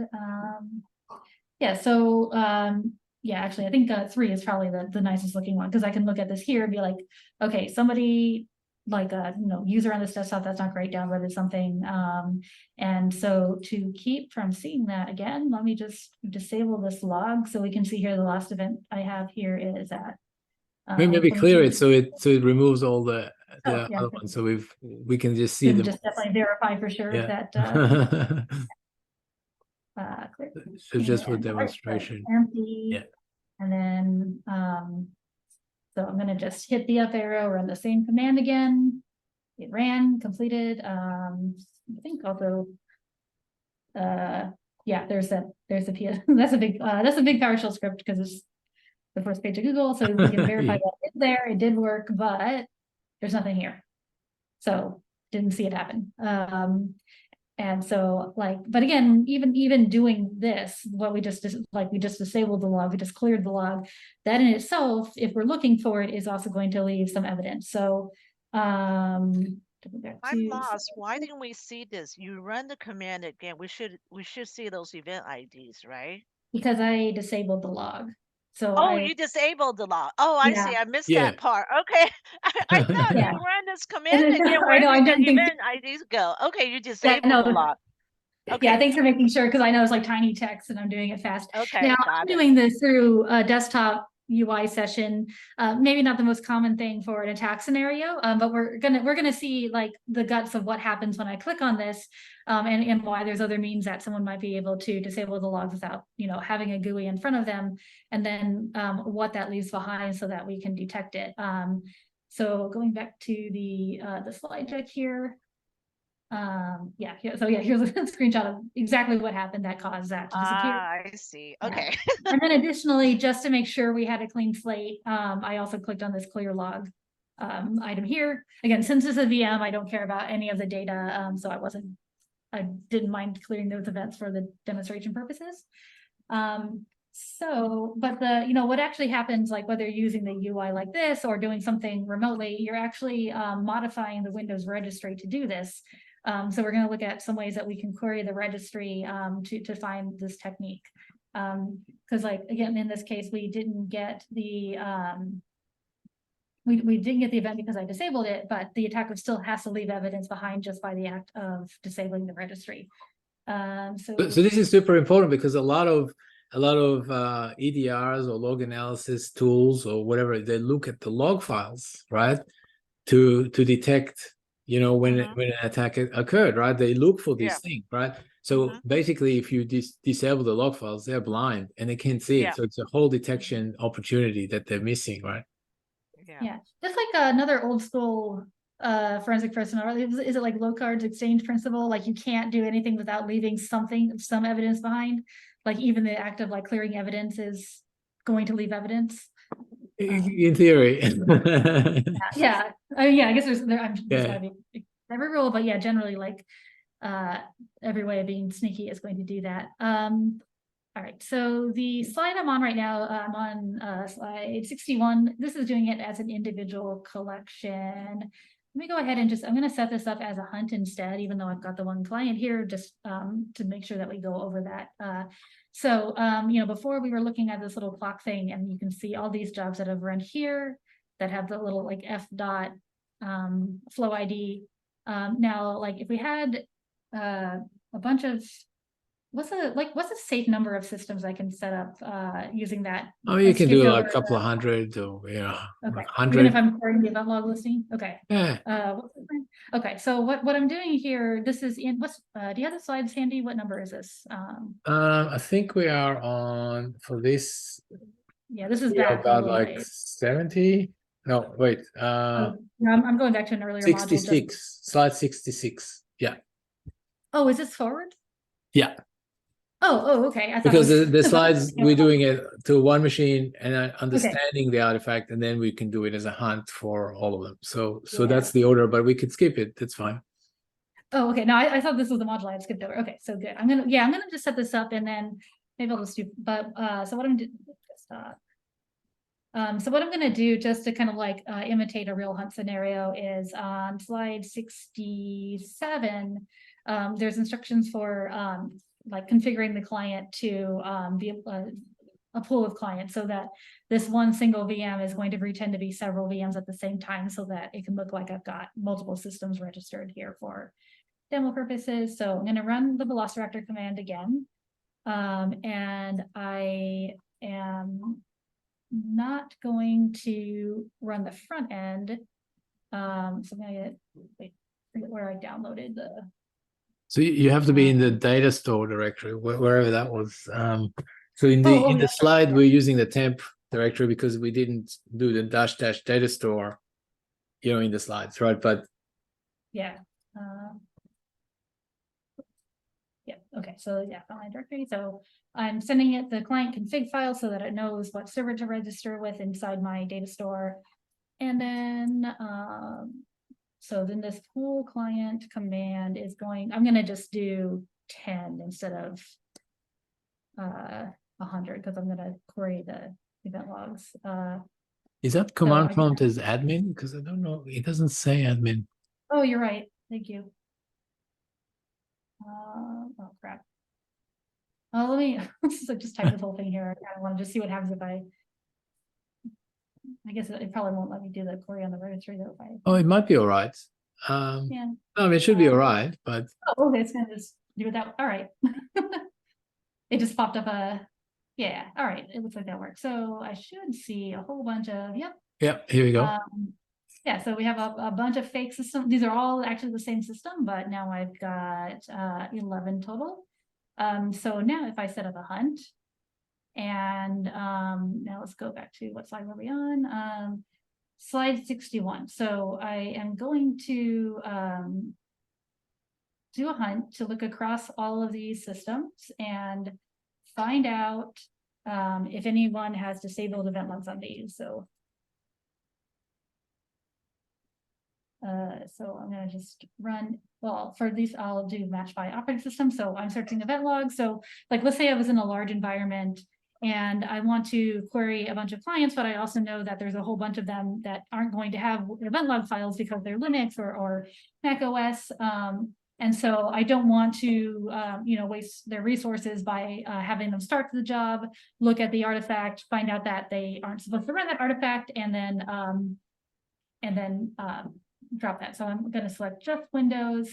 Yeah, so yeah, actually I think 3 is probably the nicest looking one, because I can look at this here and be like, okay, somebody like a user on this desktop that's not great downloaded something, and so to keep from seeing that again, let me just disable this log so we can see here the last event I have here is at
maybe clear it so it removes all the other ones, so we can just see them.
Just definitely verify for sure that clear.
So just for demonstration,
empty, and then so I'm going to just hit the up arrow, run the same command again. It ran, completed. I think also, yeah, there's the PS. That's a big PowerShell script because it's the first page of Google, so we can verify that it's there. It did work, but there's nothing here, so didn't see it happen. And so but again, even doing this, what we just disabled the log, we just cleared the log, that in itself, if we're looking for it, is also going to leave some evidence. So
I'm lost. Why didn't we see this? You run the command again. We should see those event IDs, right?
Because I disabled the log. So
you disabled the log. Oh, I see. I missed that part. Okay. I thought you ran this command again. Where did the event IDs go? Okay, you disabled the log. Okay.
Yeah, thanks for making sure, because I know it's like tiny text and I'm doing it fast.
Okay.
Now I'm doing this through a desktop UI session. Maybe not the most common thing for an attack scenario, but we're gonna see like the guts of what happens when I click on this, and why there's other means that someone might be able to disable the logs without having a GUI in front of them, and then what that leaves behind so that we can detect it. So going back to the slide deck here. Yeah, so yeah, here's a screenshot of exactly what happened that caused that to disappear.
I see. Okay.
And then additionally, just to make sure we had a clean slate, I also clicked on this clear log item here. Again, since it's a VM, I don't care about any of the data, so I didn't mind clearing those events for the demonstration purposes. So, but what actually happens, like whether you're using the UI like this or doing something remotely, you're actually modifying the Windows registry to do this. So we're going to look at some ways that we can query the registry to find this technique. Because like, again, in this case, we didn't get the we didn't get the event because I disabled it, but the attacker still has to leave evidence behind just by the act of disabling the registry. So
this is super important because a lot of EDRs or log analysis tools or whatever, they look at the log files, right, to detect, when an attack occurred, right? They look for these things, right? So basically, if you disable the log files, they're blind and they can't see it. So it's a whole detection opportunity that they're missing, right?
Yeah, just like another old school forensic personnel, is it like Locard's exchange principle? Like you can't do anything without leaving some evidence behind. Like even the act of like clearing evidence is going to leave evidence.
In theory.
Yeah. I guess there's gotta be every rule, but yeah, generally like every way of being sneaky is going to do that. All right, so the slide I'm on right now, I'm on slide 61. This is doing it as an individual collection. Let me go ahead and I'm going to set this up as a hunt instead, even though I've got the one client here, just to make sure that we go over that. So, before we were looking at this little clock thing, and you can see all these jobs that have run here that have the little like F dot flow ID. Now, like if we had a bunch of what's a safe number of systems I can set up using that?
Oh, you can do like a couple of hundred or
okay.
100.
Even if I'm querying the event log listing. Okay.
Yeah.
Okay. So what I'm doing here, this is in do you have the slides handy? What number is this?
I think we are on for this.
Yeah, this is back
about like 70. No, wait.
I'm going back to an earlier
66.
module.
Slide 66. Yeah.
Oh, is this forward?
Yeah.
Oh, okay.
Because the slides, we're doing it to one machine and understanding the artifact, and then we can do it as a hunt for all of them. So that's the order, but we could skip it. That's fine.
Oh, okay. No, I thought this was the module I had skipped over. Okay, so good. I'm gonna just set this up and then maybe I'll just do. But so what I'm doing. So what I'm gonna do just to kind of like imitate a real hunt scenario is on slide 67. There's instructions for like configuring the client to be a pool of clients so that this one single VM is going to pretend to be several VMs at the same time so that it can look like I've got multiple systems registered here for demo purposes. So I'm going to run the Velociraptor command again. And I am not going to run the front end. So I'm going to forget where I downloaded the.
So you have to be in the data store directory, wherever that was. So in the slide, we're using the temp directory because we didn't do the -- data store, in the slides, right? But
yeah. Okay. So yeah, frontline directory. So I'm sending it the client config file so that it knows what server to register with inside my data store. And then so then this pool client command is I'm going to just do 10 instead of 100 because I'm going to query the event logs.
Is that command prompt as admin? Because I don't know. It doesn't say admin.
Oh, you're right. Thank you. Oh, crap. Let me just type this whole thing here. I want to just see what happens if I guess it probably won't let me do the query on the registry though.
Oh, it might be all right.
Yeah.
No, I mean, it should be all right, but.
Oh, okay, it's gonna just do it that. All right. It just popped up yeah. All right. It looks like that works. So I should see a whole bunch of
Yep. Here we go.
Yeah, so we have a bunch of fake systems. These are all actually the same system, but now I've got 11 total. So now if I set up a hunt, and now let's go back to what slide were we on? Slide 61. So I am going to do a hunt to look across all of these systems and find out if anyone has disabled event logs on these. So I'm going to just run, well, for these, I'll do match by operating system. So I'm searching event logs. So like, let's say I was in a large environment and I want to query a bunch of clients, but I also know that there's a whole bunch of them that aren't going to have event log files because they're Linux or Mac OS. And so I don't want to, waste their resources by having them start the job, look at the artifact, find out that they aren't supposed to run that artifact, and then drop that. So I'm going to select just Windows.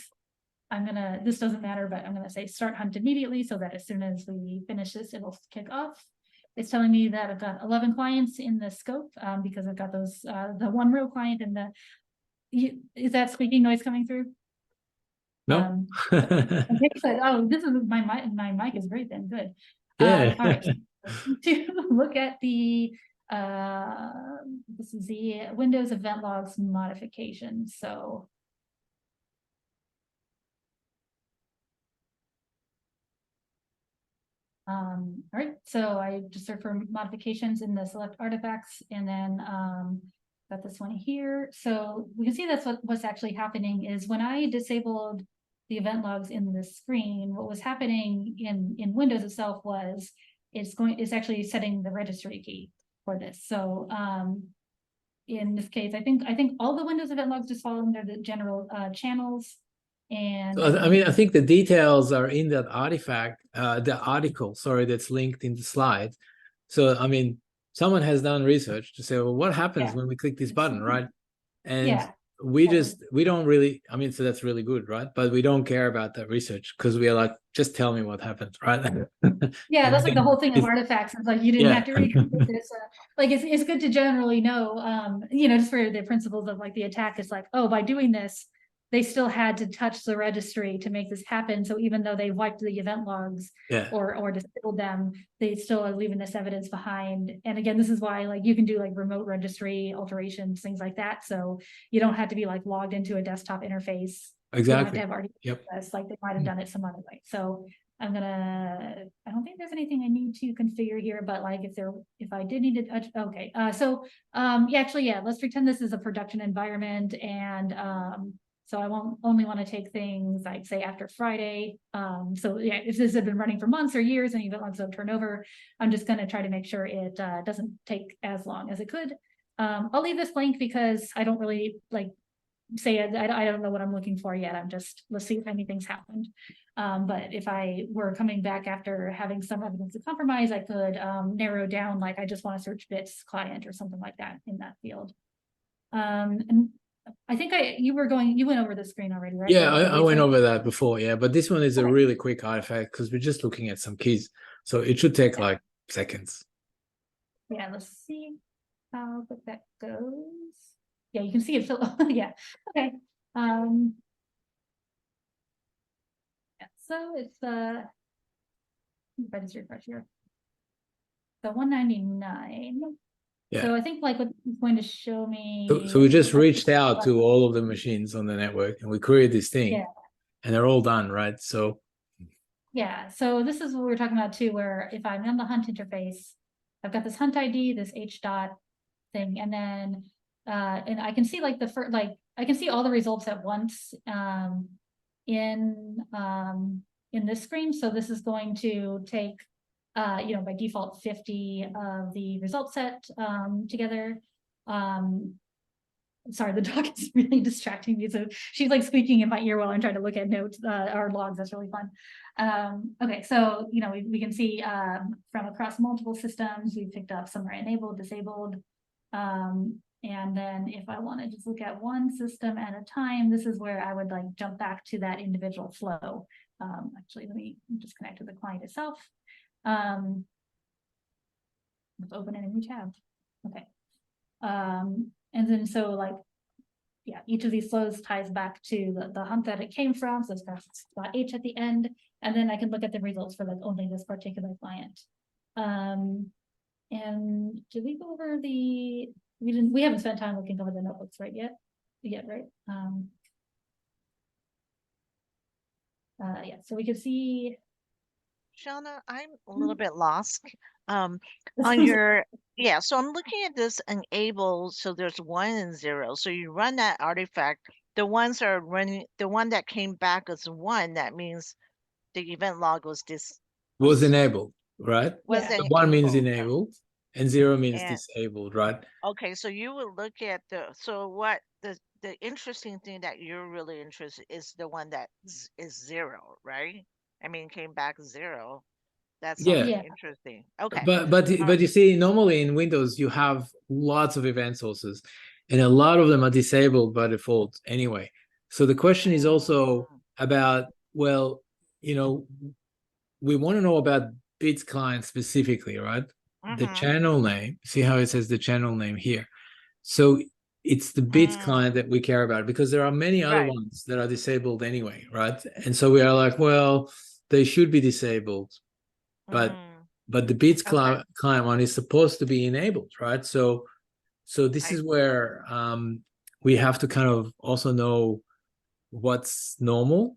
This doesn't matter, but I'm going to say start hunt immediately so that as soon as we finish this, it'll kick off. It's telling me that I've got 11 clients in the scope because I've got those, the one row client and is that squeaking noise coming through?
No.
Okay, so, oh, this is my mic is very thin. Good.
Yeah.
All right. To look at the this is the Windows event logs modification. So all right, so I just search for modifications in the select artifacts and then got this one here. So we can see that's what's actually happening is when I disabled the event logs in the screen, what was happening in Windows itself was it's actually setting the registry key for this. So in this case, I think all the Windows event logs just fall under the general channels. And
I mean, I think the details are in that artifact, the article, sorry, that's linked in the slide. So, I mean, someone has done research to say, well, what happens when we click this button, right? And we don't really, I mean, so that's really good, right? But we don't care about that research because we are like, just tell me what happened, right?
Yeah, that's like the whole thing of artifacts. It's like you didn't have to read this. Like it's good to generally know, just for the principles of like the attack. It's like, oh, by doing this, they still had to touch the registry to make this happen. So even though they wiped the event logs or disabled them, they still are leaving this evidence behind. And again, this is why like you can do like remote registry alterations, things like that. So you don't have to be like logged into a desktop interface.
Exactly.
You don't have to have already like they might have done it some other way. So I don't think there's anything I need to configure here, but like if I did need to, okay. Let's pretend this is a production environment and so I won't only want to take things like say after Friday. If this had been running for months or years and event logs don't turn over, I'm just going to try to make sure it doesn't take as long as it could. I'll leave this blank because I don't really like say I don't know what I'm looking for yet. Let's see if anything's happened. But if I were coming back after having some evidence of compromise, I could narrow down like I just want to search bits client or something like that in that field. And I think you went over the screen already, right?
Yeah, I went over that before. Yeah, but this one is a really quick artifact because we're just looking at some keys. So it should take like seconds. Yeah,
let's see how quick that goes. Yeah, you can see it. Yeah, okay. So it's if I just refresh here. The 199.
Yeah.
So I think like what it's going to show me.
So we just reached out to all of the machines on the network and we created this thing and they're all done, right? So
yeah, so this is what we were talking about too, where if I'm in the hunt interface, I've got this hunt ID, this H dot thing, and then and I can see like I can see all the results at once in this screen. So this is going to take by default 50 of the result set together. Sorry, the dog is really distracting me. So she's like squeaking in my ear while I'm trying to look at notes or logs. That's really fun. Okay, so we can see from across multiple systems, we've picked up some are enabled, disabled. And then if I want to just look at one system at a time, this is where I would like jump back to that individual flow. Actually, let me just connect to the client itself. Let's open it in a new tab. Okay. And then so like, yeah, each of these flows ties back to the hunt that it came from. So it's got .H at the end, and then I can look at the results for like only this particular client. And did we go over we haven't spent time looking over the notebooks right yet, right? Yeah, so we could see.
Shauna, I'm a little bit lost. Um, on your, yeah, so I'm looking at this enable, so there's 1 and 0. So you run that artifact, the ones are running, the one that came back as 1, that means the event log was
Was enabled, right?
was
Yeah.
So 1 means
enabled.
enabled and 0 means
And
disabled, right?
okay, so you would look at so what the interesting thing that you're really interested is the one that is 0, right? I mean, came back 0. That's
Yeah.
something
Yeah.
interesting. Okay.
But you see, normally in Windows you have lots of event sources, and a lot of them are disabled by default anyway. So the question is also about, well, you know, we want to know about bits client specifically, right? The
Mm-hmm.
channel name. See how it says the channel name here. So it's the bits client that we care about, because there are many other
Right.
ones that are disabled anyway, right? And so we are like, well, they should be disabled, but the bits
Okay.
client one is supposed to be enabled, right? So this is where we have to kind of also know what's normal.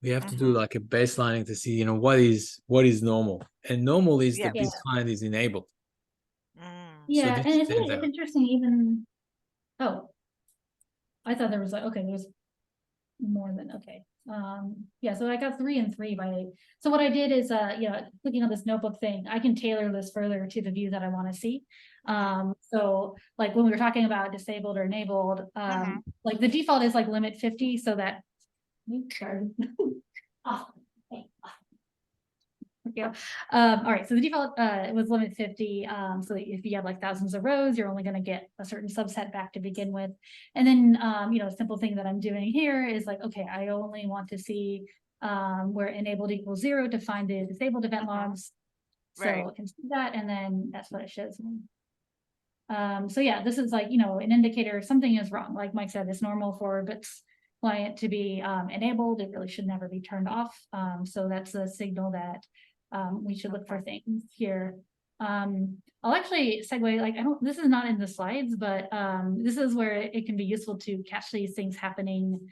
We have to do like a baselining to see, what is normal, and normal is the
Yes.
bits client is enabled. So
Yeah,
this
and it's
stands out.
interesting even, oh, I thought there was like, okay, there's more than, okay. Yeah, so I got 3 and 3 by, so what I did is, clicking on this notebook thing, I can tailor this further to the view that I want to see. So like when we were talking about disabled or enabled, like the default is like limit 50, so that, sorry. Oh, okay. Yeah. All right. So the default it was limit 50. So if you have like thousands of rows, you're only going to get a certain subset back to begin with. And then a simple thing that I'm doing here is like, okay, I only want to see where enabled equals 0 to find the disabled event logs. So I can see that, and then that's what it shows me. So yeah, this is like, an indicator something is wrong. Like Mike said, it's normal for bits client to be enabled. It really should never be turned off. So that's a signal that we should look for things here. I'll actually segue, like, this is not in the slides, but this is where it can be useful to catch these things happening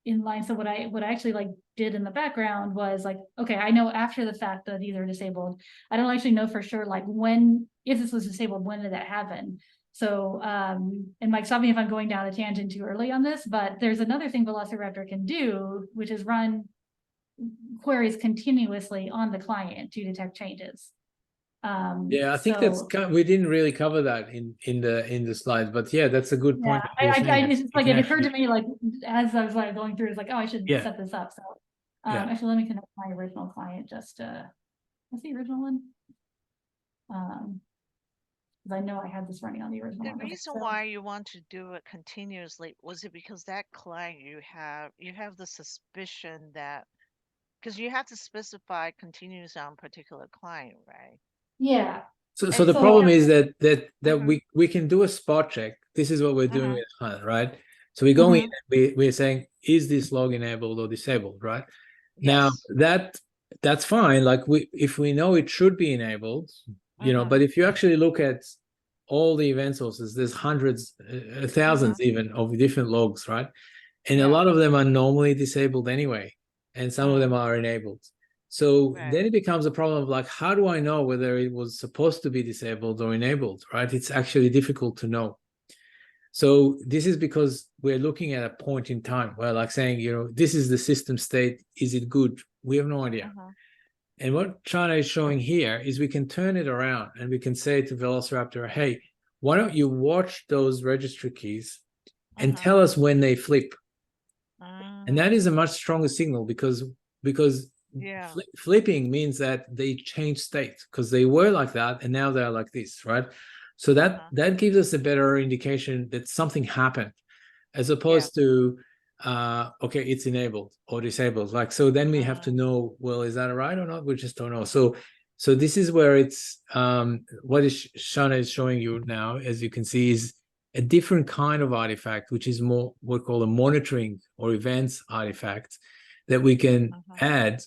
in line. So what I actually like did in the background was like, okay, I know after the fact that these are disabled. I don't actually know for sure, like if this was disabled, when did that happen? So, and Mike, stop me if I'm going down a tangent too early on this, but there's another thing Velociraptor can do, which is run queries continuously on the client to detect changes.
Yeah, I think we didn't really cover that in the slides, but yeah, that's a good point.
It's just like it occurred to me like as I was like going through, it's like, oh, I should set this up. So actually, let me connect my original client. Just what's the original one? Because I know I had this running on the original one.
The reason why you want to do it continuously, was it because that client you have the suspicion that, because you have to specify continuous on particular client, right?
Yeah.
So the problem is that we can do a spot check. This is what we're doing with Hunt, right? So we go in and we're saying, is this log enabled or disabled, right? Now that's fine. Like if we know it should be enabled, but if you actually look at all the event sources, there's hundreds, thousands even of different logs, right? And a lot of them are normally disabled anyway, and some of them are enabled. So then it becomes a problem of like, how do I know whether it was supposed to be disabled or enabled, right? It's actually difficult to know. So this is because we're looking at a point in time where, like, saying, this is the system state. Is it good? We have no idea. And what China is showing here is we can turn it around and we can say to Velociraptor, hey, why don't you watch those registry keys and tell us when they flip? And that is a much stronger signal because flipping means that they change state, because they were like that and now they're like this, right? So that gives us a better indication that something happened, as opposed to okay, it's enabled or disabled. Like, so then we have to know, well, is that right or not? We just don't know. So this is where it's what Shana is showing you now, as you can see, is a different kind of artifact, which is more what we call a monitoring or events artifact that we can add,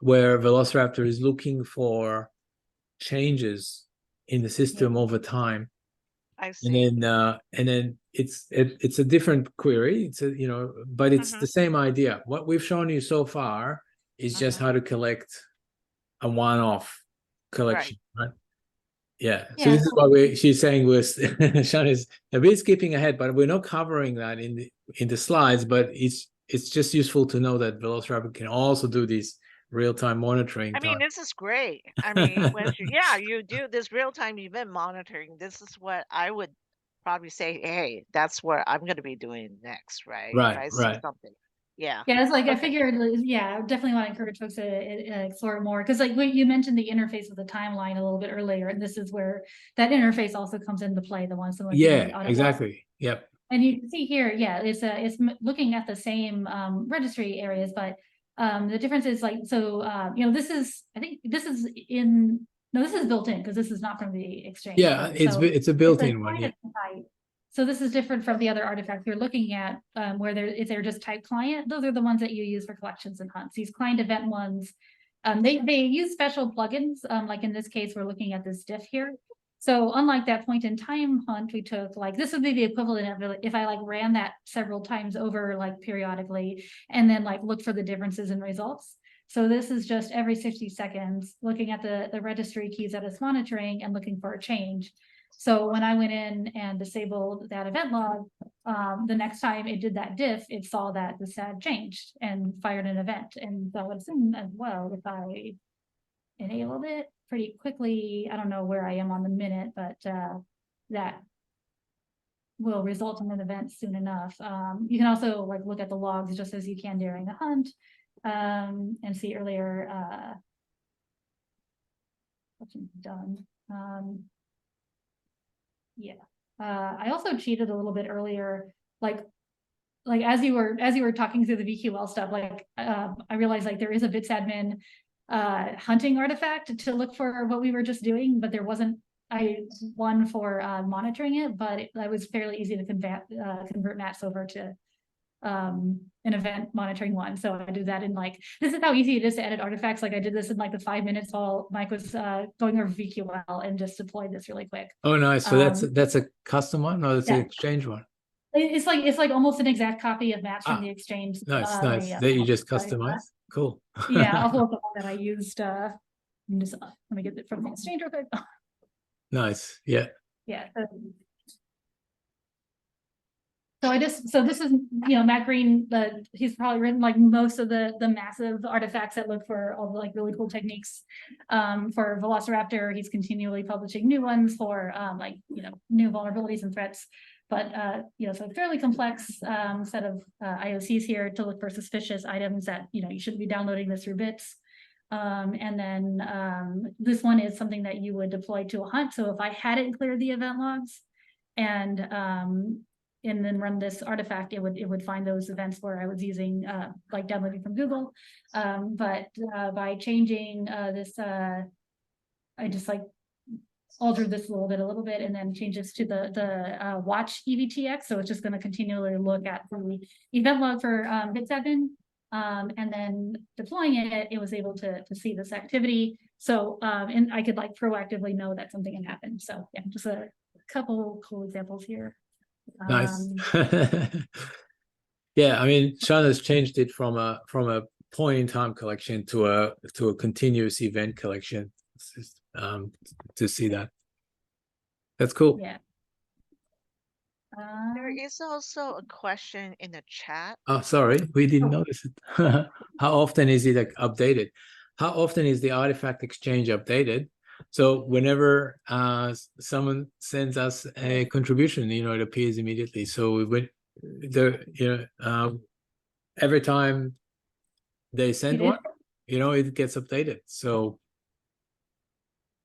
where Velociraptor is looking for changes in the system over time.
I see.
And then it's a different query. It's a, but it's the same idea. What we've shown you so far is just how to collect a one-off collection, right? Yeah. So
Yeah.
this is what she's saying was Sean is a bit skipping ahead, but we're not covering that in the slides, but it's just useful to know that Velociraptor can also do these real-time monitoring.
I mean, this is great. I mean, once you do this real-time event monitoring, this is what I would probably say, hey, that's what I'm going to be doing next, right? If I see
Right.
something. Yeah.
Yeah, it's like I
Okay.
figured, yeah, I definitely want to encourage folks to explore more because, like, you mentioned the interface with the timeline a little bit earlier, and this is where that interface also comes into play. The one similar to the audit log.
Exactly. Yep.
And you can see here, yeah, it's looking at the same registry areas, but the difference is like, so this is, I think this is this is built in because this is not from the exchange.
Yeah,
right?
it's a built-in one. Yeah.
So this is different from the other artifacts you're looking at, where if they're just type client, those are the ones that you use for collections and hunts. These client event ones, they use special plugins. Like in this case, we're looking at this diff here. So unlike that point in time hunt we took, like this would be the equivalent of if I like ran that several times over, like periodically, and then like look for the differences in results. So this is just every 60 seconds looking at the registry keys that it's monitoring and looking for a change. So when I went in and disabled that event log, the next time it did that diff, it saw that the SAD changed and fired an event. And so I would assume as well, if I enabled it pretty quickly, I don't know where I am on the minute, but that will result in an event soon enough. You can also like look at the logs just as you can during a hunt, and see earlier what's done. Yeah. I also cheated a little bit earlier, like as you were talking through the VQL stuff, like I realized like there is a bitsadmin hunting artifact to look for what we were just doing, but there wasn't one for monitoring it, but it was fairly easy to convert maps over to an event monitoring one. So I do that in this is how easy it is to edit artifacts. Like I did this in like the 5 minutes while Mike was going over VQL and just deployed this really quick.
Oh, nice. So that's a custom one, or that's an exchange one?
It's like almost an exact copy of maps from the exchange.
Nice. That you just customize. Cool.
Yeah, I'll pull up the one that I used. Let me get it from the exchange real quick.
Nice. Yeah.
Yeah. So this is, Matt Green, he's probably written like most of the massive artifacts that look for all the like really cool techniques. For Velociraptor, he's continually publishing new ones for new vulnerabilities and threats. But so a fairly complex set of IOCs here to look for suspicious items that you shouldn't be downloading this through bits. And then this one is something that you would deploy to a hunt. So if I hadn't cleared the event logs and then run this artifact, it would find those events where I was using like downloading from Google. But by changing this, I just like altered this a little bit, and then change this to the watch EVTX. So it's just going to continually look at the event log for bit7, and then deploying it, it was able to see this activity. So and I could like proactively know that something had happened. So yeah, just a couple cool examples here.
Nice. Yeah, I mean, Sean has changed it from a point in time collection to a continuous event collection, to see that. That's cool.
Yeah.
There is also a question in the chat.
Oh, sorry, we didn't notice it. How often is it updated? How often is the artifact exchange updated? So whenever someone sends us a contribution, it appears immediately. So every time they send one, it gets updated. So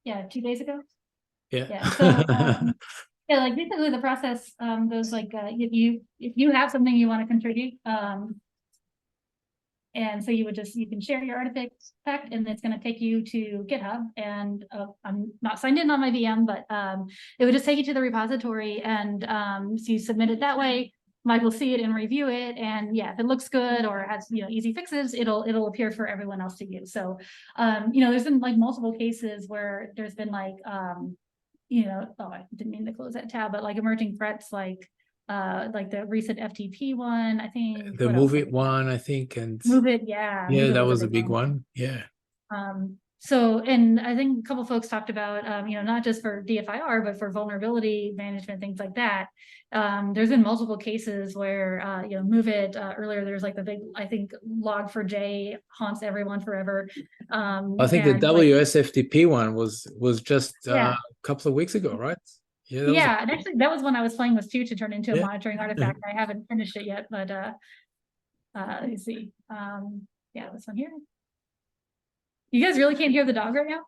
yeah, 2 days ago.
Yeah.
So yeah, like basically the process goes like if you have something you want to contribute, and so you can share your artifact, and it's going to take you to GitHub. And I'm not signed in on my VM, but it would just take you to the repository, and so you submit it that way. Mike will see it and review it, and yeah, if it looks good or has easy fixes, it'll appear for everyone else to use. So there's been like multiple cases where there's been like oh, I didn't mean to close that tab, but like emerging threats, like the recent FTP one, I think.
The
what
Move
else
It one, I think, and
Move It, yeah.
yeah,
Move It
that was
a
a big one. Yeah.
So, and I think a couple folks talked about, not just for DFIR, but for vulnerability management, things like that. There's been multiple cases where, Move It, earlier, there's like the big, I think, Log4j haunts everyone forever.
I think the
and, like,
WSFTP one was just
Yeah.
a couple of weeks ago, right? Yeah, that was
yeah, and actually that was one I was playing with too, to turn into a
Yeah.
monitoring artifact. I haven't finished it yet, but let's see. Yeah, this one here. You guys really can't hear the dog right now?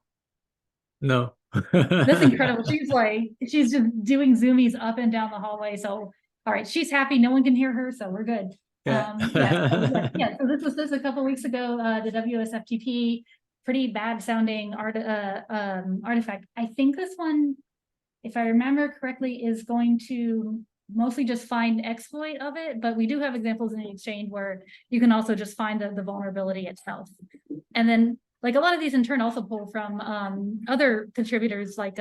No.
That's incredible. She's just doing zoomies up and down the hallway. So, all right, she's happy. No one can hear her, so we're good.
Yeah.
So this was a couple weeks ago. The WSFTP, pretty bad sounding artifact. I think this one, if I remember correctly, is going to mostly just find exploit of it, but we do have examples in the exchange where you can also just find the vulnerability itself. And then, like, a lot of these in turn also pull from other contributors, like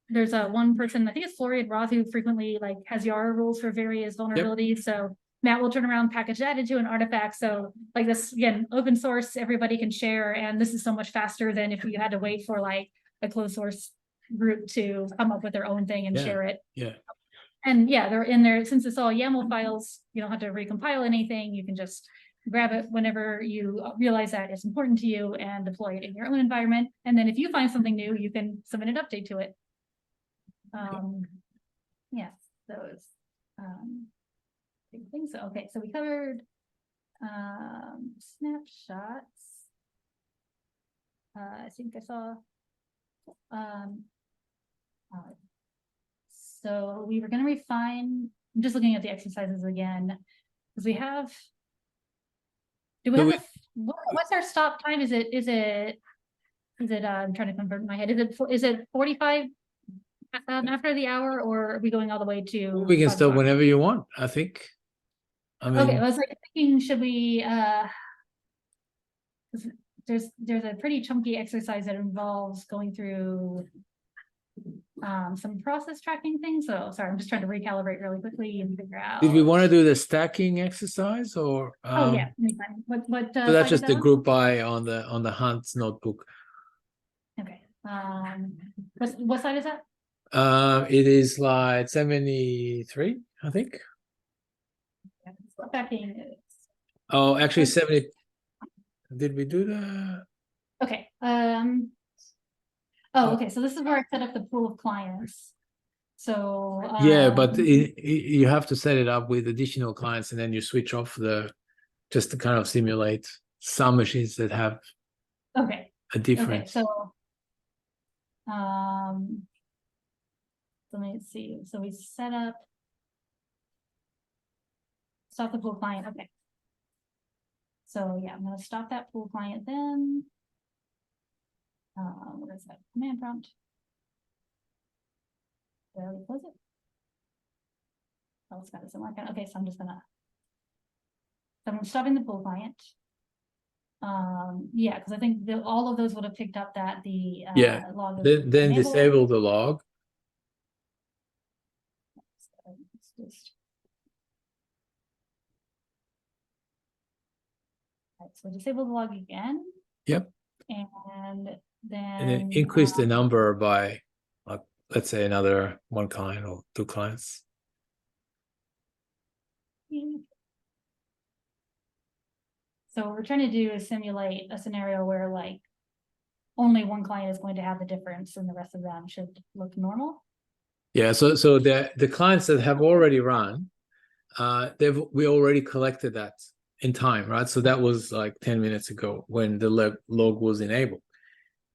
there's one person, I think it's Florian Roth, who frequently like has YARA rules for various vulnerabilities. Yep. So Matt will turn around, package that into an artifact. So like this, again, open source, everybody can share, and this is so much faster than if you had to wait for like a closed source group to come up with their own thing and share it.
Yeah.
And yeah, they're in there, since it's all YAML files, you don't have to recompile anything. You can just grab it whenever you realize that it's important to you and deploy it in your own environment. And then if you find something new, you can submit an update to it. Yes, those big things. So, okay, so we covered snapshots. I think I saw. So we were going to refine. I'm just looking at the exercises again, because we have. Do we have what's our stop time? Is it I'm trying to convert in my head. Is it 45 after the hour, or are we going all the way to?
We can stop whenever you want, I think. I mean,
okay, I was like thinking, should we there's a pretty chunky exercise that involves going through some process tracking things. So sorry, I'm just trying to recalibrate really quickly and figure out.
Did we want to do the stacking exercise, or
oh yeah, what
so that's just the group by on the Hunt's notebook.
Okay. What side is that?
It is slide 73, I think.
Stacking.
Oh, actually 70. Did we do that?
Okay. Oh, okay. So this is where I set up the pool of clients. So
yeah, but you have to set it up with additional clients, and then you switch off just to kind of simulate some machines that have a difference.
Okay, so let me see. So we set up stop the pool client. Okay. So yeah, I'm going to stop that pool client then. What is that command prompt? Did I already close it? Oh, it's got it somewhere. Okay, so I'm just gonna. So I'm stopping the pool client. Yeah, because I think all of those would have picked up that the log.
Then disable the log.
So disable the log again.
Yep.
And
then
then
increase the number by, like, let's say another 1 client or 2 clients.
So what we're trying to do is simulate a scenario where like only 1 client is going to have the difference and the rest of them should look normal.
Yeah, so the clients that have already run, we already collected that in time, right? So that was like 10 minutes ago when the log was enabled.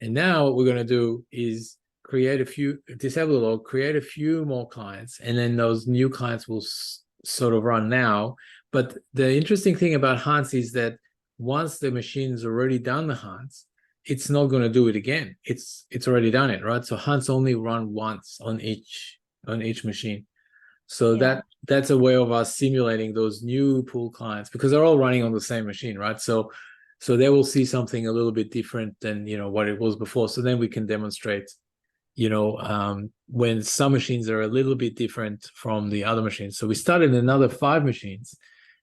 And now what we're going to do is disable the log, create a few more clients, and then those new clients will sort of run now. But the interesting thing about hunts is that once the machine's already done the hunts, it's not going to do it again. It's already done it, right? So hunts only run once on each machine. So that's a way of us simulating those new pool clients, because they're all running on the same machine, right? So they will see something a little bit different than what it was before. So then we can demonstrate when some machines are a little bit different from the other machines. So we started another 5 machines,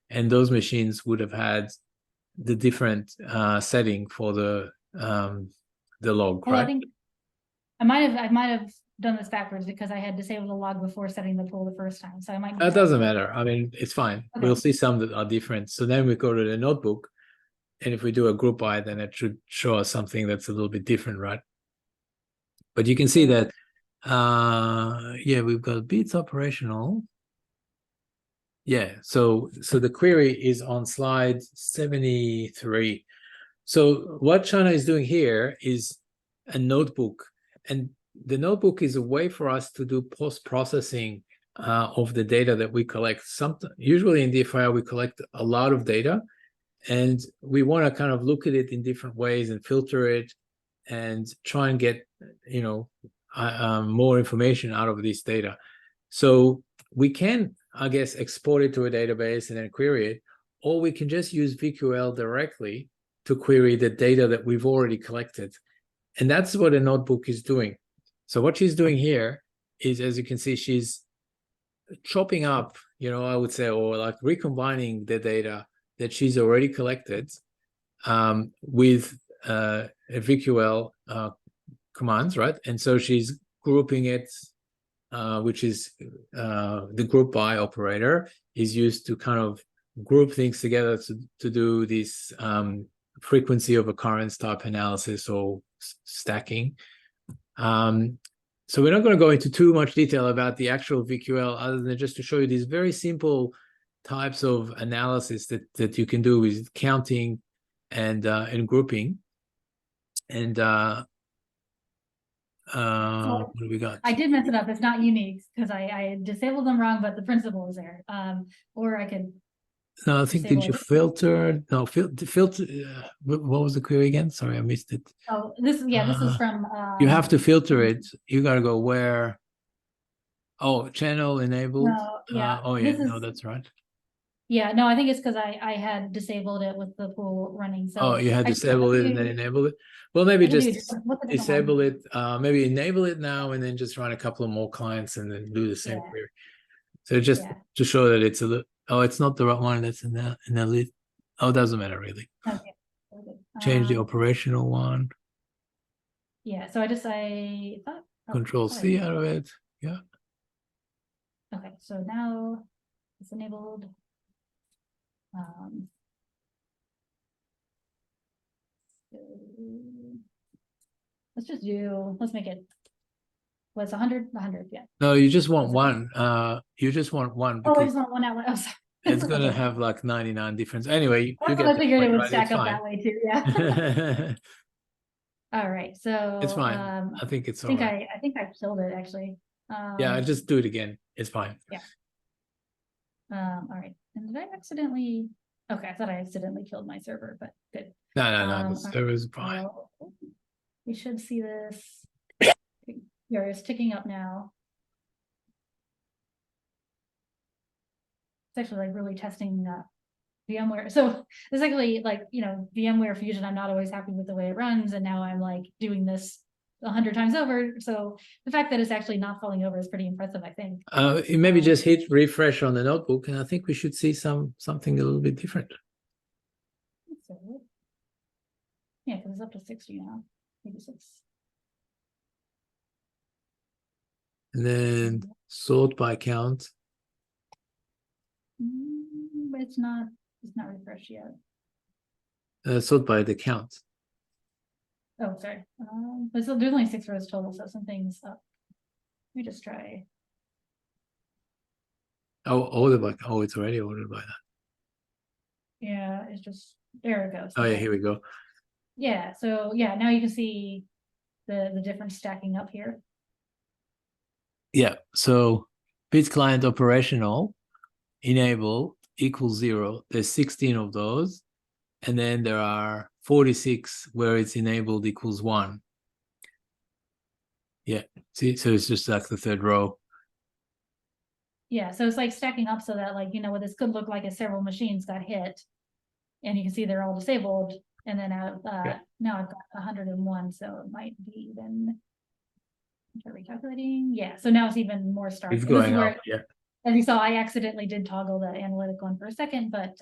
and those machines would have had the different setting for the log,
Oh,
right?
I think I might have done this backwards because I had disabled the log before setting the pool the first time. So I might.
That doesn't matter. I mean, it's fine.
Okay.
We'll see some that are different. So then we go to the notebook, and if we do a group by, then it should show us something that's a little bit different, right? But you can see that, yeah, we've got bits operational. Yeah, so the query is on slide 73. So what China is doing here is a notebook, and the notebook is a way for us to do post-processing of the data that we collect. Usually in DFIR, we collect a lot of data, and we want to kind of look at it in different ways and filter it and try and get, more information out of this data. So we can, I guess, export it to a database and then query it, or we can just use VQL directly to query the data that we've already collected. And that's what a notebook is doing. So what she's doing here is, as you can see, she's chopping up, I would say, or like recombining the data that she's already collected with a VQL commands, right? And so she's grouping it, which is the group by operator is used to kind of group things together to do this frequency of occurrence type analysis or stacking. So we're not going to go into too much detail about the actual VQL, other than just to show you these very simple types of analysis that you can do with counting and grouping. And what do we got?
I did mess it up. It's not unique because I disabled them wrong, but the principle is there. Or I could.
No, I think did you filter? No, filter. What was the query again? Sorry, I missed it.
Oh, this is from.
You have to filter it. You got to go where. Oh, channel enabled.
No, yeah.
Oh yeah, no, that's right.
Yeah, no, I think it's because I had disabled it with the pool running. So
you had disabled it and then enable it. Well, maybe just disable it. Maybe enable it now and then just run a couple of more clients and then do the same query. So just to show that it's a little. Oh, it's not the right one that's in the list. Oh, it doesn't matter really.
Okay.
Change the operational one.
Yeah, so I thought
Control C out of it. Yeah.
Okay, so now it's enabled. Let's make it. What's 100? 100, yeah.
No, you just want one. You just want one.
Oh, I just want one out. Oh, sorry.
It's gonna have like 99 difference. Anyway,
I figured it would stack up that way too. Yeah. All right, so
it's fine. I think it's all right.
I think I killed it actually.
Yeah, I just do it again. It's fine.
Yeah. All right. And did I accidentally? Okay, I thought I accidentally killed my server, but good.
No. The server's fine.
We should see this. Here, it's ticking up now. It's actually like really testing VMware. So it's actually like, VMware Fusion, I'm not always happy with the way it runs. And now I'm like doing this 100 times over. So the fact that it's actually not falling over is pretty impressive, I think.
Maybe just hit refresh on the notebook and I think we should see something a little bit different.
Yeah, because it's up to 60 now. 86.
And then sort by count.
But it's not refreshed yet.
Sort by the count.
Oh, sorry. There's only 6 rows total, so something's up. Let me just try.
Oh, ordered by. Oh, it's already ordered by that.
Yeah, it's just there it goes.
Oh yeah, here we go.
Yeah, so yeah, now you can see the difference stacking up here.
Yeah, so bits client operational enable equals 0. There's 16 of those, and then there are 46 where it's enabled equals 1. Yeah, see, so it's just like the third row.
Yeah, so it's like stacking up so that, like, what this could look like is several machines got hit, and you can see they're all disabled, and then now I've got 101, so it might be even. Recalculating. Yeah. So now it's even more stark.
It's
And this is
going
where,
up. Yeah.
as you saw, I accidentally did toggle the analytic one for a second, but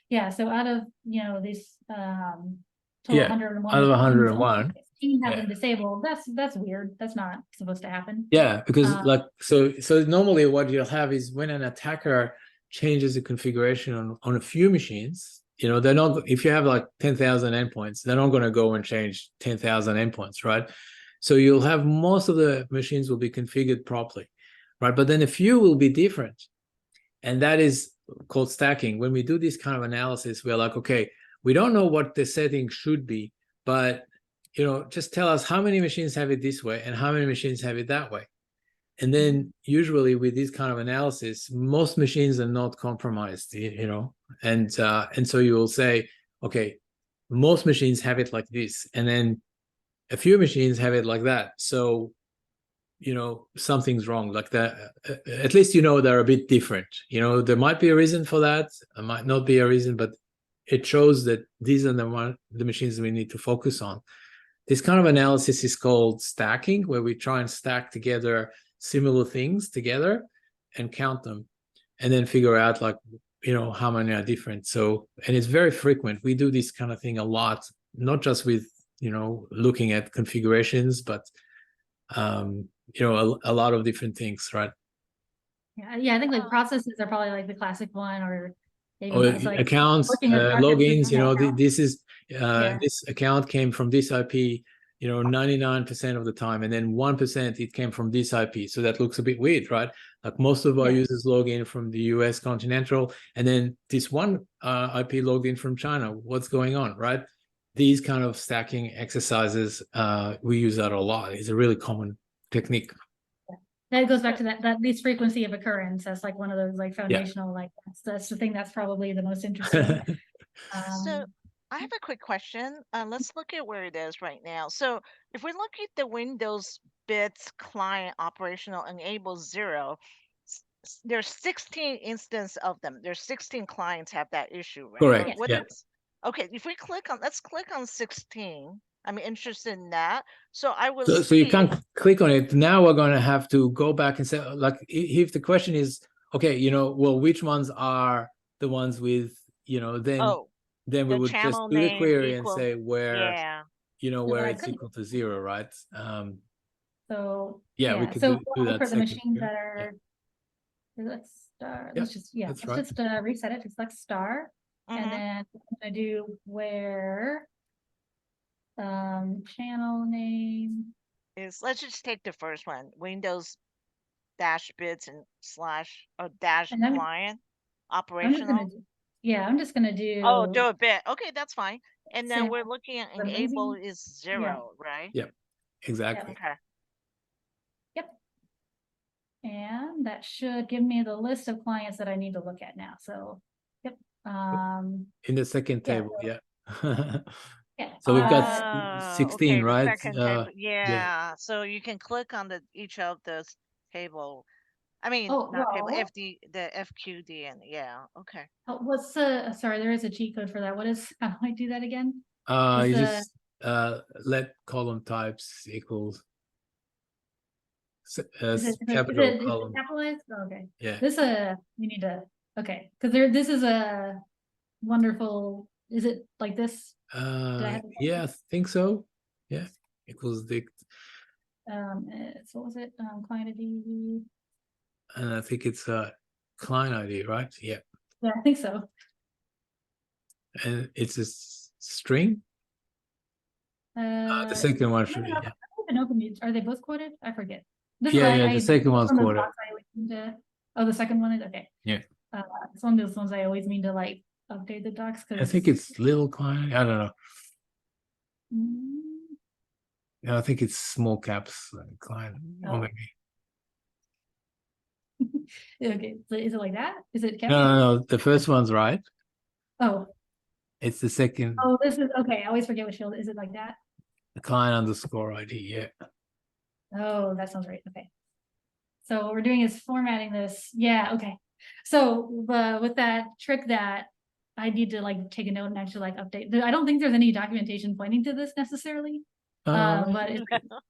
yeah. So out of this total
Yeah.
101,
Out of
machines,
101.
only 15 have
Yeah.
been disabled. That's weird. That's not supposed to happen.
Yeah, because so normally what you'll have is when an attacker changes the configuration on a few machines, they're not, if you have like 10,000 endpoints, they're not going to go and change 10,000 endpoints, right? So you'll have most of the machines will be configured properly, right? But then a few will be different. And that is called stacking. When we do this kind of analysis, we're like, okay, we don't know what the setting should be, but just tell us how many machines have it this way and how many machines have it that way. And then usually with this kind of analysis, most machines are not compromised, and so you will say, okay, most machines have it like this, and then a few machines have it like that. So, something's wrong like that. At least, they're a bit different. There might be a reason for that. There might not be a reason, but it shows that these are the machines we need to focus on. This kind of analysis is called stacking, where we try and stack together similar things together and count them, and then figure out how many are different. So, and it's very frequent. We do this kind of thing a lot, not just with looking at configurations, but a lot of different things, right?
Yeah, I think like processes are probably like the classic one, or maybe
Or
it's like
accounts,
looking at
logins.
account.
This is
Yeah.
this account came from this IP, 99% of the time, and then 1% it came from this IP. So that looks a bit weird, right? Like most of our users log in from the US continental, and then this one IP logged in from China. What's going on, right? These kind of stacking exercises, we use that a lot. It's a really common technique.
That goes back to that least frequency of occurrence. That's like one of those like foundational, like that's the thing that's probably the most interesting.
So I have a quick question. Let's look at where it is right now. So if we look at the Windows bits client operational enable 0, there's 16 instances of them. There's 16 clients have that issue, right?
Correct.
What
Yeah.
Okay, if we let's click on 16. I'm interested in that. So I will
So you can't click on it. Now we're going to have to go back and say, like, if the question is, okay, well, which ones are the ones with, then we would just do the query and say where, where it's equal to 0, right?
So
we could
so
do that
for the machines
here.
that are, let's start.
Yeah,
let's just reset it to select star, and then I'm gonna do where channel name
is, let's just take the first one, Windows dash bits and slash or dash client operational.
I'm just gonna do
do a bit. Okay, that's fine. And then we're looking at enable is 0, right?
Yep, exactly.
Okay.
Yep. And that should give me the list of clients that I need to look at now. So, yep.
In the second table,
yeah.
So we've got 16,
okay,
right?
Table. So you can click on each of the table. I mean, not table, the FQD, and okay.
What's sorry, there is a cheat code for that. How do I do that again?
You just let column types equals capital column.
Capitalized? Oh, okay.
Yeah.
This you need to because this is a wonderful. Is it like this?
Yeah, I think so. Yeah, equals dict.
So what was it? Client ID.
And I think it's client ID, right? Yeah.
Yeah, I think so.
And it's a string. The second one should be. Yeah.
I don't even know if these are they both quoted. I forget.
The second one's quoted.
The second one is okay.
Yeah.
It's one of those ones I always mean to like update the docs because
I think it's little client. I don't know. Yeah, I think it's small caps client. Or maybe.
Okay, so is it like that? Is it caps?
No. The first one's right.
Oh.
It's the second.
Oh, this is okay. I always forget which field. Is it like that?
The client underscore ID, yeah.
Oh, that sounds right. Okay. So what we're doing is formatting this. Yeah, okay. So with that trick that I need to like take a note and actually like update. I don't think there's any documentation pointing to this necessarily. But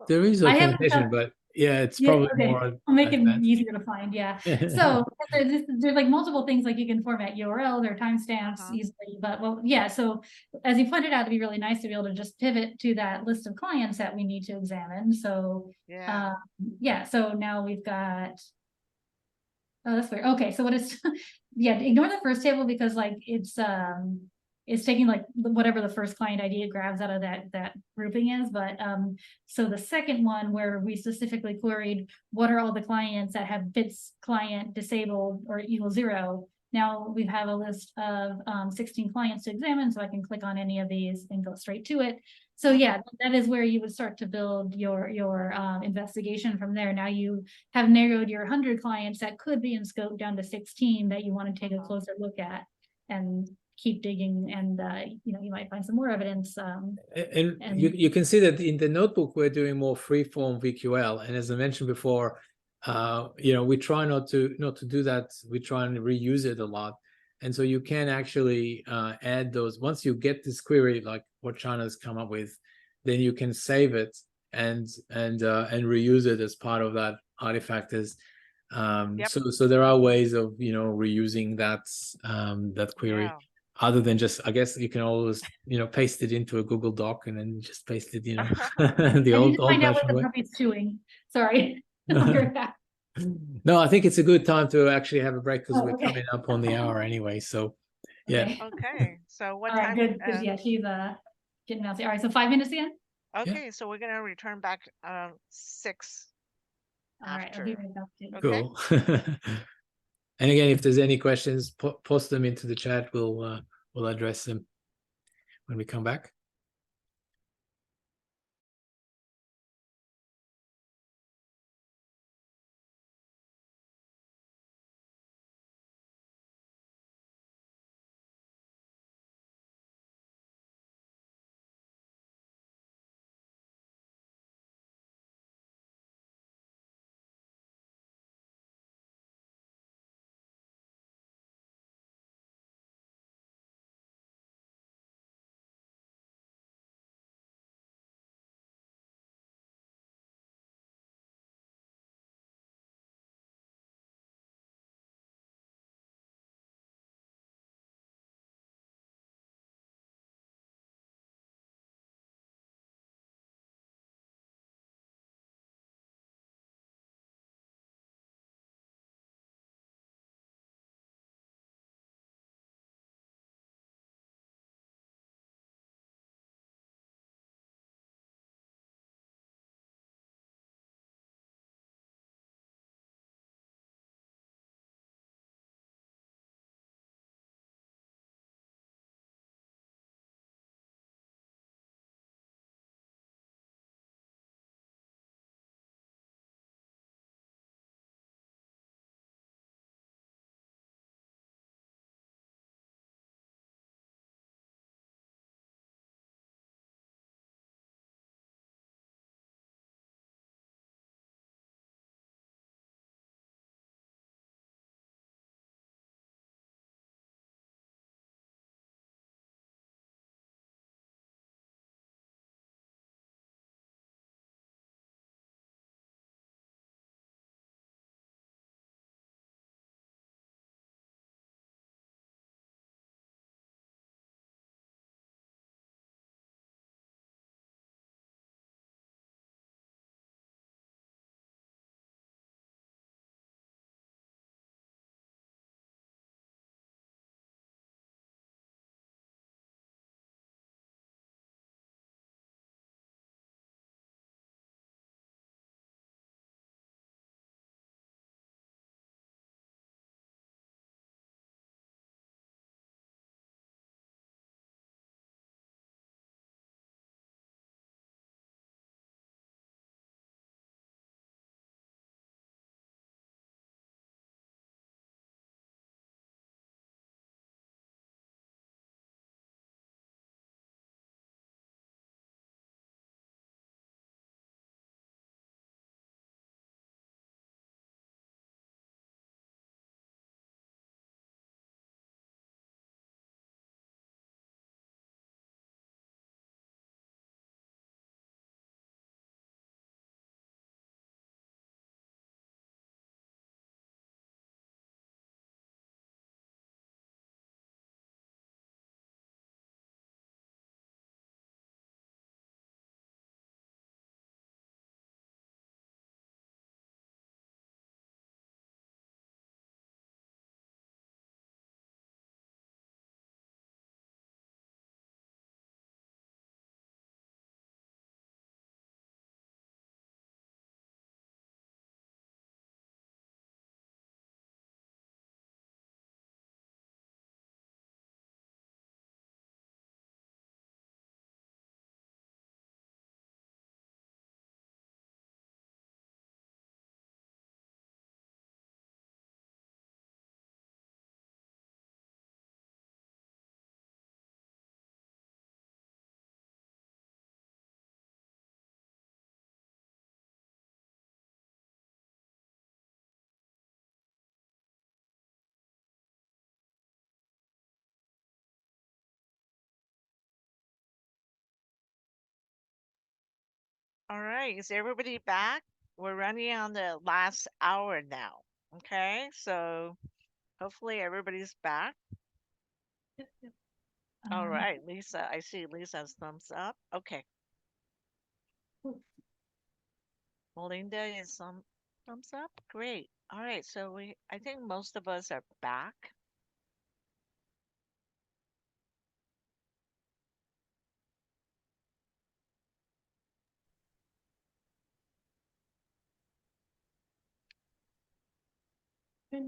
there is documentation, but Yeah, it's
Yeah,
probably
okay.
more
I'll make it
advanced.
easier to find. Yeah. So there's like multiple things like you can format URLs or timestamps easily, but well, yeah. So as you pointed out, it'd be really nice to be able to just pivot to that list of clients that we need to examine. So
Yeah.
yeah. So now we've got. Oh, that's weird. Okay, so what is? Yeah, ignore the first table because like it's taking like whatever the first client ID it grabs out of that grouping is. But so the second one where we specifically queried what are all the clients that have bits client disabled or equal 0. Now we have a list of 16 clients to examine, so I can click on any of these and go straight to it. So yeah, that is where you would start to build your investigation from there. Now you have narrowed your 100 clients that could be in scope down to 16 that you want to take a closer look at and keep digging, and you might find some more evidence.
And you can see that in the notebook we're doing more free-form VQL, and as I mentioned before, we try not to do that. We try and reuse it a lot, and so you can actually add those once you get this query like what China's come up with, then you can save it and reuse it as part of that artifact. As so there are ways of reusing that query.
Yeah.
Other than just, I guess you can always, paste it into a Google Doc and then just paste it, the
I need
old
to find out what
fashioned
the
way.
puppy's chewing. Sorry. I'll be right back.
No, I think it's a good time to actually have a break because
Oh,
we're
okay.
coming up on the hour anyway. So, yeah.
Okay.
Okay. So what
All right,
time?
good. Because yeah, she's getting out. All right, so 5 minutes again.
Okay, so we're gonna return back 6
All right, I'll be
after.
right back too.
Okay.
Cool. And again, if there's any questions, post them into the chat. We'll address them when we come back.
All right, is everybody back? We're running on the last hour now. Okay, so hopefully everybody's back. All right, Lisa, I see Lisa's thumbs up. Okay. Melinda is some thumbs up. Great. All right, so I think most of us are back.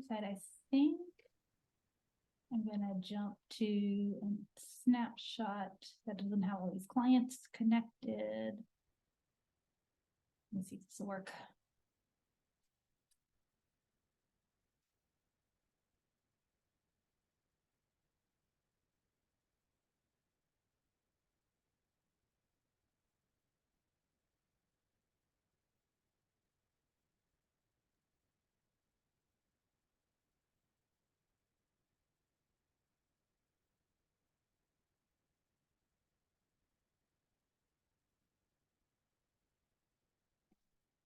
Side, I think I'm gonna jump to a snapshot that doesn't have all these clients connected. Let me see if this will work.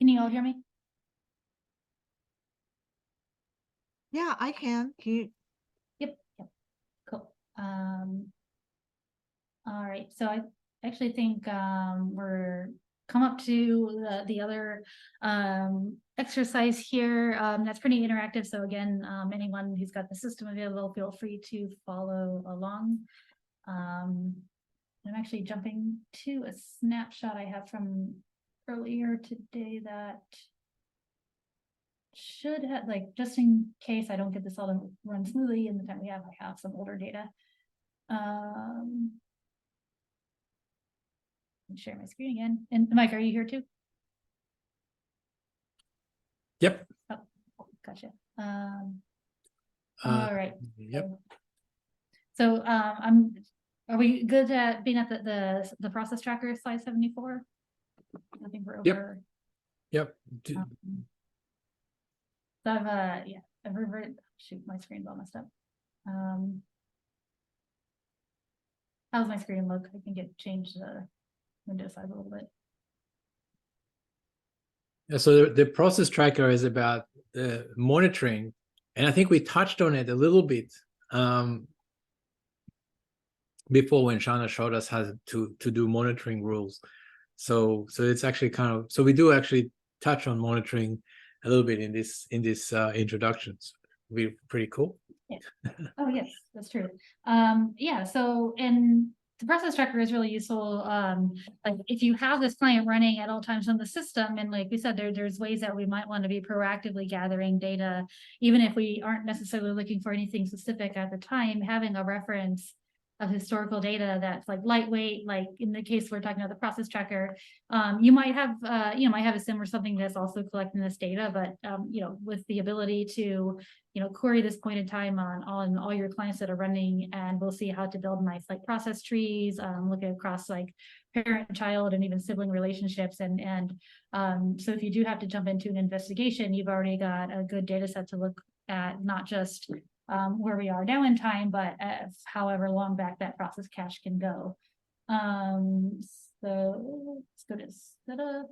Can you all hear me?
Yeah, I can.
Yep, cool. All right, so I actually think we're come up to the other exercise here. That's pretty interactive. So again, anyone who's got the system available, feel free to follow along. I'm actually jumping to a snapshot I have from earlier today that should have, like, just in case I don't get this all to run smoothly in the time we have, I have some older data. Share my screen again. And Mike, are you here too?
Yep.
Oh, gotcha. All right.
Yep.
So are we good at being at the process tracker slide 74? I think we're over.
Yep.
So I've I've reverted. Shoot, my screen's all messed up. How's my screen look? I can change the window size a little bit.
Yeah, so the process tracker is about monitoring, and I think we touched on it a little bit before when Shana showed us how to do monitoring rules. So it's actually kind of, so we do actually touch on monitoring a little bit in this introductions. Be pretty cool.
Yeah. Oh yes, that's true. Yeah, so and the process tracker is really useful. Like if you have this client running at all times on the system, and like we said, there's ways that we might want to be proactively gathering data, even if we aren't necessarily looking for anything specific at the time, having a reference of historical data that's like lightweight, like in the case we're talking about the process tracker, you might have a sim or something that's also collecting this data, but with the ability to query this point in time on all your clients that are running, and we'll see how to build nice like process trees, look across like parent, child, and even sibling relationships, and so if you do have to jump into an investigation, you've already got a good data set to look at, not just where we are now in time, but however long back that process cache can go. So let's go to setup.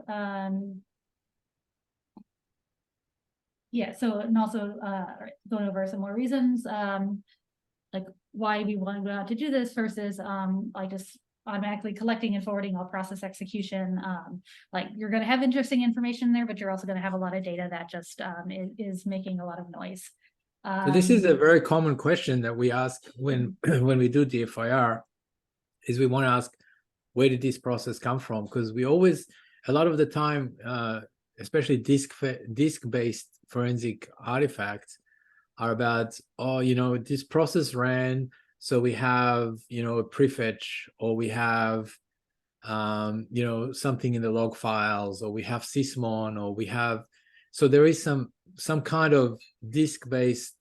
Yeah, so and also going over some more reasons, like why we want to go out to do this versus like just automatically collecting and forwarding all process execution. Like you're going to have interesting information there, but you're also going to have a lot of data that just is making a lot of noise.
So this is a very common question that we ask when when we do DFIR, is we want to ask, where did this process come from? Because we always, a lot of the time, especially disk-based forensic artifacts are about, oh, this process ran, so we have, a prefetch, or we have, something in the log files, or we have sysmon, or we have, so there is some kind of disk-based,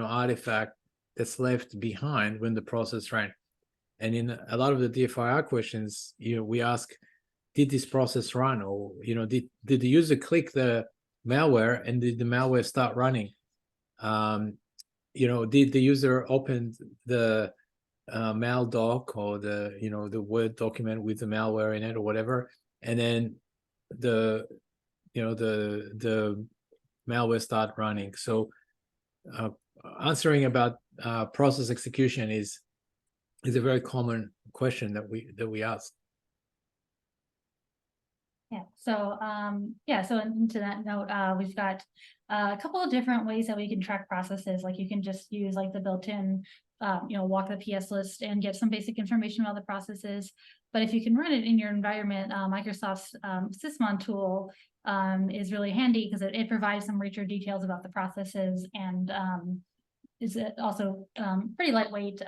artifact that's left behind when the process ran. And in a lot of the DFIR questions, we ask, did this process run? Or, did the user click the malware and did the malware start running? Did the user open the mal doc or the, the Word document with the malware in it or whatever, and then the the malware start running. So answering about process execution is a very common question that we ask.
Yeah. So so into that note, we've got a couple of different ways that we can track processes. Like you can just use like the built-in walk the PS list and get some basic information about the processes. But if you can run it in your environment, Microsoft's Sysmon tool is really handy because it provides some richer details about the processes and is also pretty lightweight.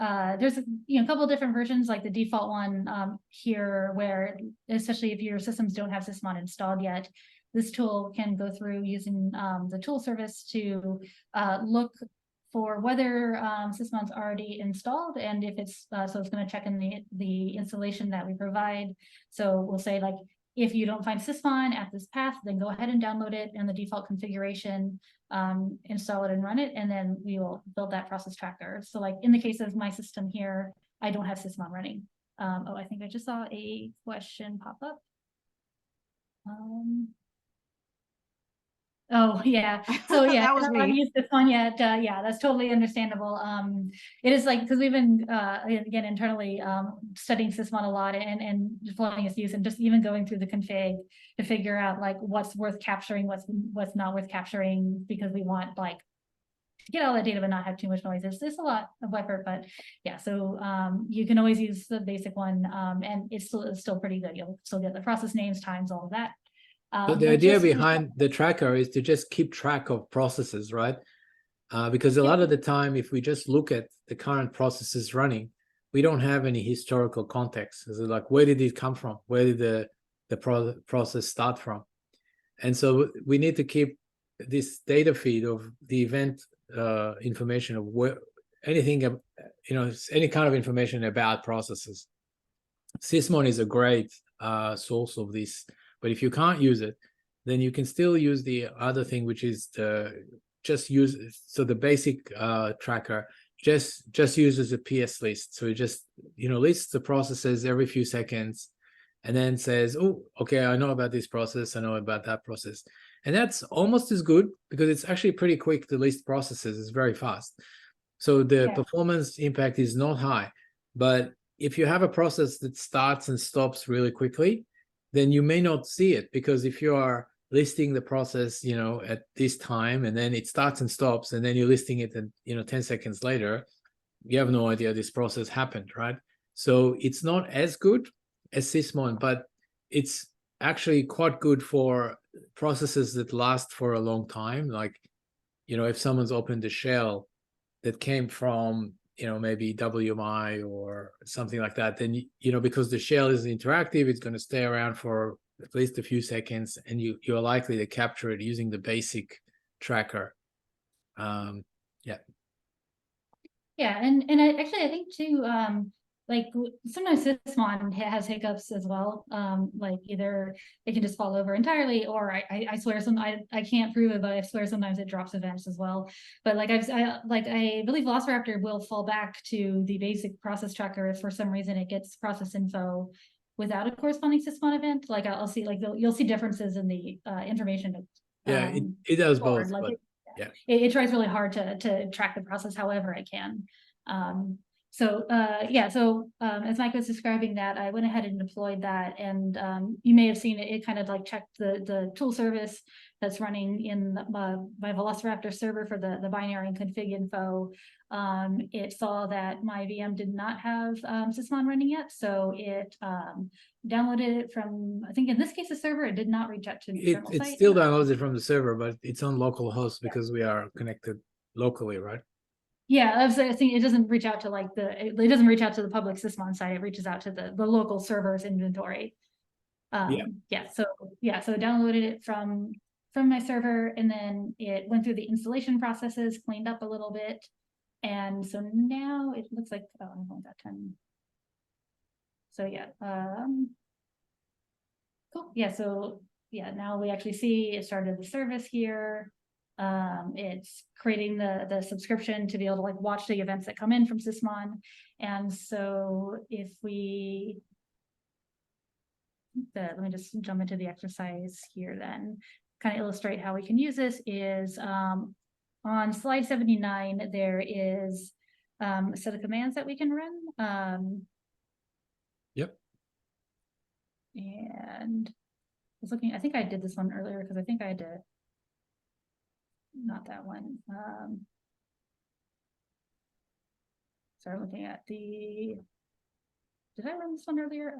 There's a couple of different versions, like the default one here, where especially if your systems don't have Sysmon installed yet, this tool can go through using the tool service to look for whether Sysmon's already installed, and if it's so it's going to check in the installation that we provide. So we'll say like, if you don't find Sysmon at this path, then go ahead and download it in the default configuration, install it and run it, and then we will build that process tracker. So like in the case of my system here, I don't have Sysmon running. Oh, I think I just saw a question pop up. Oh yeah, so yeah,
That was
I haven't
me.
used this one yet. Yeah, that's totally understandable. It is like, because we've been again internally studying Sysmon a lot and deploying its use, and just even going through the config to figure out like what's worth capturing, what's not worth capturing, because we want like to get all that data but not have too much noise. There's a lot of effort, but yeah, so you can always use the basic one, and it's still pretty good. You'll still get the process names, times, all of that.
So the idea behind the tracker is to just keep track of processes, right? Because a lot of the time, if we just look at the current processes running, we don't have any historical context. Is it like, where did it come from? Where did the process start from? And so we need to keep this data feed of the event information of where anything, any kind of information about processes. Sysmon is a great source of this. But if you can't use it, then you can still use the other thing, which is the the basic tracker just uses a PS list. So it just lists the processes every few seconds, and then says, oh, okay, I know about this process, I know about that process, and that's almost as good because it's actually pretty quick to list processes. It's very fast, so the performance impact is not high. But if you have a process that starts and stops really quickly, then you may not see it, because if you are listing the process, at this time, and then it starts and stops, and then you're listing it, and 10 seconds later, you have no idea this process happened, right? So it's not as good as Sysmon, but it's actually quite good for processes that last for a long time. Like, if someone's opened a shell that came from maybe WMI or something like that, then because the shell is interactive, it's going to stay around for at least a few seconds, and you're likely to capture it using the basic tracker. And
I think too, like sometimes Sysmon has hiccups as well. Like either it can just fall over entirely, or I swear I can't prove it, but I swear sometimes it drops events as well. But like I believe Velociraptor will fall back to the basic process tracker if for some reason it gets process info without a corresponding Sysmon event. Like I'll see, like you'll see differences in the information.
It does both.
Like
but
it tries really hard to track the process however it can. So as Mike was describing that, I went ahead and deployed that, and you may have seen it. It kind of like checked the tool service that's running in my Velociraptor server for the binary and config info. It saw that my VM did not have Sysmon running yet, so it downloaded it from, I think in this case, the server. It did not reach out to the internal site.
It still downloads it from the server, but it's on localhost because we are connected locally, right?
Yeah, I think it doesn't reach out to it doesn't reach out to the public Sysmon site. It reaches out to the local server's inventory. So it downloaded it from my server, and then it went through the installation processes, cleaned up a little bit, and so now it looks like, oh, I've only got 10. So yeah, cool. Yeah, so yeah, now we actually see it started the service here. It's creating the subscription to be able to like watch the events that come in from Sysmon. And so if we let me just jump into the exercise here then. Kind of illustrate how we can use this is on slide 79, there is a set of commands that we can run.
Yep.
And I was looking, I think I did this one earlier because I think I had to, not that one. So I'm looking at the, did I run this one earlier?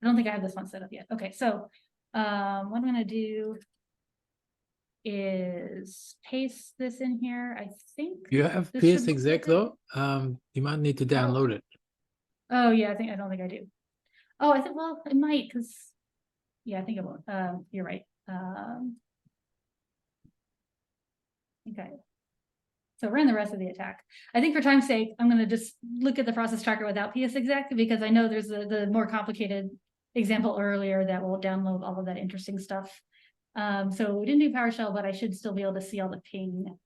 I don't think I have this one set up yet. Okay, so what I'm gonna do is paste this in here. I think
You have
this should
PS
look
exec
good.
though. You might need to download it.
Oh yeah, I don't think I do. Oh, I think, well, it might, because yeah, I think it won't. You're right. Okay. So run the rest of the attack. I think for time's sake, I'm going to just look at the process tracker without PS exec because I know there's the more complicated example earlier that will download all of that interesting stuff. So we didn't do PowerShell, but I should still be able to see all the ping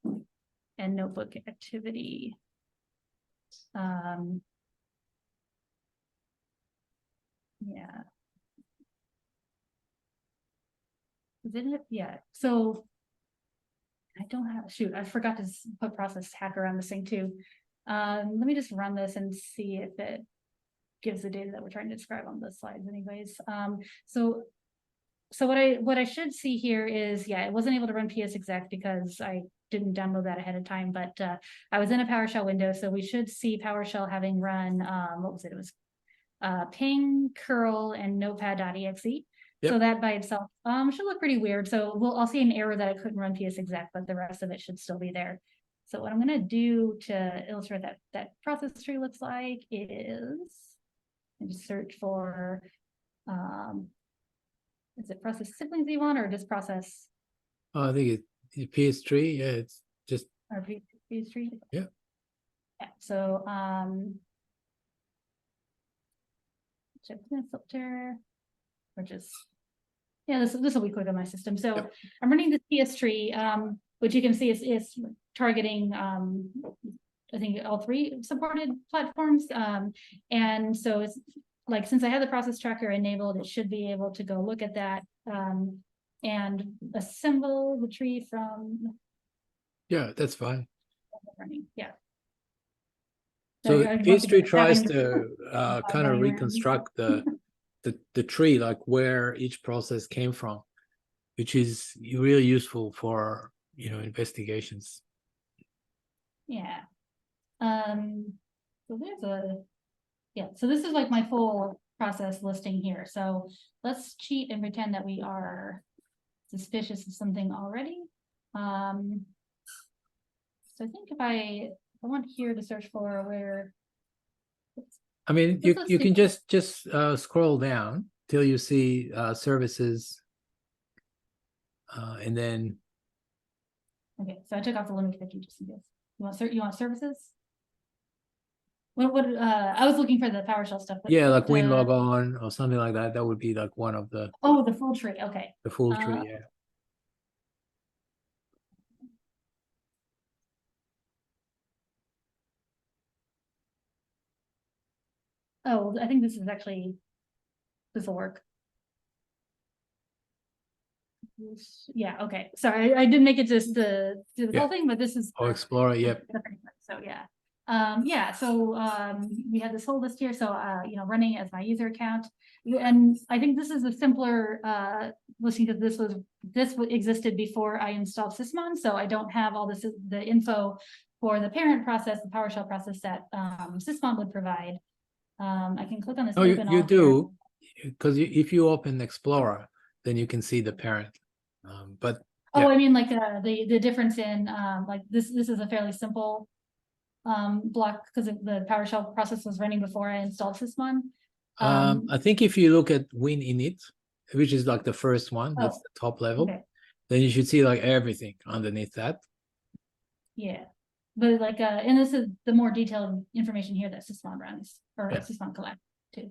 and notebook activity. Yeah. Didn't it? Yeah. So I don't have, shoot, I forgot to put process tracker on this thing too. Let me just run this and see if it gives the data that we're trying to describe on the slides anyways. So what I should see here is, yeah, I wasn't able to run PS exec because I didn't download that ahead of time, but I was in a PowerShell window. So we should see PowerShell having run, what was it? It was ping, curl, and notepad.exe. Yep. So that by itself should look pretty weird. So I'll see an error that I couldn't run PS exec, but the rest of it should still be there. So what I'm going to do to illustrate that process tree looks like is just search for, is it process siblings you want or just process?
Oh, I think it's PS tree. Yeah, it's just
PS tree.
Yeah.
Yeah. So check the filter, or just, yeah, this will be quick on my system. So yep. I'm running the PS tree, which you can see is targeting, I think all 3 supported platforms. And so it's like, since I have the process tracker enabled, it should be able to go look at that and assemble the tree from.
Yeah, that's fine.
Running. Yeah.
So PS tree tries to kind of reconstruct the tree, like where each process came from, which is really useful for, investigations.
Yeah. So there's so this is like my full process listing here. So let's cheat and pretend that we are suspicious of something already. So I think if I want here to search for where,
I mean, you can just scroll down till you see services, and then.
Okay, so I took off the limit 50 just in case. You want services? What I was looking for the PowerShell stuff.
Yeah, like WinLog on or something like that. That would be like one of the.
Oh, the full tree. Okay.
The full tree, yeah.
Oh, I think this will work. Yeah, okay. Sorry, I didn't make it just the whole thing, but this is.
Oh, Explorer, yep.
So yeah. So we have this whole list here. So running as my user account. And I think this is a simpler listing because this existed before I installed Sysmon. So I don't have all the info for the parent process, the PowerShell process that Sysmon would provide. I can click on this.
Oh, you do, because if you open Explorer, then you can see the parent. But
yeah. I mean, like the difference in like this is a fairly simple block because the PowerShell process was running before I installed Sysmon.
I think if you look at WinInit, which is like the first one, that's the top level, then you should see like everything underneath that.
Yeah, but like and this is the more detailed information here that Sysmon runs or Sysmon collects too.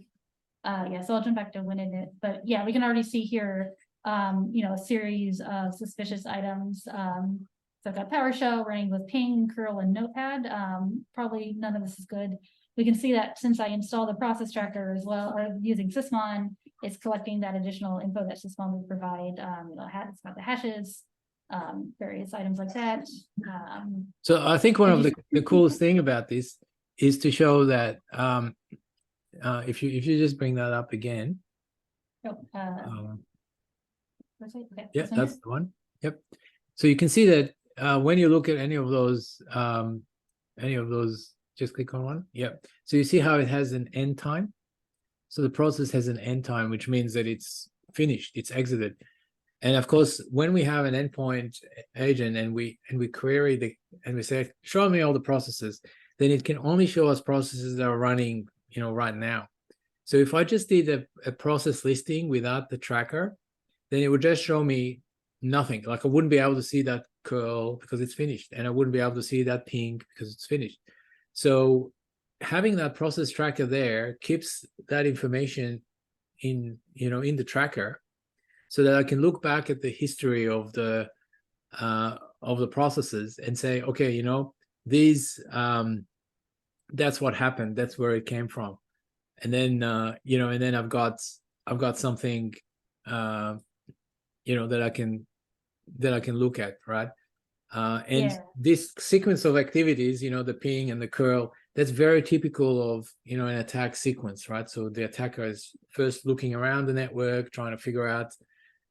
So I'll jump back to WinInit, but yeah, we can already see here a series of suspicious items. So I've got PowerShell running with ping, curl, and notepad. Probably none of this is good. we can see that since I installed the process tracker as well, or using Sysmon, it's collecting that additional info that Sysmon would provide. It's got the hashes, various items like that.
So I think one of the coolest thing about this is to show that if you just bring that up again.
Oh, okay,
yeah, that's the one. Yep. So you can see that when you look at any of those, just click on one. Yep. So you see how it has an end time. So the process has an end time, which means that it's finished, it's exited. And of course, when we have an endpoint agent and we query and we say, show me all the processes, then it can only show us processes that are running, right now. So if I just did a process listing without the tracker, then it would just show me nothing. Like I wouldn't be able to see that curl because it's finished, and I wouldn't be able to see that ping because it's finished. So having that process tracker there keeps that information in the tracker, so that I can look back at the history of the processes and say, okay, these that's what happened, that's where it came from, and then and then I've got something that I can look at, right? And this sequence of activities, the ping and the curl, that's very typical of an attack sequence, right? So the attacker is first looking around the network, trying to figure out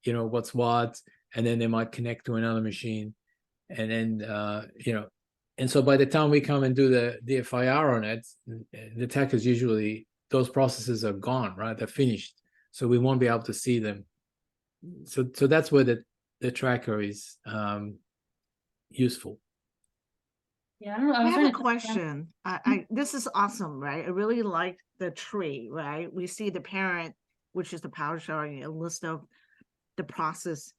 what's what, and then they might connect to another machine, and then and so by the time we come and do the DFIR on it, the attackers usually, those processes are gone, right? They're finished, so we won't be able to see them. So that's where the tracker is useful.
Yeah, I don't know.
I have a question. This is awesome, right? I really like the tree, right? We see the parent, which is the PowerShell, a list of the process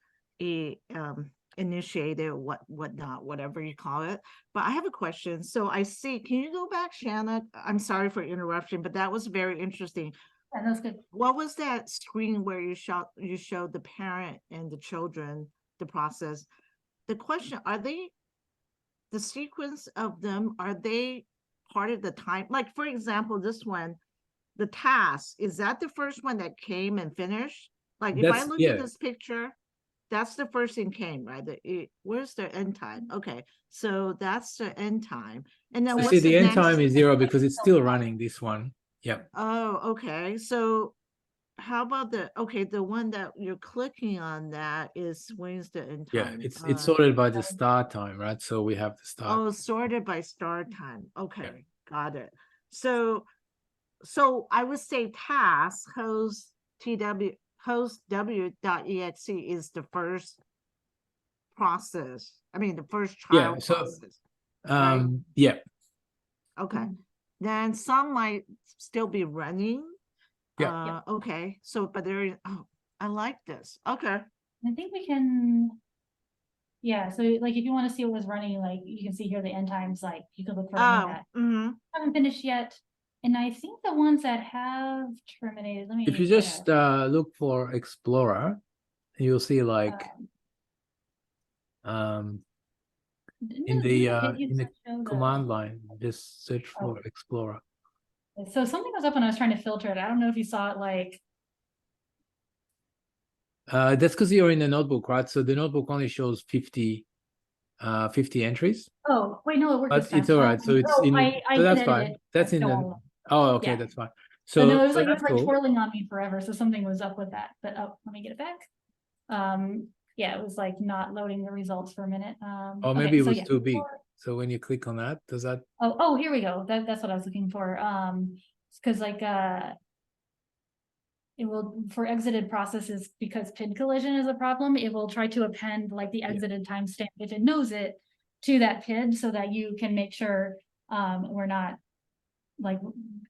initiated, whatnot, whatever you call it. But I have a question. So I see, can you go back, Shanna? I'm sorry for interruption, but that was very interesting.
Yeah, that's good.
What was that screen where you showed the parent and the children, the process? The question, are they, the sequence of them, are they part of the time? Like, for example, this one, the task, is that the first one that came and finished? Like, if I look at this picture, that's the first thing came, right? Where's the end time? Okay, so that's the end time. And then
see, the end time is 0 because it's still running, this one. Yep.
Oh, okay. So how about the one that you're clicking on, that is, when's the end time?
Yeah, it's sorted by the start time, right? So we have the start.
Oh, sorted by start time. Okay, got it. So I would say task host w.exe is the first process. I mean, the first child process. Right?
Yeah.
Okay. Then some might still be running.
Yeah.
Okay. So, but there. Oh, I like this. Okay.
I think we can. Yeah. So, like, if you want to see what was running, like, you can see here the end times. Like, you could look for that. Haven't finished yet. And I think the ones that have terminated. Let me.
If you just look for Explorer, you'll see like in the command line, just search for Explorer.
So something was up when I was trying to filter it. I don't know if you saw it, like.
That's because you're in the notebook, right? So the notebook only shows 50 entries.
Oh, wait, no, it worked.
But it's all right. So it's so that's fine. That's in the. Oh, okay, that's fine. So
no, it was like twirling on me forever. So something was up with that. But let me get it back. Yeah, it was like not loading the results for a minute.
Or maybe it was too big. So when you click on that, does that?
Oh, here we go. That's what I was looking for. Because like it will, for exited processes, because PID collision is a problem, it will try to append like the exited timestamp if it knows it to that PID, so that you can make sure we're not like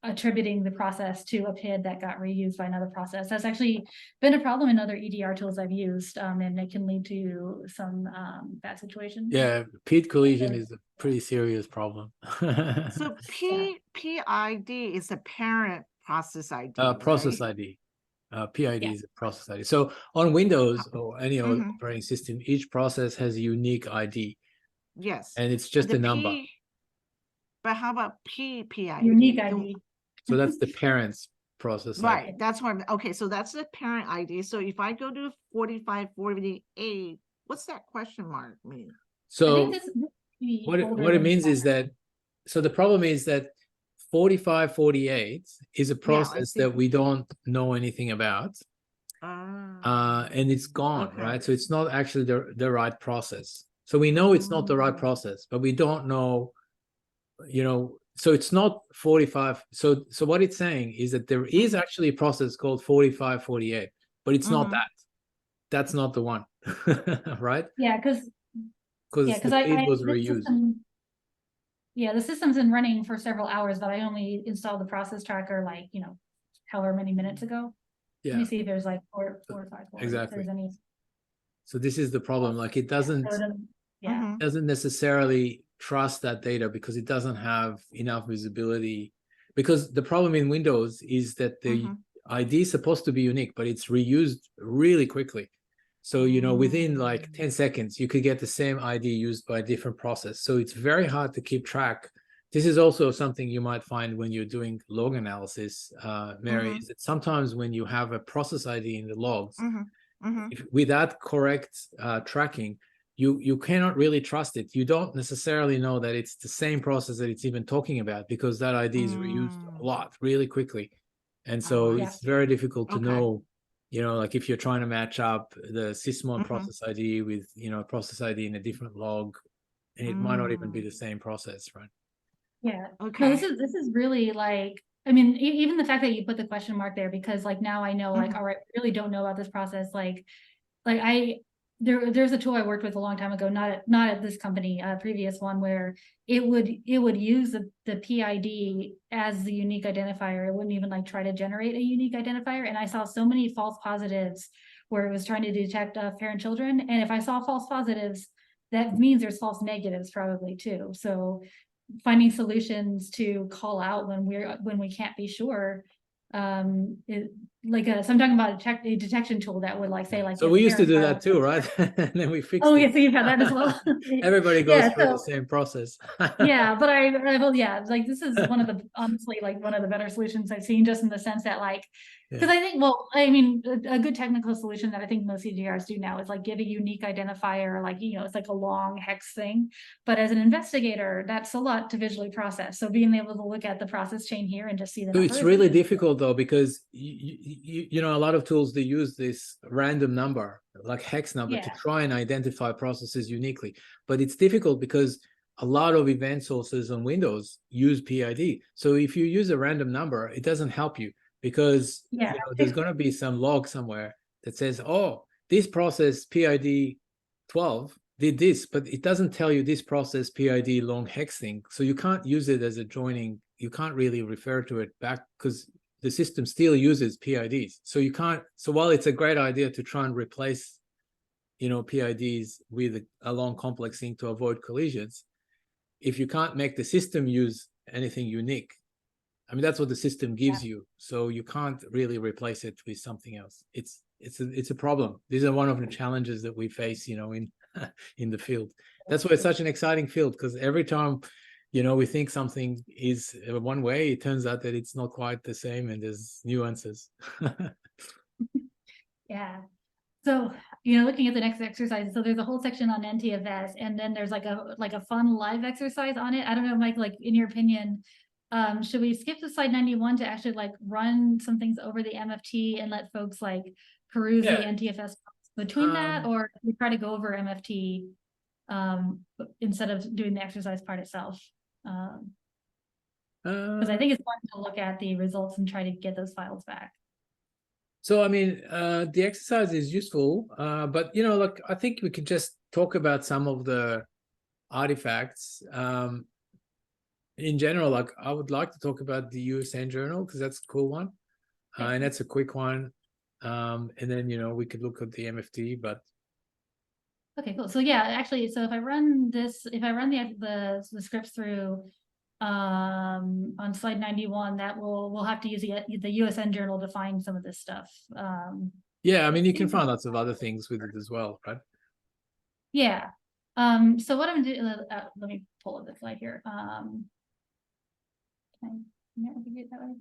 attributing the process to a PID that got reused by another process. That's actually been a problem in other EDR tools I've used, and it can lead to some bad situations.
Yeah, PID collision is a pretty serious problem.
So PID is the parent process ID.
Process ID. PID is a process ID. So on Windows or any other operating system, each process has a unique ID.
Yes.
And it's just a number.
But how about PID?
Unique ID.
So that's the parent's process ID.
Right, that's what okay, so that's the parent ID. So if I go to 4548, what's that question mark mean?
I
So
think this
what it means is that, so the problem is that 4548 is a process that we don't know anything about, and it's gone,
Okay.
right? So it's not actually the right process. So we know it's not the right process, but we don't know, you know, so it's not 45. So what it's saying is that there is actually a process called 4548, but it's not that. That's not the one, right?
Yeah, because
the feed was reused.
The system's been running for several hours, but I only installed the process tracker like, you know, however many minutes ago.
Yeah.
Let me see if there's like four or five.
Exactly.
If there's any.
So this is the problem. Like it doesn't doesn't necessarily trust that data because it doesn't have enough visibility. Because the problem in Windows is that the ID is supposed to be unique, but it's reused really quickly. So, you know, within like 10 seconds, you could get the same ID used by a different process. So it's very hard to keep track. This is also something you might find when you're doing log analysis, Mary, is that sometimes when you have a process ID in the logs, without correct tracking, you cannot really trust it. You don't necessarily know that it's the same process that it's even talking about because that ID is reused a lot really quickly. And so it's very difficult to know, you know, like if you're trying to match up the Sysmon process ID with, you know, process ID in a different log, and it might not even be the same process, right?
Yeah.
Okay.
No, this is really like, I mean, even the fact that you put the question mark there, because like now I know, like, all right, I really don't know about this process. Like there's a tool I worked with a long time ago, not at this company, a previous one, where it would use the PID as the unique identifier. It wouldn't even like try to generate a unique identifier. And I saw so many false positives where it was trying to detect parent children. And if I saw false positives, that means there's false negatives probably too. So finding solutions to call out when we can't be sure, so I'm talking about a detection tool that would like say like,
so we used to do that too, right? And then we fixed it.
Yeah, so you've had that as well.
Everybody goes through the same process.
Yeah, but like this is honestly like one of the better solutions I've seen, just in the sense that like, because I think, well, I mean, a good technical solution that I think most CGRs do now is like give a unique identifier, like, you know, it's like a long hex thing. But as an investigator, that's a lot to visually process. So being able to look at the process chain here and just see the numbers.
It's really difficult though, because you know, a lot of tools, they use this random number, like hex number, to try and identify processes uniquely. But it's difficult because a lot of event sources on Windows use PID. So if you use a random number, it doesn't help you, because you know, there's going to be some log somewhere that says, oh, this process PID 12 did this, but it doesn't tell you this process PID long hex thing. So you can't use it as a joining. You can't really refer to it back because the system still uses PIDs. So you can't. So while it's a great idea to try and replace, you know, PIDs with a long complex thing to avoid collisions, if you can't make the system use anything unique, I mean, that's what the system gives you. So you can't really replace it with something else. It's a problem. These are one of the challenges that we face, you know, in the field. That's why it's such an exciting field, because every time, you know, we think something is one way, it turns out that it's not quite the same, and there's nuances.
Yeah. So, you know, looking at the next exercise, so there's a whole section on NTFS, and then there's like a fun live exercise on it. I don't know, Mike, like in your opinion, should we skip to slide 91 to actually like run some things over the MFT and let folks like peruse the NTFS between that, or we try to go over MFT instead of doing the exercise part itself? Because I think it's fun to look at the results and try to get those files back.
So, I mean, the exercise is useful, but, you know, like, I think we could just talk about some of the artifacts. In general, like, I would like to talk about the USN journal, because that's a cool one. And that's a quick one. And then, you know, we could look at the MFT, but.
Okay, cool. So yeah, actually, so if I run the scripts through on slide 91, that we'll have to use the USN journal to find some of this stuff.
Yeah, I mean, you can find lots of other things with it as well, right?
Yeah. So what I'm doing, let me pull up the slide here. Can I navigate that way?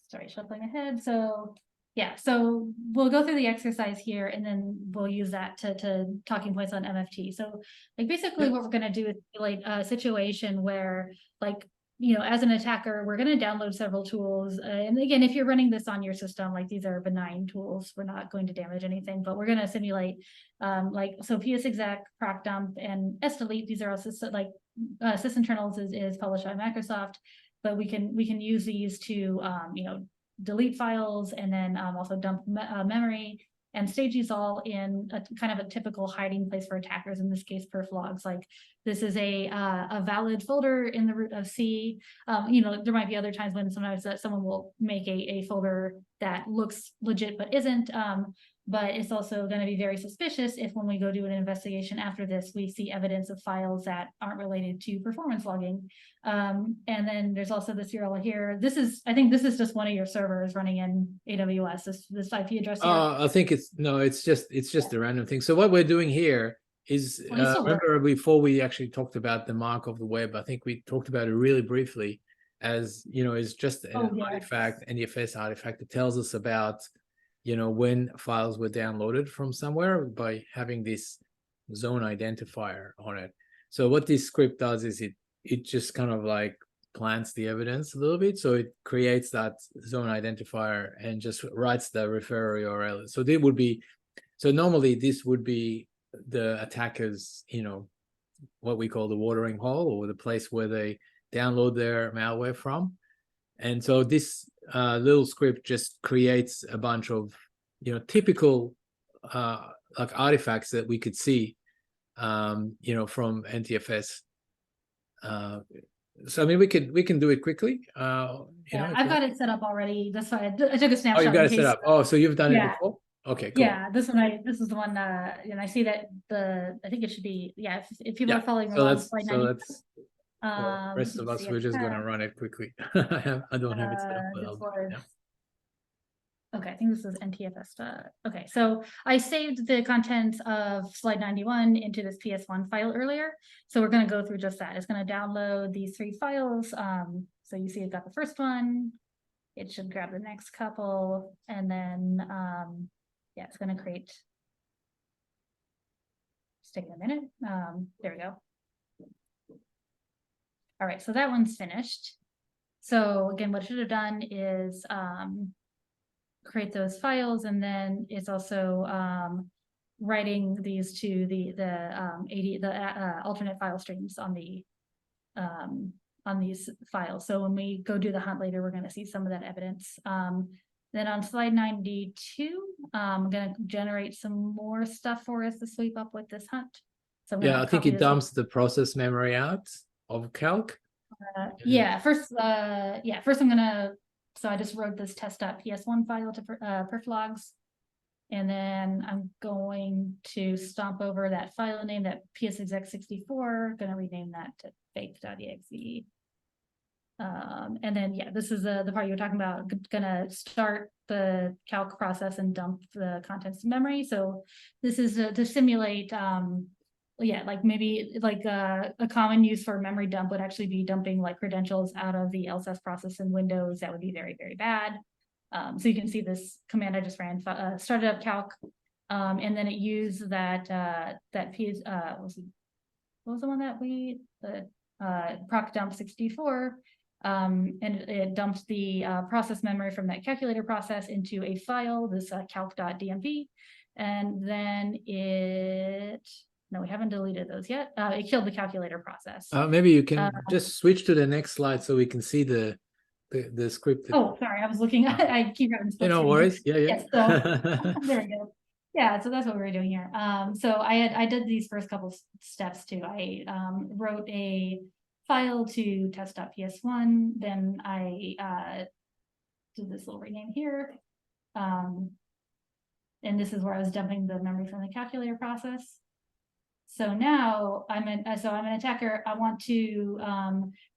Sorry, shuffling ahead. So yeah, so we'll go through the exercise here and then we'll use that to talking points on MFT. So like basically what we're going to do is like a situation where like, you know, as an attacker, we're going to download several tools. And again, if you're running this on your system, like these are benign tools, we're not going to damage anything, but we're going to simulate like, so psexec, procdump, and sdelete. These are also like sysinternals is published by Microsoft, but we can use these to, you know, delete files and then also dump memory and stage these all in a kind of a typical hiding place for attackers, in this case perf logs. Like this is a valid folder in the root of C. You know, there might be other times when sometimes someone will make a folder that looks legit but isn't. But it's also going to be very suspicious if when we go do an investigation after this, we see evidence of files that aren't related to performance logging. And then there's also this URL here. This is, I think this is just one of your servers running in AWS, this IP address here.
I think it's just a random thing. So what we're doing here is, remember before we actually talked about the mark of the web, I think we talked about it really briefly as, you know, it's just an artifact, NTFS artifact that tells us about, you know, when files were downloaded from somewhere by having this zone identifier on it. So what this script does is it just kind of like plants the evidence a little bit. So it creates that zone identifier and just writes the referrer URL. So they would be, so normally this would be the attacker's, you know, what we call the watering hole, or the place where they download their malware from. And so this little script just creates a bunch of, you know, typical like artifacts that we could see, you know, from NTFS. So I mean, we can do it quickly. You know,
I've got it set up already. That's why I took a snapshot.
Oh, you got it set up. Oh, so you've done it before? Okay, cool.
Yeah, this is the one, and I see that I think it should be, if people are following along slide 90.
The rest of us, we're just gonna run it quickly. I don't have it set up.
Okay, I think this is NTFS. Okay, so I saved the contents of slide 91 into this PS1 file earlier. So we're going to go through just that. It's going to download these 3 files. So you see it got the first one. It should grab the next couple. And then, it's going to create. It's taking a minute. There we go. All right, so that one's finished. So again, what I should have done is create those files, and then it's also writing these to the alternate file streams on these files. So when we go do the hunt later, we're going to see some of that evidence. Then on slide 92, I'm going to generate some more stuff for us to sweep up with this hunt. So
I think it dumps the process memory out of calc.
First I'm gonna, so I just wrote this test.ps1 file to perf logs, and then I'm going to stomp over that file name, that psexec64, gonna rename that to faith.exe. And then this is the part you were talking about, gonna start the calc process and dump the contents to memory. So this is to simulate like maybe like a common use for memory dump would actually be dumping like credentials out of the LSS process in Windows. That would be very, very bad. So you can see this command I just ran, started up calc, and then it used that what was the one that procdump64, and it dumped the process memory from that calculator process into a file, this calc.dmp, and then no, we haven't deleted those yet. It killed the calculator process.
Maybe you can just switch to the next slide so we can see the script.
Oh, sorry, I was looking. I keep having.
No worries. Yeah.
Yes, so there we go. Yeah, so that's what we were doing here. So I did these first couple steps too. I wrote a file to test.ps1. Then I did this little rename here. And this is where I was dumping the memory from the calculator process. So now I'm an attacker. I want to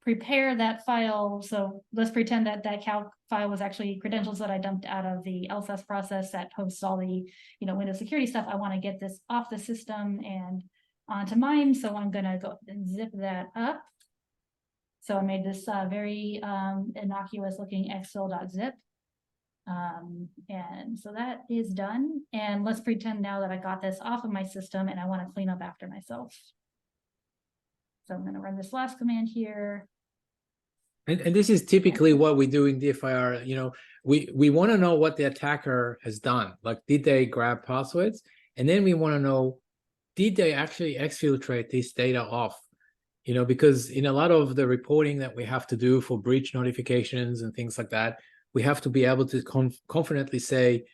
prepare that file. So let's pretend that calc file was actually credentials that I dumped out of the LSS process that hosts all the Windows security stuff. I want to get this off the system and onto mine. So I'm gonna go and zip that up. So I made this very innocuous looking exfil.zip. And so that is done. And let's pretend now that I got this off of my system and I want to clean up after myself. So I'm going to run this last command here.
And this is typically what we do in DFIR. You know, we want to know what the attacker has done. Like, did they grab passwords? And then we want to know, did they actually exfiltrate this data off? You know, because in a lot of the reporting that we have to do for breach notifications and things like that, we have to be able to confidently say,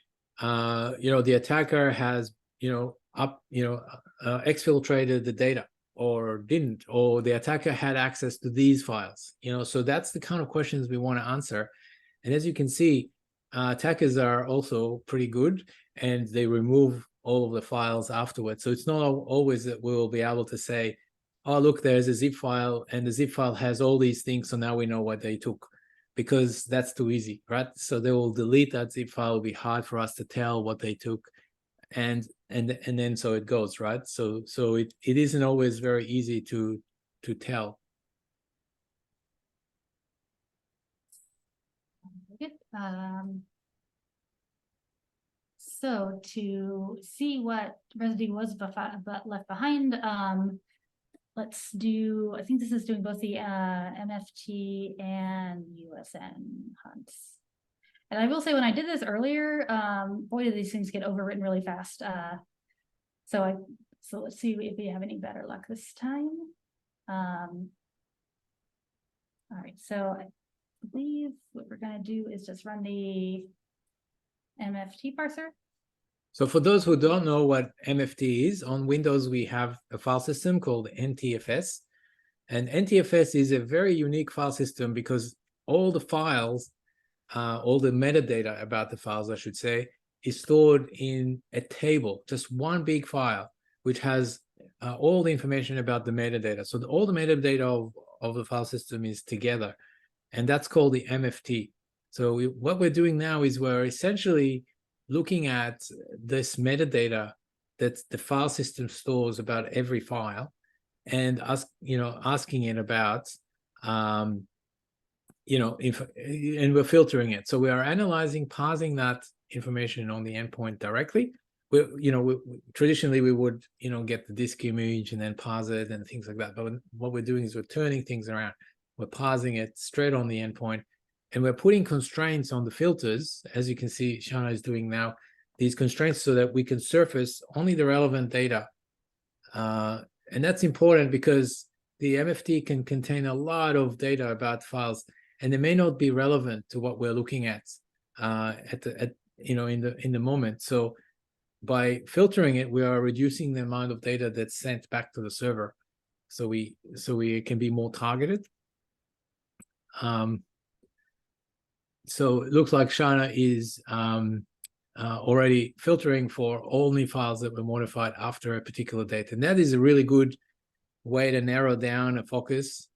you know, the attacker has, exfiltrated the data, or didn't, or the attacker had access to these files. You know, so that's the kind of questions we want to answer. And as you can see, attackers are also pretty good, and they remove all of the files afterwards. So it's not always that we will be able to say, oh, look, there's a zip file, and the zip file has all these things, so now we know what they took, because that's too easy, right? So they will delete that zip file. It'll be hard for us to tell what they took, and then so it goes, right? So it isn't always very easy to tell.
So to see what residue was left behind, let's do, I think this is doing both the MFT and USN hunts. And I will say, when I did this earlier, boy, did these things get overwritten really fast. So let's see if we have any better luck this time. All right, so I believe what we're gonna do is just run the MFT parser.
So for those who don't know what MFT is, on Windows, we have a file system called NTFS. And NTFS is a very unique file system because all the files, all the metadata about the files, I should say, is stored in a table, just one big file, which has all the information about the metadata. So all the metadata of the file system is together, and that's called the MFT. So what we're doing now is we're essentially looking at this metadata that the file system stores about every file, and asking it about, and we're filtering it. So we are analyzing, parsing that information on the endpoint directly. Traditionally we would, get the disk image and then parse it and things like that. But what we're doing is we're turning things around. We're parsing it straight on the endpoint, and we're putting constraints on the filters, as you can see Shana is doing now, these constraints, so that we can surface only the relevant data. And that's important because the MFT can contain a lot of data about files, and they may not be relevant to what we're looking at in the moment. So by filtering it, we are reducing the amount of data that's sent back to the server, so we can be more targeted. So it looks like Shana is already filtering for only files that were modified after a particular date, and that is a really good way to narrow down a focus.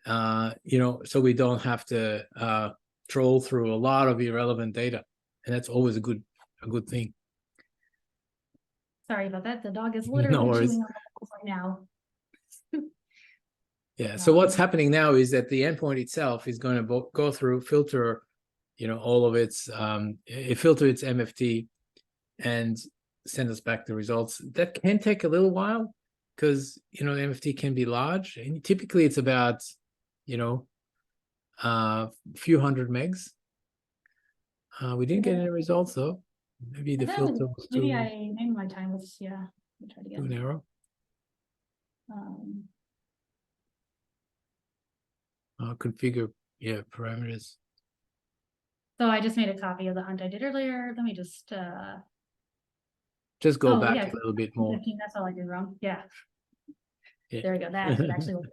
So we don't have to troll through a lot of irrelevant data, and that's always a good thing.
Sorry about that. The dog is literally chewing on the right now.
Yeah. So what's happening now is that the endpoint itself is going to go through, filter, all of its, filter its MFT and send us back the results. That can take a little while because, the MFT can be large, and typically it's about, a few hundred megs. We didn't get any results though. Maybe the filter was
maybe my time was, yeah. Let me try it again.
Too narrow. Configure, parameters.
So I just made a copy of the hunt I did earlier. Let me just
go back a little bit more.
That's all I did wrong. Yeah. There we go. That should actually look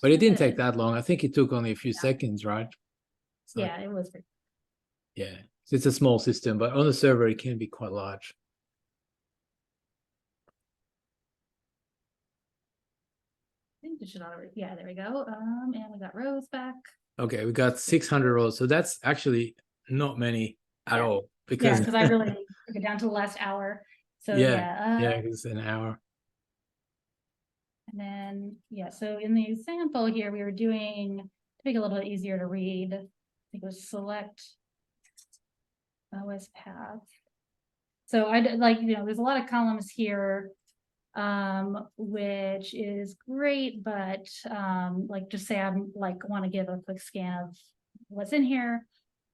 But it didn't take that long. I think it took only a few seconds, right? So,
yeah, it was.
Yeah, so it's a small system, but on the server it can be quite large.
I think it should already. Yeah, there we go. And we got rows back.
Okay, we got 600 rows, so that's actually not many at all. Because
I really took it down to the last hour. So
it's an hour.
And then, yeah, so in the example here, we were doing, to make it a little bit easier to read, I think it was select OS path. So I like, there's a lot of columns here, which is great, but like just say I'm like want to give a quick scan of what's in here.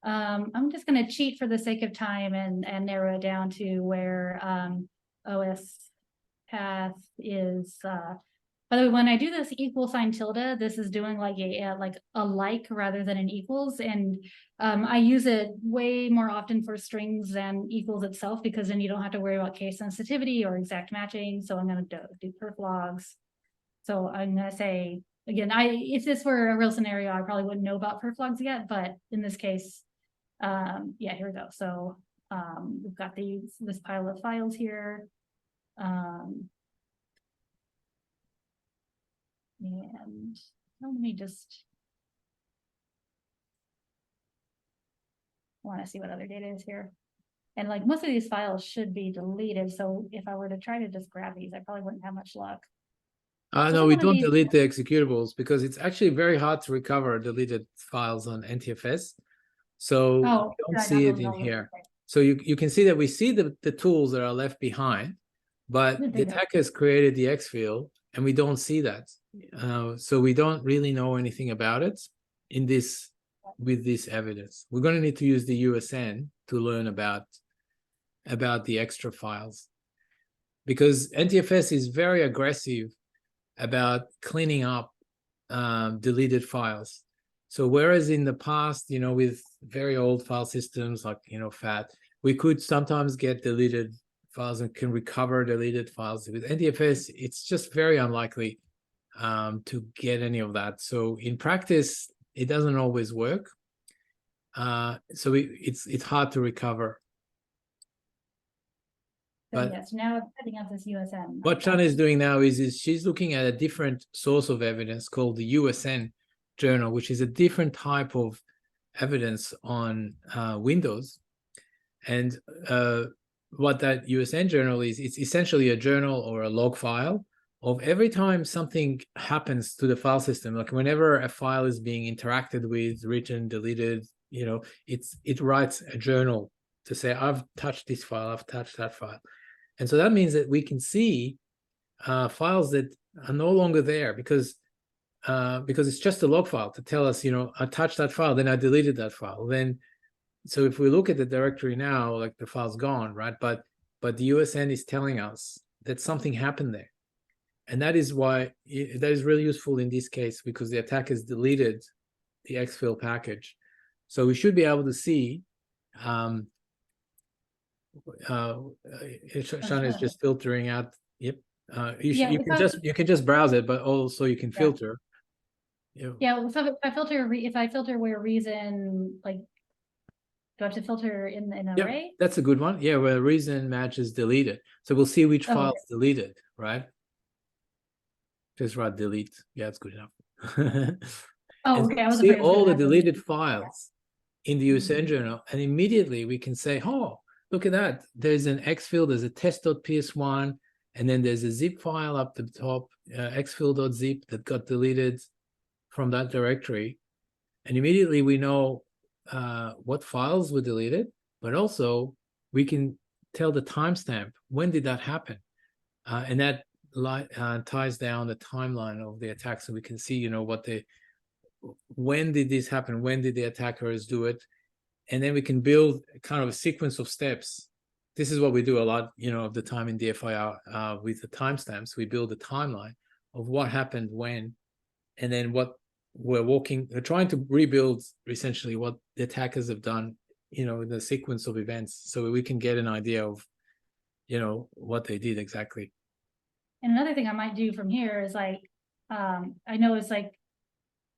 I'm just going to cheat for the sake of time and narrow it down to where OS path is. By the way, when I do this equal sign tilde, this is doing like a like rather than an equals, and I use it way more often for strings than equals itself, because then you don't have to worry about case sensitivity or exact matching. So I'm going to do perf logs. So I'm going to say again, if this were a real scenario, I probably wouldn't know about perf logs yet, but in this case, yeah, here we go. So we've got this pile of files here. And let me just want to see what other data is here. And like most of these files should be deleted. So if I were to try to just grab these, I probably wouldn't have much luck.
No, we don't delete the executables because it's actually very hard to recover deleted files on NTFS. So you don't see it in here. So you can see that we see the tools that are left behind, but the attacker has created the exfil and we don't see that. So we don't really know anything about it with this evidence. We're going to need to use the USN to learn about the extra files, because NTFS is very aggressive about cleaning up deleted files. So whereas in the past, with very old file systems like, FAT, we could sometimes get deleted files and can recover deleted files. With NTFS, it's just very unlikely to get any of that. So in practice, it doesn't always work. So it's hard to recover.
But yes, now I'm setting up this USN.
What Chana is doing now is she's looking at a different source of evidence called the USN journal, which is a different type of evidence on Windows. And what that USN journal is, it's essentially a journal or a log file of every time something happens to the file system. Like whenever a file is being interacted with, written, deleted, it writes a journal to say, I've touched this file, I've touched that file. And so that means that we can see files that are no longer there because it's just a log file to tell us, I touched that file, then I deleted that file. So if we look at the directory now, like the file's gone, right? But the USN is telling us that something happened there. And that is why that is really useful in this case, because the attackers deleted the exfil package. So we should be able to see Shana is just filtering out. Yep. You can just browse it, but also you can filter.
Yeah. So if I filter where reason, like, do I have to filter in an array?
That's a good one. Yeah, where reason matches deleted. So we'll see which files deleted, right? Just write delete. Yeah, it's good enough. See all the deleted files in the USN journal, and immediately we can say, oh, look at that. There's an exfil, there's a test.ps1, and then there's a zip file up the top, exfil.zip that got deleted from that directory. And immediately we know what files were deleted, but also we can tell the timestamp. When did that happen? And that ties down the timeline of the attack, so we can see, when did this happen? When did the attackers do it? And then we can build kind of a sequence of steps. This is what we do a lot, of the time in DFIR with the timestamps. We build a timeline of what happened when, and then what we're trying to rebuild essentially what the attackers have done, in the sequence of events, so we can get an idea of, what they did exactly.
And another thing I might do from here is like, I know it's like,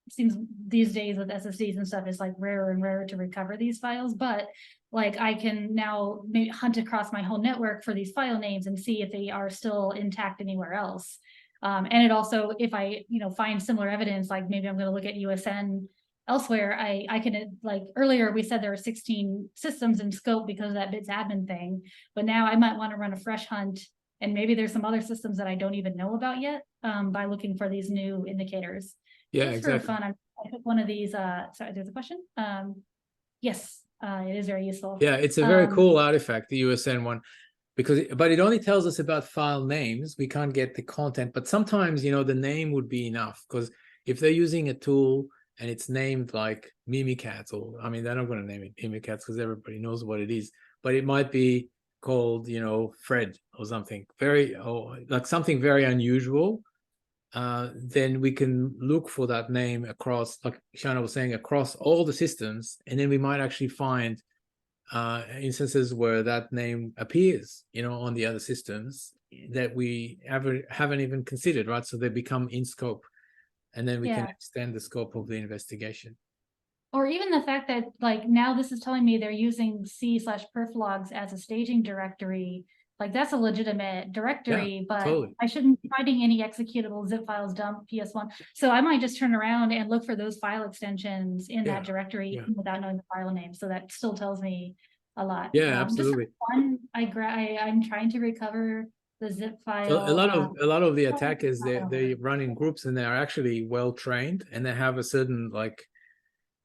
it seems these days with SSDs and stuff, it's like rarer and rarer to recover these files, but like I can now maybe hunt across my whole network for these file names and see if they are still intact anywhere else. And it also, if I, find similar evidence, like maybe I'm going to look at USN elsewhere, I can, like earlier we said there were 16 systems in scope because of that bits admin thing, but now I might want to run a fresh hunt And maybe there's some other systems that I don't even know about yet by looking for these new indicators.
Yeah,
Just
exactly.
for fun, I took one of these. Sorry, there's a question. Yes, it is very useful.
Yeah, it's a very cool artifact, the USN one, but it only tells us about file names. We can't get the content, but sometimes, you know, the name would be enough, because if they're using a tool and it's named like Mimikatz, or I mean, they're not going to name it Mimikatz because everybody knows what it is, but it might be called, you know, Fred or something like something very unusual. Then we can look for that name across, like Shana was saying, across all the systems, and then we might actually find instances where that name appears, you know, on the other systems that we haven't even considered, right? So they become in scope, and then we can extend the scope of the investigation.
Or even the fact that, like, now this is telling me they're using C/perf logs as a staging directory. Like, that's a legitimate directory, but
totally.
I shouldn't be finding any executable zip files, dump, PS1. So I might just turn around and look for those file extensions in that directory without knowing the file name. So that still tells me a lot.
Yeah, absolutely.
Just for fun, I'm trying to recover the zip file.
So a lot of the attackers, they run in groups, and they are actually well trained, and they have a certain, like,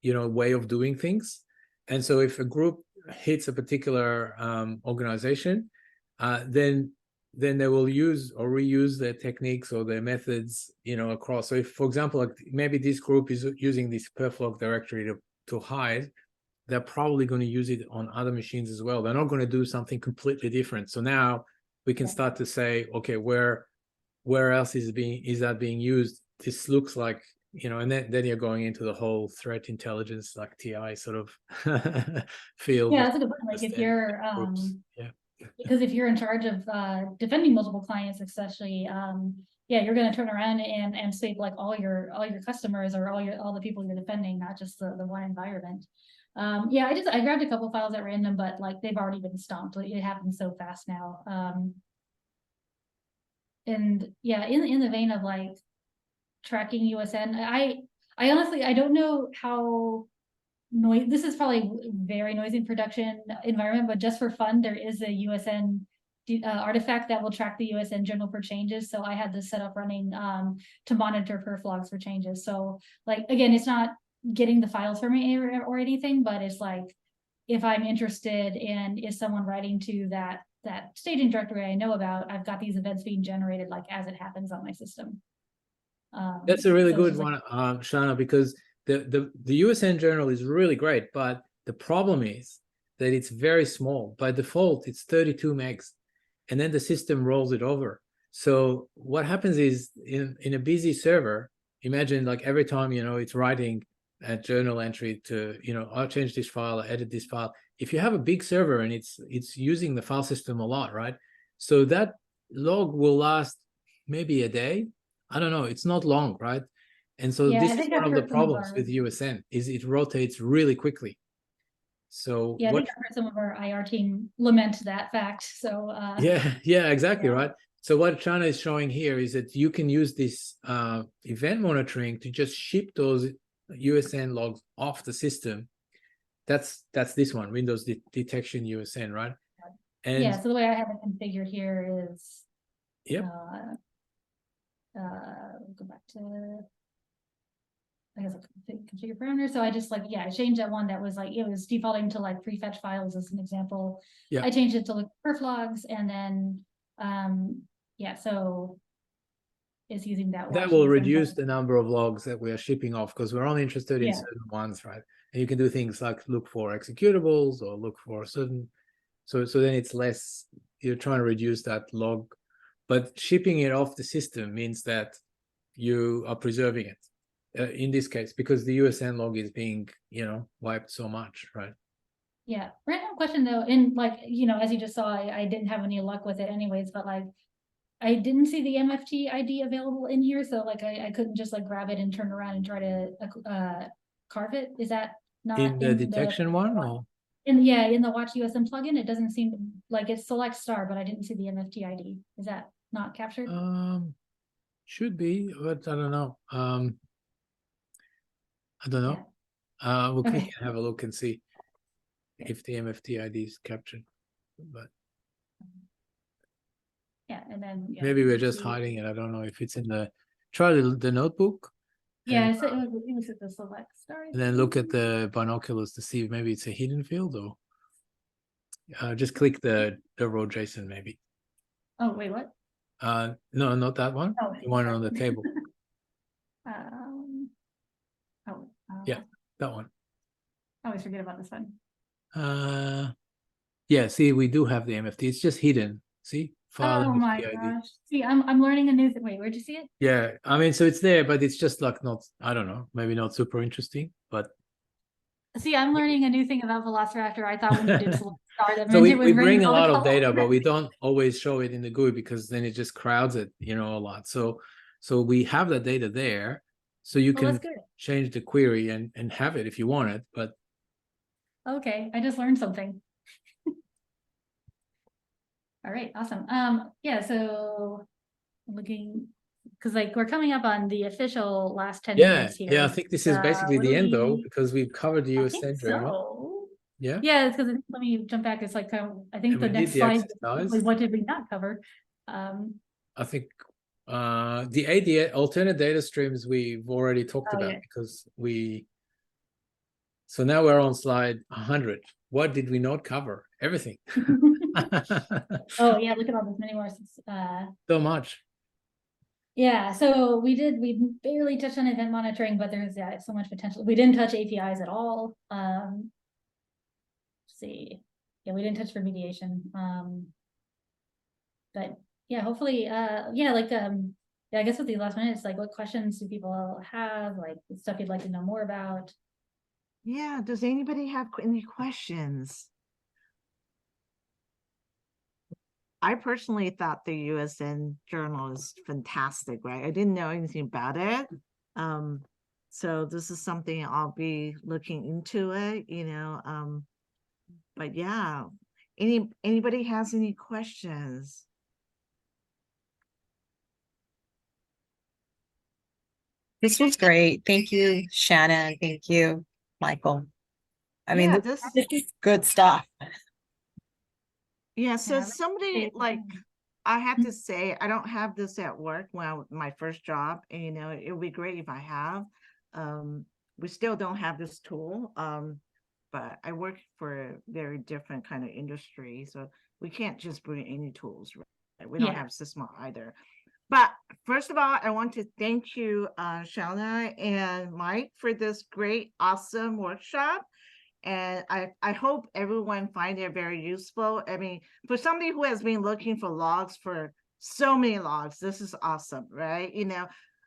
you know, way of doing things. And so if a group hits a particular organization, then they will use or reuse their techniques or their methods, you know, across. So if, for example, like maybe this group is using this perflog directory to hide, they're probably going to use it on other machines as well. They're not going to do something completely different. So now we can start to say, okay, where else is that being used? This looks like, you know, and then you're going into the whole threat intelligence, like TI sort of field.
Yeah, that's a good point. Like, if you're because if you're in charge of defending multiple clients, especially, you're going to turn around and sweep like all your customers or all the people you're defending, not just the one environment. I grabbed a couple files at random, but like they've already been stomped. Like, it happens so fast now. And yeah, in the vein of like tracking USN, I honestly, I don't know how this is probably very noisy in production environment, but just for fun, there is a USN artifact that will track the USN journal for changes. So I had this set up running to monitor perf logs for changes. So, like, again, it's not getting the files for me or anything, but it's like, if I'm interested in, is someone writing to that staging directory I know about, I've got these events being generated like as it happens on my system.
That's a really good one, Shana, because the USN journal is really great, but the problem is that it's very small. By default, it's 32 megs, and then the system rolls it over. So what happens is, in a busy server, imagine like every time, you know, it's writing a journal entry to, you know, I'll change this file, I'll edit this file. If you have a big server and it's using the file system a lot, right? So that log will last maybe a day. I don't know. It's not long, right? And so this is one of the problems with USN, is it rotates really quickly. So
I think I've heard some of our IR team lament that fact. So
yeah, exactly, right. So what Chana is showing here is that you can use this event monitoring to just ship those USN logs off the system. That's this one, Windows detection USN, right? And
so the way I have it configured here is go back to, I guess, configure parameter. So I just I changed that one that was like, it was defaulting to like prefetch files as an example. I changed it to like perf logs, and then so it's using that.
That will reduce the number of logs that we are shipping off, because we're only interested in certain ones, right? And you can do things like look for executables or look for certain, so then it's less, you're trying to reduce that log, but shipping it off the system means that you are preserving it in this case, because the USN log is being, you know, wiped so much, right?
Yeah, random question though, and like, you know, as you just saw, I didn't have any luck with it anyways, but like, I didn't see the MFT ID available in here, so like I couldn't just like grab it and turn around and try to carve it. Is that not
in the detection one? Or?
In the Watch USN plugin, it doesn't seem like it selects star, but I didn't see the MFT ID. Is that not captured?
Should be, but I don't know. We can have a look and see if the MFT ID is captured. But
Yeah, and then
Maybe we're just
see.
hiding it. I don't know if it's in the, try the notebook.
Yeah,
and,
so it was at the select start.
and then look at the binoculars to see if maybe it's a hidden field, or just click the row JSON maybe.
Oh, wait, what?
No, not that one.
Oh,
The one on the table.
Oh,
Yeah, that one.
I always forget about this one.
Yeah, see, we do have the MFT. It's just hidden. See, file
Oh my
MFT ID.
gosh. See, I'm learning a new thing. Wait, where'd you see it?
Yeah, I mean, so it's there, but it's just like not, I don't know, maybe not super interesting, but
See, I'm learning a new thing about Velociraptor. I thought when you did select start, that
so
meant it was
we
bringing
bring a
all the
lot of data,
colors.
but we don't always show it in the GUI because then it just crowds it, a lot. So we have the data there, so you
Well,
can
that's good.
change the query and have it if you want it, but
Okay, I just learned something. All right, awesome. Yeah, so I'm looking, because like we're coming up on the official last 10 minutes here.
yeah, I think this is basically
What
the
do
end though,
we-
because we've covered the
I
US
think
syndrome.
so.
Yeah.
Yeah, it's because let me jump back. It's like I think
And
the
we
next
did the
slide is
exercise.
what did we not cover?
I think the ADA alternate data streams we've already talked about,
yeah.
because so now we're on slide 100. What did we not cover? Everything.
Oh yeah, look at all this many more.
So much.
Yeah, so we barely touched on event monitoring, but there's so much potential. We didn't touch APIs at all. Let's see. Yeah, we didn't touch remediation. But yeah, hopefully, yeah, I guess with the last minutes, like what questions do people have? Like stuff you'd like to know more about?
Yeah, does anybody have any questions? I personally thought the USN journal is fantastic, right? I didn't know anything about it. So this is something I'll be looking into it, but yeah, anybody has any questions?
This was great. Thank you, Shannon. Thank you, Michael. I mean,
Yeah,
this is good stuff.
Yeah, so
Yeah,
somebody like I have to say, I don't have this at work when my first job, and it would be great if I have. We still don't have this tool, but I work for a very different kind of industry, so we can't just bring any tools, right? We don't have Sysma either. But first of all, I want to thank you, Shauna and Mike, for this great, awesome workshop. And I hope everyone find it very useful. I mean, for somebody who has been looking for logs for so many logs, this is awesome, right?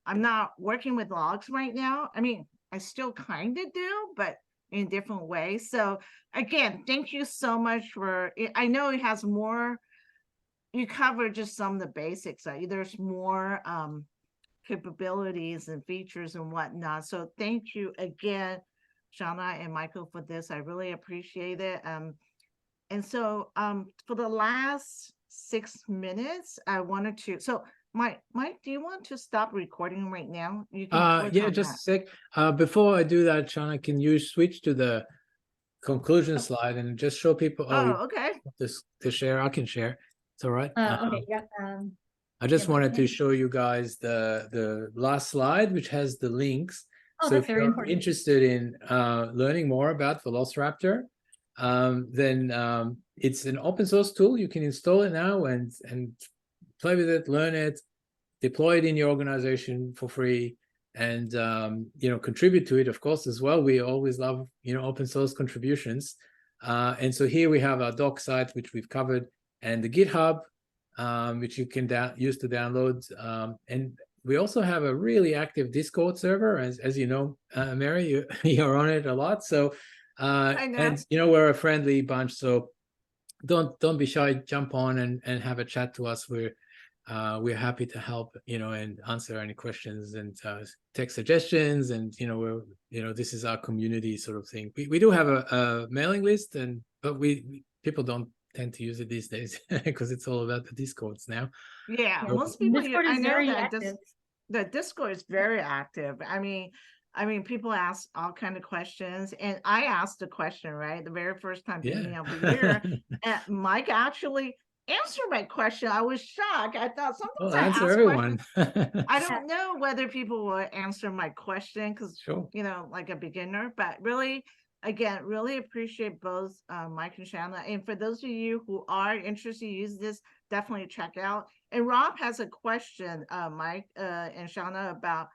I'm not working with logs right now. I mean, I still kind of do, but in different ways. So again, thank you so much for it. I know it has more, you cover just some of the basics. There's more capabilities and features and whatnot. So thank you again, Shauna and Michael, for this. I really appreciate it. And so for the last 6 minutes, I wanted to, so Mike, do you want to stop recording right now? You can
Yeah, just a sec. Before I do that, Shauna, can you switch to the conclusion slide and just show people?
Okay.
This to share. I can share. It's all right.
Okay, yeah.
I just wanted to show you guys the last slide, which has the links.
Oh,
So
that's
if
very
you're
important.
interested in learning more about Velociraptor, then it's an open source tool. You can install it now and play with it, learn it, deploy it in your organization for free, and contribute to it, of course, as well. We always love open source contributions. And so here we have our doc site, which we've covered, and the GitHub, which you can use to download. And we also have a really active Discord server, as you know, Mary, you're on it a lot. So,
I know.
and we're a friendly bunch, so don't be shy. Jump on and have a chat to us. We're happy to help, and answer any questions and take suggestions. And this is our community sort of thing. We do have a mailing list, but people don't tend to use it these days because it's all about the Discords now.
Yeah, most people.
Discord is very active.
The Discord is very active. I mean, people ask all kind of questions, and I asked a question, right, the very first time beginning of the year, and Mike actually answer my question. I was shocked. I thought sometimes
Well,
I
answer
ask
everyone.
questions. I don't know whether people will answer my question because,
Sure.
you know, like a beginner, but really, again, really appreciate both Mike and Shanna. And for those of you who are interested in use this, definitely check out. And Rob has a question, Mike and Shanna, about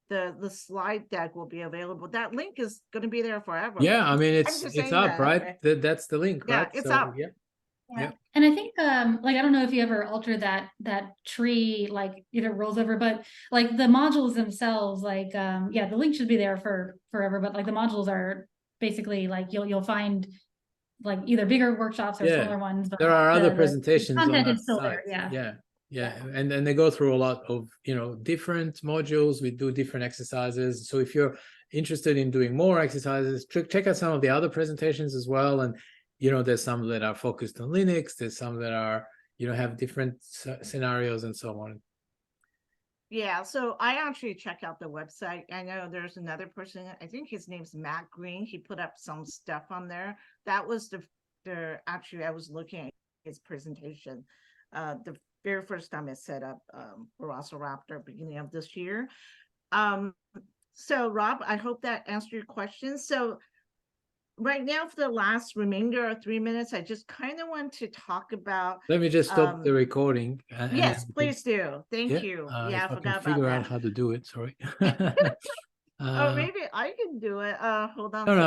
the slide deck will be available. That link is going to be there forever.
Yeah, I mean,
I'm just
it's
saying
up,
that,
right? That's the link,
Yeah,
right?
it's
So,
up.
yeah. Yeah.
And I think like I don't know if you ever alter that tree, like either rolls over, but like the modules themselves, like yeah, the link should be there for forever, but like the modules are basically like you'll find like either bigger workshops or
Yeah.
smaller ones, but
There are other
the
presentations on
content
that
is still
site.
there. Yeah.
Yeah. Yeah. And then they go through a lot of, you know, different modules. We do different exercises. So if you're interested in doing more exercises, check out some of the other presentations as well. And, you know, there's some that are focused on Linux. There's some that are, you know, have different scenarios and so on.
Yeah, so I actually check out the website. I know there's another person, I think his name's Matt Green. He put up some stuff on there. That was the actually I was looking at his presentation. The very first time I set up Velociraptor beginning of this year. So Rob, I hope that answered your question. So right now, for the last remainder of 3 minutes, I just kind of want to talk about.
Let me just stop the recording.
Yes, please do. Thank
yeah,
you. Yeah, I
if I can
forgot about
figure out
that.
how to do it. Sorry.
Oh, maybe I can do it. Hold on.
No, no,